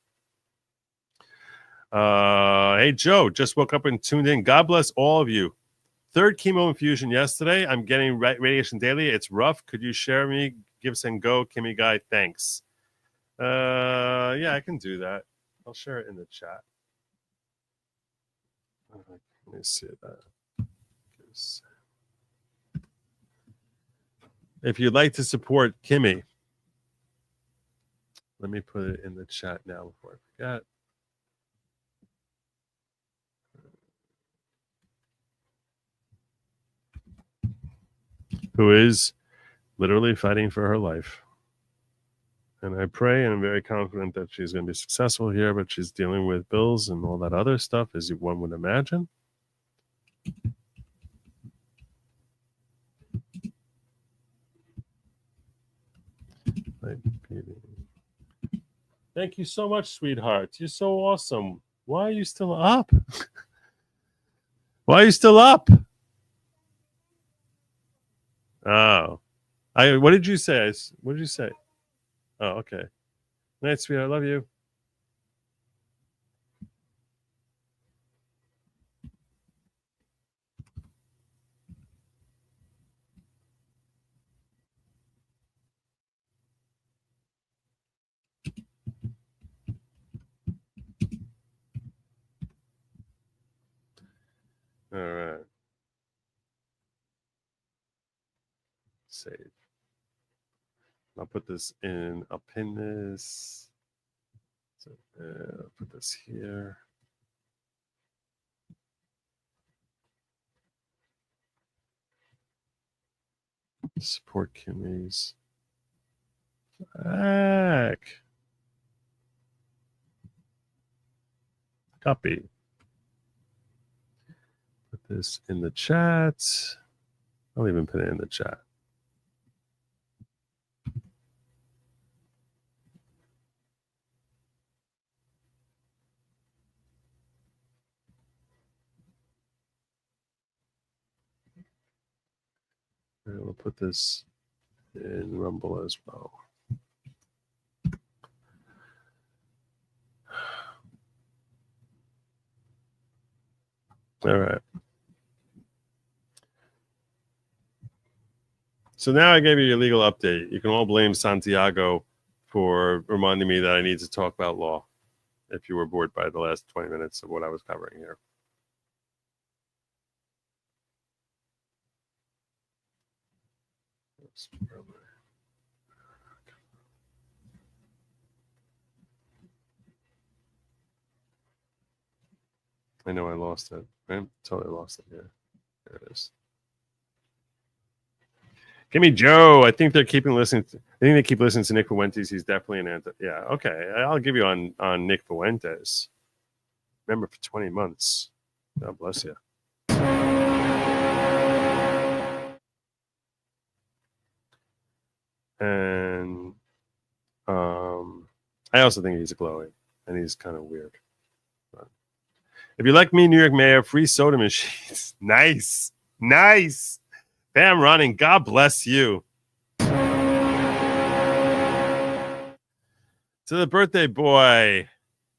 Hey, Joe, just woke up and tuned in. God bless all of you. 3rd chemo infusion yesterday. I'm getting radiation daily. It's rough. Could you share me? Gibson, go. Kimmy Guy, thanks. Yeah, I can do that. I'll share it in the chat. Let me see that. If you'd like to support Kimmy, let me put it in the chat now before I forget. Who is literally fighting for her life. And I pray and I'm very confident that she's going to be successful here, but she's dealing with bills and all that other stuff, as one would imagine. Thank you so much, sweetheart. You're so awesome. Why are you still up? Why are you still up? Oh. What did you say? What did you say? Oh, okay. Night, sweetheart. I love you. All right. Save. I'll put this in. I'll pin this. So, I'll put this here. Support Kimmy's. Back. Copy. Put this in the chat. I'll even put it in the chat. And we'll put this in Rumble as well. All right. So now I gave you your legal update. You can all blame Santiago for reminding me that I need to talk about law if you were bored by the last 20 minutes of what I was covering here. I know I lost it. I totally lost it. Yeah, there it is. Give me Joe. I think they're keeping listening. I think they keep listening to Nick Fuentes. He's definitely an anti. Yeah, okay. I'll give you on Nick Fuentes. Remember for 20 months. God bless you. And I also think he's glowing, and he's kind of weird. But if you like me, New York Mayor, free soda machines. Nice. Bam running. God bless you. To the birthday boy.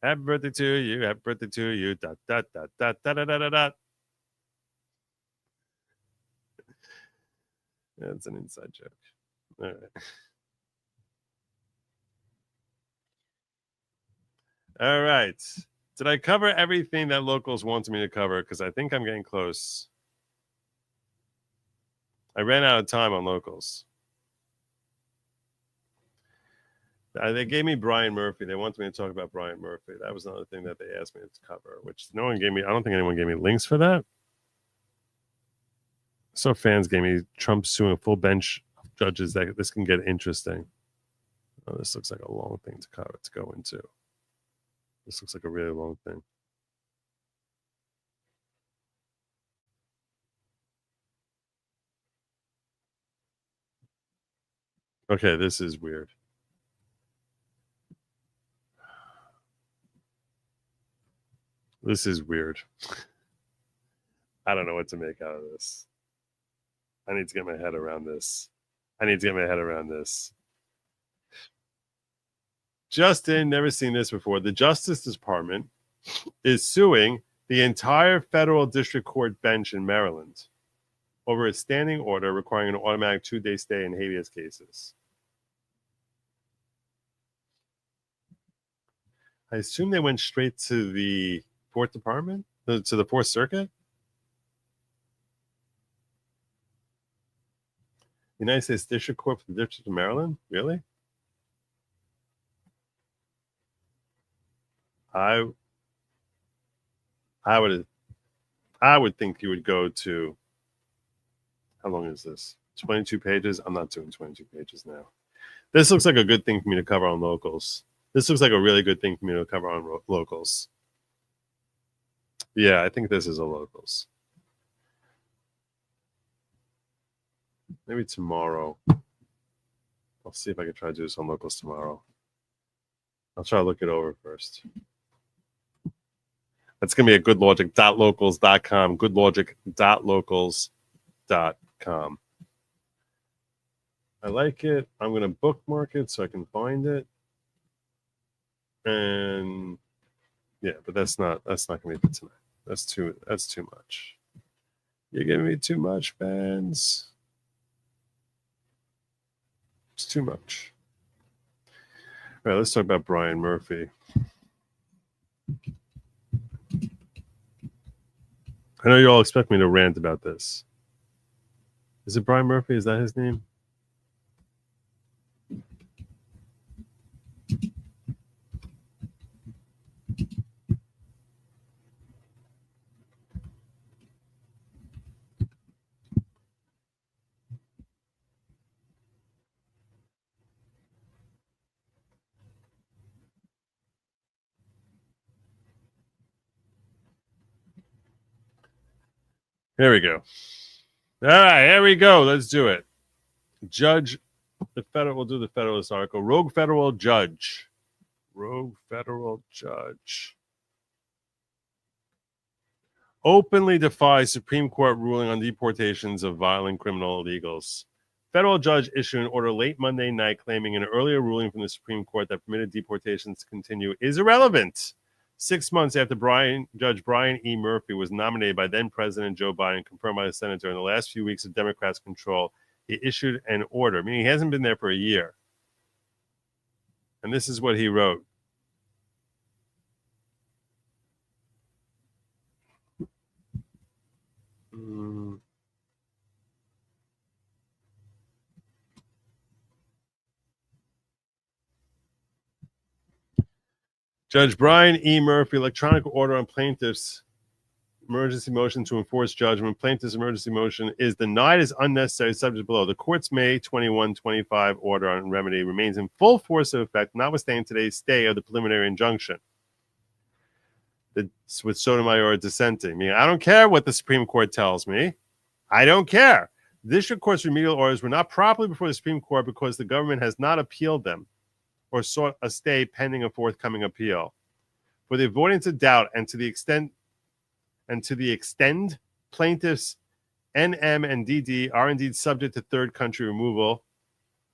Happy birthday to you. Happy birthday to you. Dot, dot, dot, dot, dot, dot, dot, dot. That's an inside joke. All right. All right. Did I cover everything that locals wanted me to cover? Because I think I'm getting close. I ran out of time on locals. They gave me Brian Murphy. They wanted me to talk about Brian Murphy. That was another thing that they asked me to cover, which no one gave me. I don't think anyone gave me links for that. So fans gave me Trump suing a full bench of judges. That this can get interesting. Oh, this looks like a long thing to cover to go into. This looks like a really long thing. Okay, this is weird. This is weird. I don't know what to make out of this. I need to get my head around this. Justin, never seen this before. The Justice Department is suing the entire federal district court bench in Maryland over a standing order requiring an automatic 2-day stay in habeas cases. I assume they went straight to the Fourth Department, to the Fourth Circuit. United States District Court for the District of Maryland? Really? I would think you would go to, how long is this? 22 pages? I'm not doing 22 pages now. This looks like a good thing for me to cover on locals. This looks like a really good thing for me to cover on locals. Yeah, I think this is a locals. Maybe tomorrow. I'll see if I can try to do this on locals tomorrow. I'll try to look it over first. That's going to be at goodlogic.locals.com. Goodlogic.locals.com. I like it. I'm going to bookmark it so I can find it. And yeah, but that's not going to be for tonight. That's too much. You're giving me too much, fans. It's too much. All right, let's talk about Brian Murphy. I know you all expect me to rant about this. Is it Brian Murphy? Is that his name? Here we go. All right, here we go. Let's do it. Judge, we'll do the Federalist article. Rogue federal judge. Openly defies Supreme Court ruling on deportations of violent criminal illegals. Federal judge issued an order late Monday night claiming an earlier ruling from the Supreme Court that permitted deportations to continue is irrelevant. 6 months after Judge Brian E. Murphy was nominated by then-President Joe Biden, confirmed by the Senate during the last few weeks of Democrats' control, he issued an order, meaning he hasn't been there for a year. And this is what he wrote. Judge Brian E. Murphy, electronic order on plaintiff's emergency motion to enforce judgment. Plaintiff's emergency motion is denied as unnecessary, subject below. The court's May 21-25 order on remedy remains in full force of effect, notwithstanding today's stay of the preliminary injunction. With Sotomayor dissenting. I mean, I don't care what the Supreme Court tells me. I don't care. The district court's remedial orders were not properly before the Supreme Court because the government has not appealed them or sought a stay pending a forthcoming appeal. For the avoidance of doubt and to the extent plaintiffs NM and DD are indeed subject to third country removal,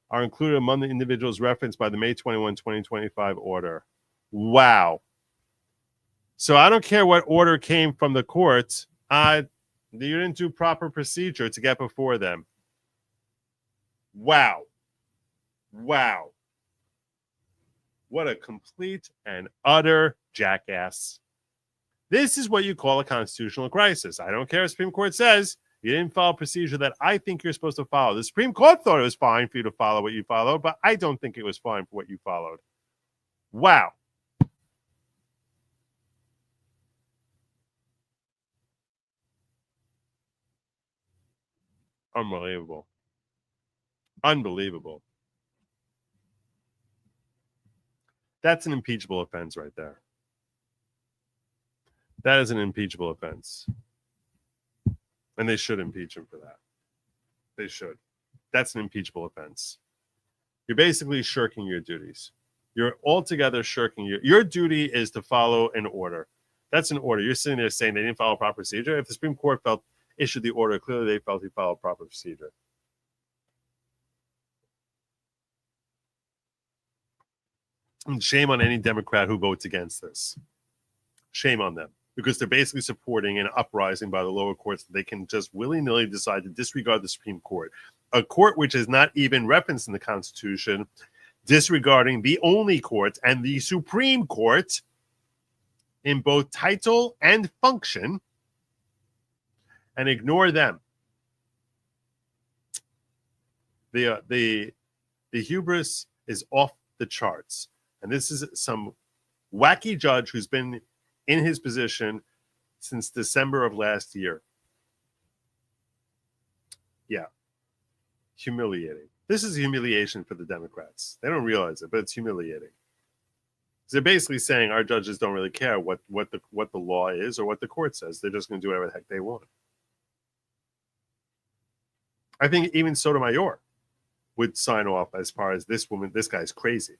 are included among the individuals referenced by the May 21, 2025 order. Wow. So I don't care what order came from the court. You didn't do proper procedure to get before them. Wow. What a complete and utter jackass. This is what you call a constitutional crisis. I don't care what the Supreme Court says. You didn't follow procedure that I think you're supposed to follow. The Supreme Court thought it was fine for you to follow what you followed, but I don't think it was fine for what you followed. Wow. Unbelievable. That's an impeachable offense right there. That is an impeachable offense. And they should impeach him for that. They should. That's an impeachable offense. You're basically shirking your duties. You're altogether shirking your duty is to follow an order. That's an order. You're sitting there saying they didn't follow proper procedure. If the Supreme Court issued the order, clearly they felt he followed proper procedure. And shame on any Democrat who votes against this. Shame on them. Because they're basically supporting an uprising by the lower courts that they can just willy-nilly decide to disregard the Supreme Court. A court which is not even referenced in the Constitution, disregarding the only court and the Supreme Court in both title and function, and ignore them. The hubris is off the charts. And this is some wacky judge who's been in his position since December of last year. Yeah. Humiliating. This is humiliation for the Democrats. They don't realize it, but it's humiliating. They're basically saying our judges don't really care what the law is or what the court says. They're just going to do whatever the heck they want. I think even Sotomayor would sign off as far as this guy's crazy.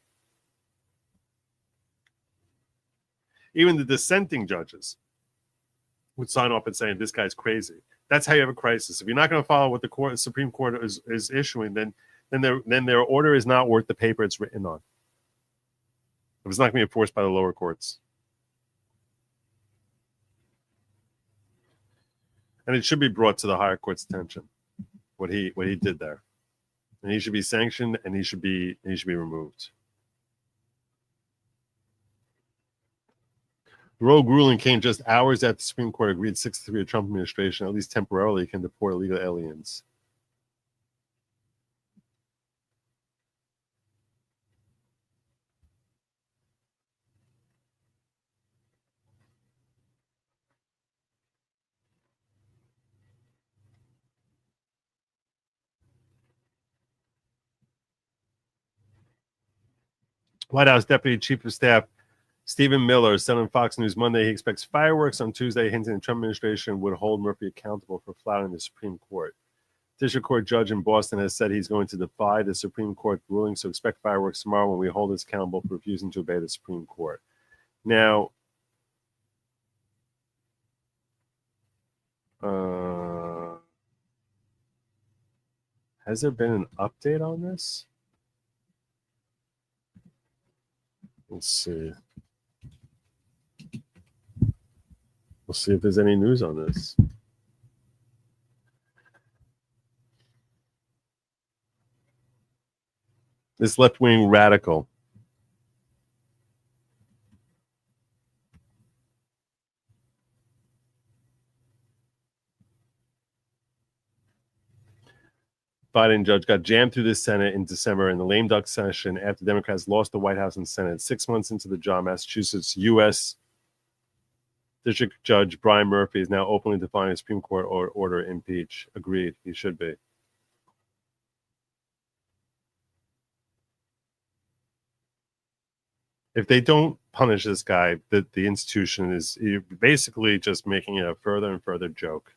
Even the dissenting judges would sign off and saying this guy's crazy. That's how you have a crisis. If you're not going to follow what the Supreme Court is issuing, then their order is not worth the paper it's written on. If it's not going to be enforced by the lower courts. And it should be brought to the higher court's attention what he did there. And he should be sanctioned and he should be removed. The rogue ruling came just hours after the Supreme Court agreed 6-3 the Trump administration, at least temporarily, can deport illegal aliens. White House Deputy Chief of Staff Stephen Miller said on Fox News Monday he expects fireworks on Tuesday, hinting the Trump administration would hold Murphy accountable for flouting the Supreme Court. District Court judge in Boston has said he's going to defy the Supreme Court ruling, so expect fireworks tomorrow when we hold us accountable for refusing to obey the Supreme Court. Now, has there been an update on this? Let's see. We'll see if there's any news on this. This left-wing radical. Biden judge got jammed through the Senate in December in the lame duck session after Democrats lost the White House and Senate. 6 months into the job, Massachusetts U.S. District Judge Brian Murphy is now openly defying a Supreme Court order to impeach. Agreed, he should be. If they don't punish this guy, the institution is basically just making it a further and further joke.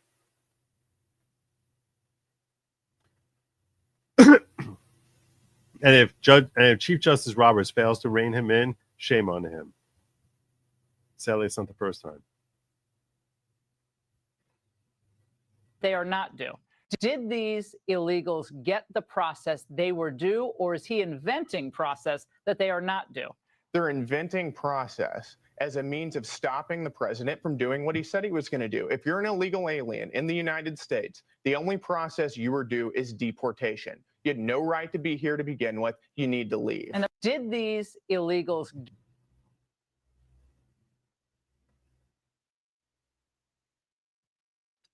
And if Chief Justice Roberts fails to rein him in, shame on him. Sadly, it's not the first time. They are not due. Did these illegals get the process they were due, or is he inventing process that they are not due? They're inventing process as a means of stopping the president from doing what he said he was going to do. If you're an illegal alien in the United States, the only process you are due is deportation. You had no right to be here to begin with. You need to leave. And did these illegals?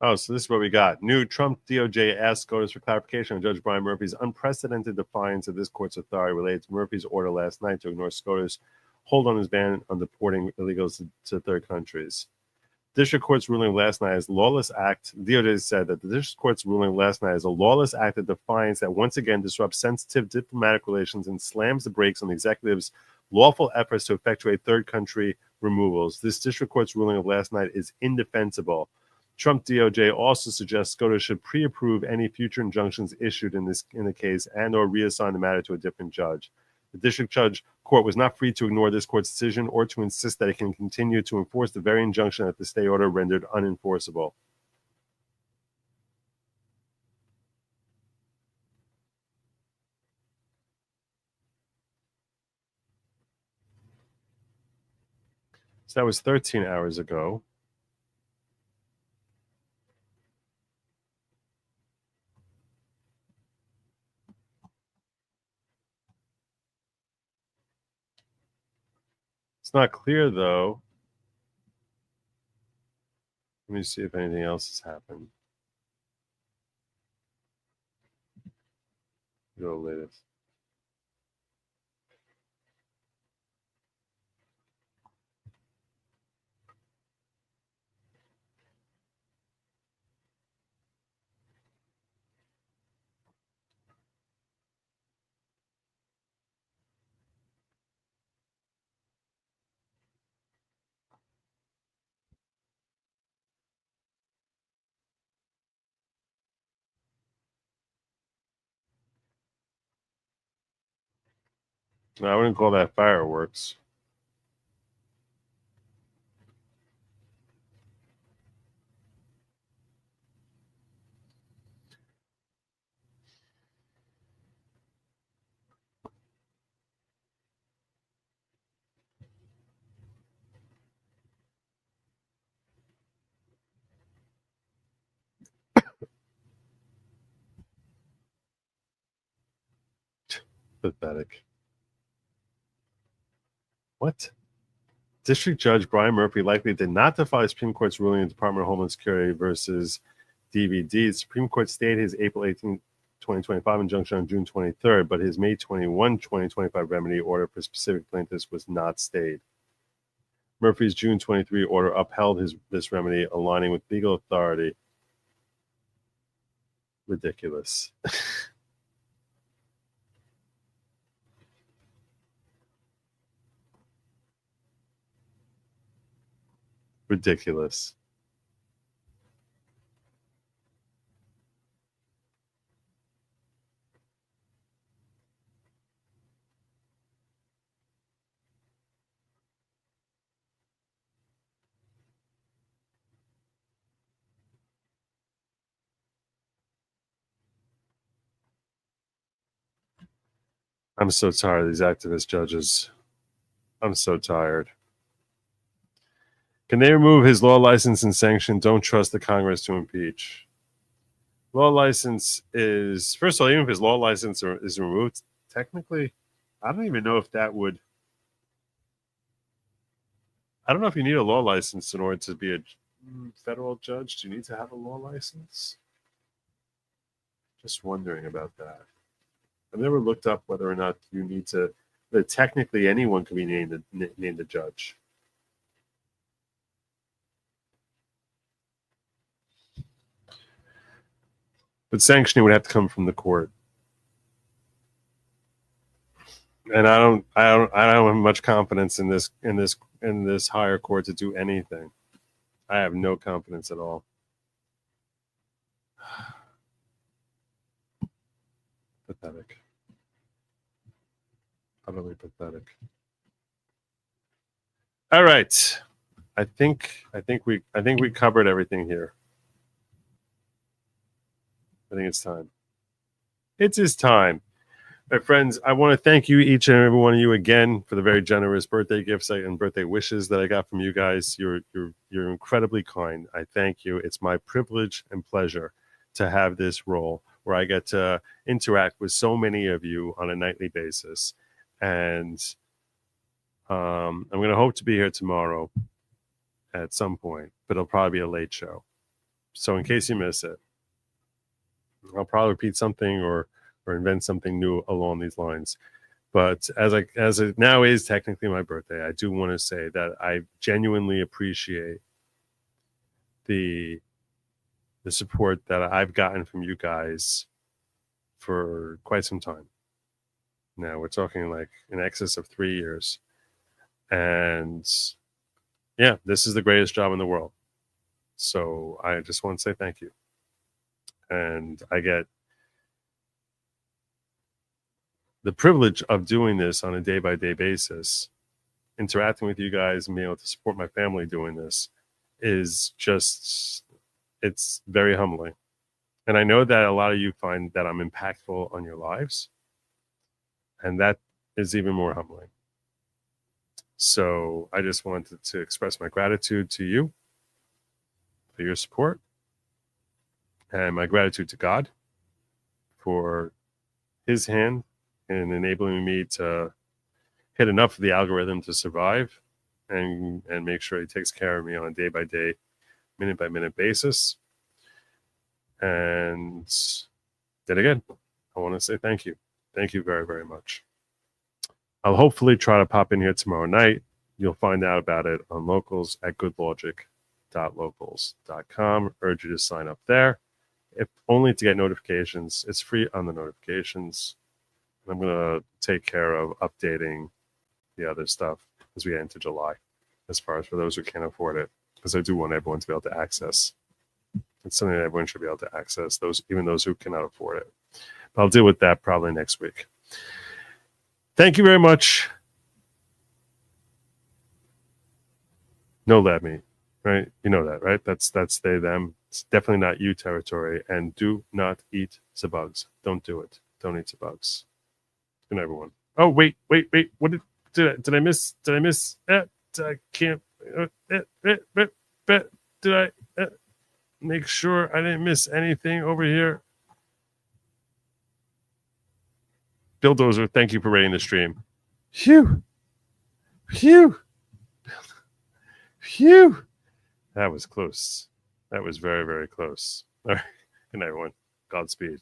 Oh, so this is what we got. New Trump DOJ asks SCOTUS for clarification on Judge Brian Murphy's unprecedented defiance of this court's authority related to Murphy's order last night to ignore SCOTUS' hold on his ban on deporting illegals to third countries. District Court's ruling last night is lawless act. DOJ said that the District Court's ruling last night is a lawless act of defiance that once again disrupts sensitive diplomatic relations and slams the brakes on the executive's lawful efforts to effectuate third country removals. This District Court's ruling of last night is indefensible. Trump DOJ also suggests SCOTUS should pre-approve any future injunctions issued in the case and/or reassign the matter to a different judge. The District Judge Court was not free to ignore this court's decision or to insist that it can continue to enforce the very injunction that the stay order rendered unenforceable. So that was 13 hours ago. It's not clear, though. Let me see if anything else has happened. Go to the latest. No, I wouldn't call that fireworks. Pathetic. What? District Judge Brian Murphy likely did not defy the Supreme Court's ruling in Department of Homeland Security versus DVD. The Supreme Court stayed his April 18, 2025 injunction on June 23rd, but his May 21, 2025 remedy order for specific plaintiffs was not stayed. Murphy's June 23 order upheld this remedy, aligning with legal authority. Ridiculous. Ridiculous. I'm so tired of these activist judges. I'm so tired. Can they remove his law license and sanction? Don't trust the Congress to impeach. Law license is, first of all, even if his law license is removed, technically, I don't even know if that would. I don't know if you need a law license in order to be a federal judge. Do you need to have a law license? Just wondering about that. I've never looked up whether or not you need to. That technically, anyone can be named a judge. But sanctioning would have to come from the court, and I don't have much confidence in this higher court to do anything. I have no confidence at all. Pathetic. Utterly pathetic. All right, I think we covered everything here. I think it's time. It is time. My friends, I want to thank you, each and every one of you, again for the very generous birthday gifts and birthday wishes that I got from you guys. You're incredibly kind. I thank you. It's my privilege and pleasure to have this role where I get to interact with so many of you on a nightly basis. And I'm going to hope to be here tomorrow at some point, but it'll probably be a late show. So in case you miss it, I'll probably repeat something or invent something new along these lines. But as it now is technically my birthday, I do want to say that I genuinely appreciate the support that I've gotten from you guys for quite some time. Now we're talking like in excess of 3 years. And yeah, this is the greatest job in the world. So I just want to say thank you. And I get the privilege of doing this on a day-by-day basis, interacting with you guys and being able to support my family doing this is just, it's very humbling. And I know that a lot of you find that I'm impactful on your lives, and that is even more humbling. So I just wanted to express my gratitude to you for your support, and my gratitude to God for his hand in enabling me to hit enough of the algorithm to survive and make sure he takes care of me on a day-by-day, minute-by-minute basis. And then again, I want to say thank you. Thank you very, very much. I'll hopefully try to pop in here tomorrow night. You'll find out about it on Locals at goodlogic.locals.com. Urge you to sign up there, if only to get notifications. It's free on the notifications. I'm going to take care of updating the other stuff as we get into July, as far as for those who can't afford it, because I do want everyone to be able to access. It's something that everyone should be able to access, even those who cannot afford it. But I'll deal with that probably next week. Thank you very much. No let me, right? You know that, right? That's they, them. It's definitely not you territory. And do not eat the bugs. Don't do it. Don't eat the bugs. Good night, everyone. Oh, wait. What did I miss? Did I miss? I can't. Did I make sure I didn't miss anything over here? Bill Dozer, thank you for rating the stream. Phew. That was close. That was very, very close. All right. Good night, everyone. Godspeed.